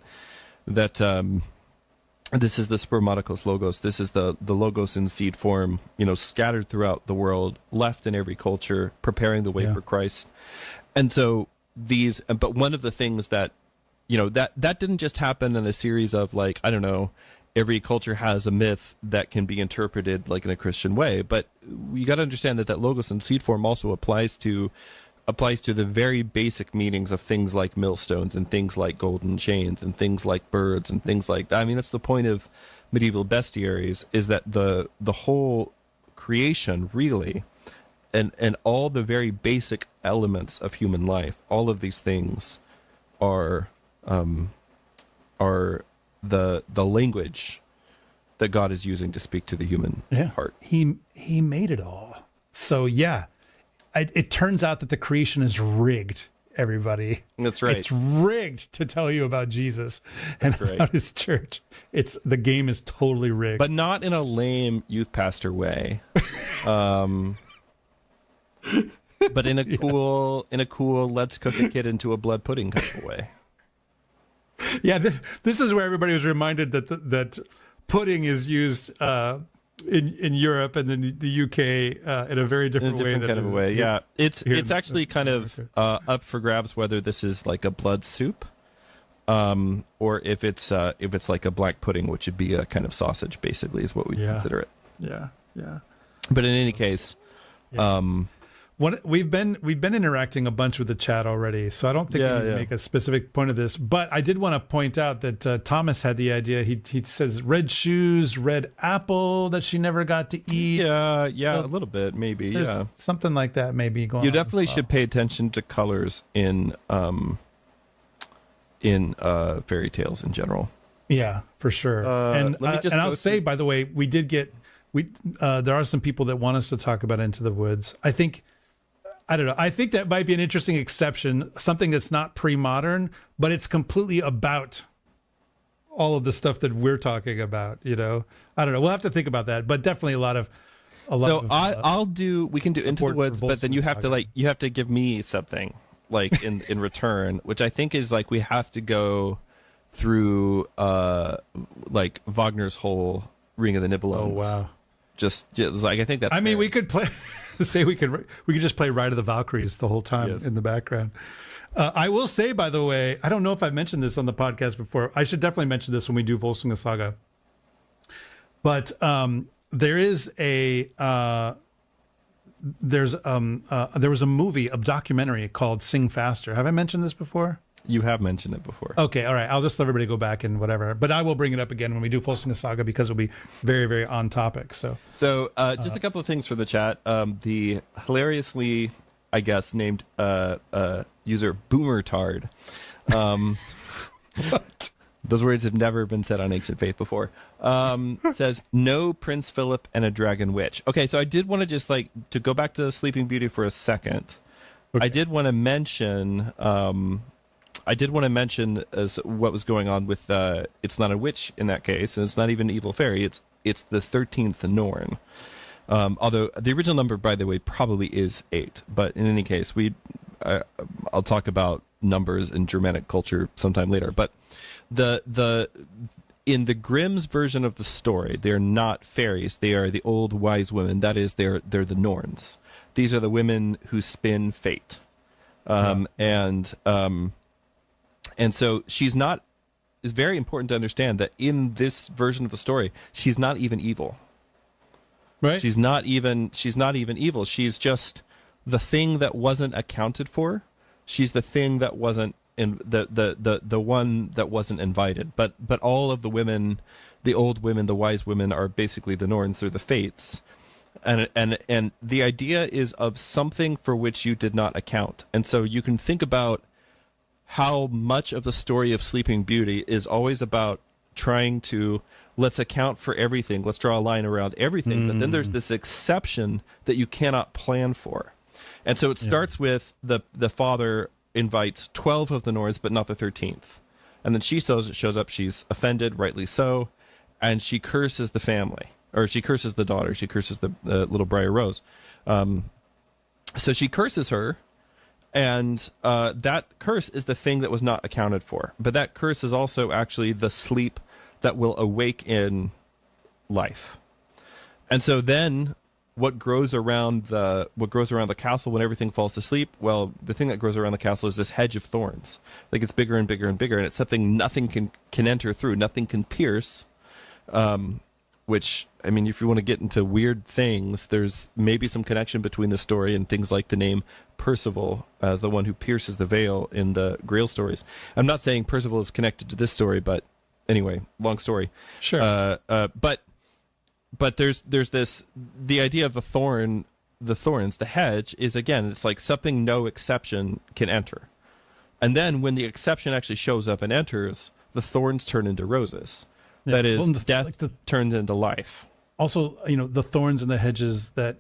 that this is the spermaticos logos. This is the logos in seed form, scattered throughout the world, left in every culture, preparing the way for Christ. And so but one of the things that, that didn't just happen in a series of every culture has a myth that can be interpreted like in a Christian way. But you got to understand that logos in seed form also applies to the very basic meanings of things like millstones and things like golden chains and things like birds and things like that. I mean, that's the point of medieval bestiaries, is that the whole creation really, and all the very basic elements of human life, all of these things are the language that God is using to speak to the human heart. He made it all. So it turns out that the creation is rigged, everybody. That's right. It's rigged to tell you about Jesus and about his church. The game is totally rigged. But not in a lame youth pastor way. But in a cool, let's cook a kid into a blood pudding kind of way. Yeah, this is where everybody was reminded that pudding is used in Europe and then the UK in a very different way. Kind of a way, yeah. It's actually kind of up for grabs whether this is like a blood soup, or if it's like a black pudding, which would be a kind of sausage, basically, is what we consider it. Yeah. But in any case, we've been interacting a bunch with the chat already, so I don't think we need to make a specific point of this. But I did want to point out that Thomas had the idea. He says red shoes, red apple that she never got to eat. Yeah, a little bit, maybe. Yeah, something like that maybe going on. You definitely should pay attention to colors in fairy tales in general. Yeah, for sure. I'll say, by the way, we did get there are some people that want us to talk about Into the Woods. I don't know. I think that might be an interesting exception, something that's not pre-modern, but it's completely about all of the stuff that we're talking about, I don't know. We'll have to think about that, but definitely we can do Into the Woods, but then you have to give me something in return, which I think is we have to go through Wagner's whole Ring of the Nibelungs. Oh, wow. Just I think that's we could play we could just play Ride of the Valkyries the whole time in the background. I will say, by the way, I don't know if I've mentioned this on the podcast before. I should definitely mention this when we do Volsunga Saga. But there was a movie, a documentary called Sing Faster. Have I mentioned this before? You have mentioned it before. Okay, all right. I'll just let everybody go back and whatever. But I will bring it up again when we do Volsunga Saga because it'll be very, very on topic. So just a couple of things for the chat. The hilariously, I guess, named user Boomertard. What? Those words have never been said on Ancient Faith before. Says, no Prince Philip and a Dragon Witch. Okay, so I did want to just to go back to Sleeping Beauty for a second. Okay. I did want to mention as what was going on with it's not a witch in that case, and it's not even an evil fairy. It's the 13th Norn. Although the original number, by the way, probably is 8. But in any case, I'll talk about numbers in Germanic culture sometime later. But in the Grimm's version of the story, they're not fairies. They are the old wise women. That is, they're the Norns. These are the women who spin fate. And so she's not. It's very important to understand that in this version of the story, she's not even evil. Right. She's not even evil. She's just the thing that wasn't accounted for. She's the thing that wasn't the one that wasn't invited. But all of the women, the old women, the wise women, are basically the Norns. They're the fates. And the idea is of something for which you did not account. And so you can think about how much of the story of Sleeping Beauty is always about trying to, let's account for everything, let's draw a line around everything, but then there's this exception that you cannot plan for. And so it starts with the father invites 12 of the Norns, but not the 13th. And then she shows up, she's offended, rightly so, and she curses the family. Or she curses the daughter. She curses the little Briar Rose. So she curses her, And that curse is the thing that was not accounted for. But that curse is also actually the sleep that will awake in life. And so then what grows around the castle when everything falls to sleep? Well, the thing that grows around the castle is this hedge of thorns. Like, it's bigger and bigger and bigger, and it's something nothing can enter through, nothing can pierce. Which, I mean, if you want to get into weird things, there's maybe some connection between the story and things like the name Percival as the one who pierces the veil in the Grail stories. I'm not saying Percival is connected to this story, but anyway, long story. Sure. But there's this, the idea of the thorns, the hedge is, again, it's like something no exception can enter. And then when the exception actually shows up and enters, the thorns turn into roses. Yeah. That is, death turns into life. Also, the thorns and the hedges that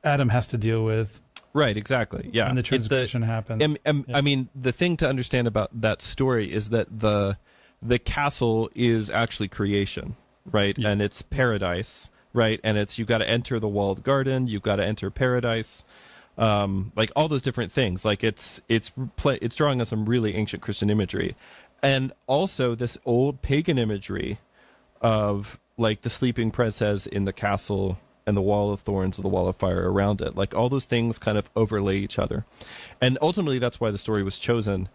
Adam has to deal with. Right, exactly. Yeah. And the transgression happens. I mean, the thing to understand about that story is that the castle is actually creation, right? Yeah. And it's paradise, right? And it's, you've got to enter the walled garden, you've got to enter paradise, like all those different things. Like it's drawing on some really ancient Christian imagery. And also this old pagan imagery of, like, the sleeping princess in the castle and the wall of thorns or the wall of fire around it. Like, all those things kind of overlay each other. And ultimately, that's why the story was chosen,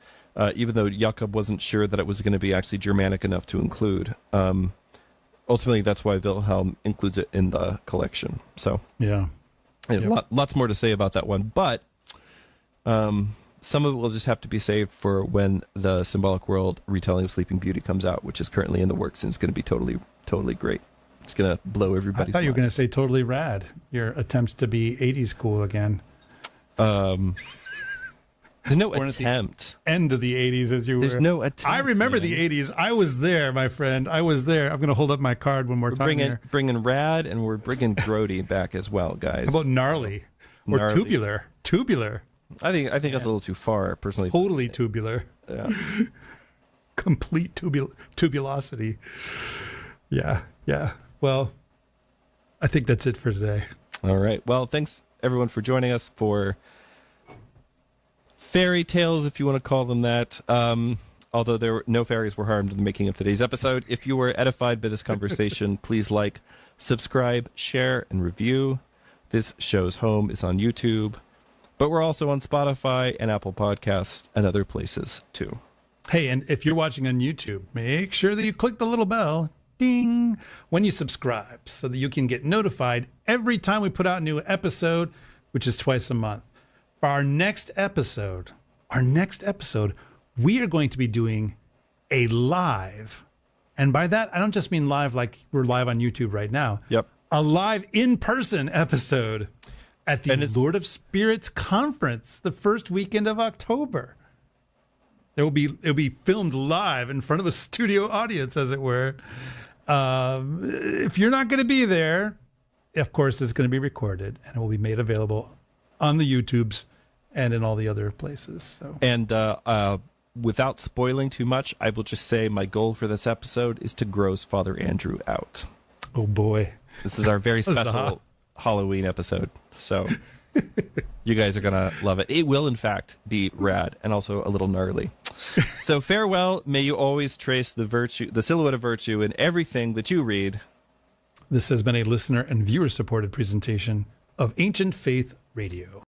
even though Jakob wasn't sure that it was going to be actually Germanic enough to include. Ultimately, that's why Wilhelm includes it in the collection. So, yeah. Lots more to say about that one. But some of it will just have to be saved for when the Symbolic World retelling of Sleeping Beauty comes out, which is currently in the works, and it's going to be totally, totally great. It's going to blow everybody's mind. I thought you were going to say totally rad, your attempt to be 80s cool again. There's no attempt. End of the 80s, as you were. There's no attempt. I remember the 80s. I was there, my friend. I was there. I'm going to hold up my card one more time. Bringing rad, and we're bringing grody back as well, guys. How about gnarly? Or tubular? Tubular. I think that's a little too far, personally. Totally tubular. Yeah. Complete tubulosity. Yeah. Well, I think that's it for today. All right. Well, thanks everyone for joining us for fairy tales, if you want to call them that. Although no fairies were harmed in the making of today's episode. If you were edified by this conversation, please like, subscribe, share, and review. This show's home is on YouTube, but we're also on Spotify and Apple Podcasts and other places too. Hey, and if you're watching on YouTube, make sure that you click the little bell, ding, when you subscribe, so that you can get notified every time we put out a new episode, which is twice a month. For our next episode, we are going to be doing a live, and by that, I don't just mean live like we're live on YouTube right now. Yep. A live in-person episode at the Lord of Spirits Conference, the first weekend of October. It'll be filmed live in front of a studio audience, as it were. If you're not going to be there, of course, it's going to be recorded, and it will be made available on the YouTubes and in all the other places. So. And without spoiling too much, I will just say my goal for this episode is to gross Father Andrew out. Oh, boy. This is our very special Halloween episode. So you guys are going to love it. It will, in fact, be rad and also a little gnarly. So farewell. May you always trace the silhouette of virtue in everything that you read. This has been a listener and viewer-supported presentation of Ancient Faith Radio.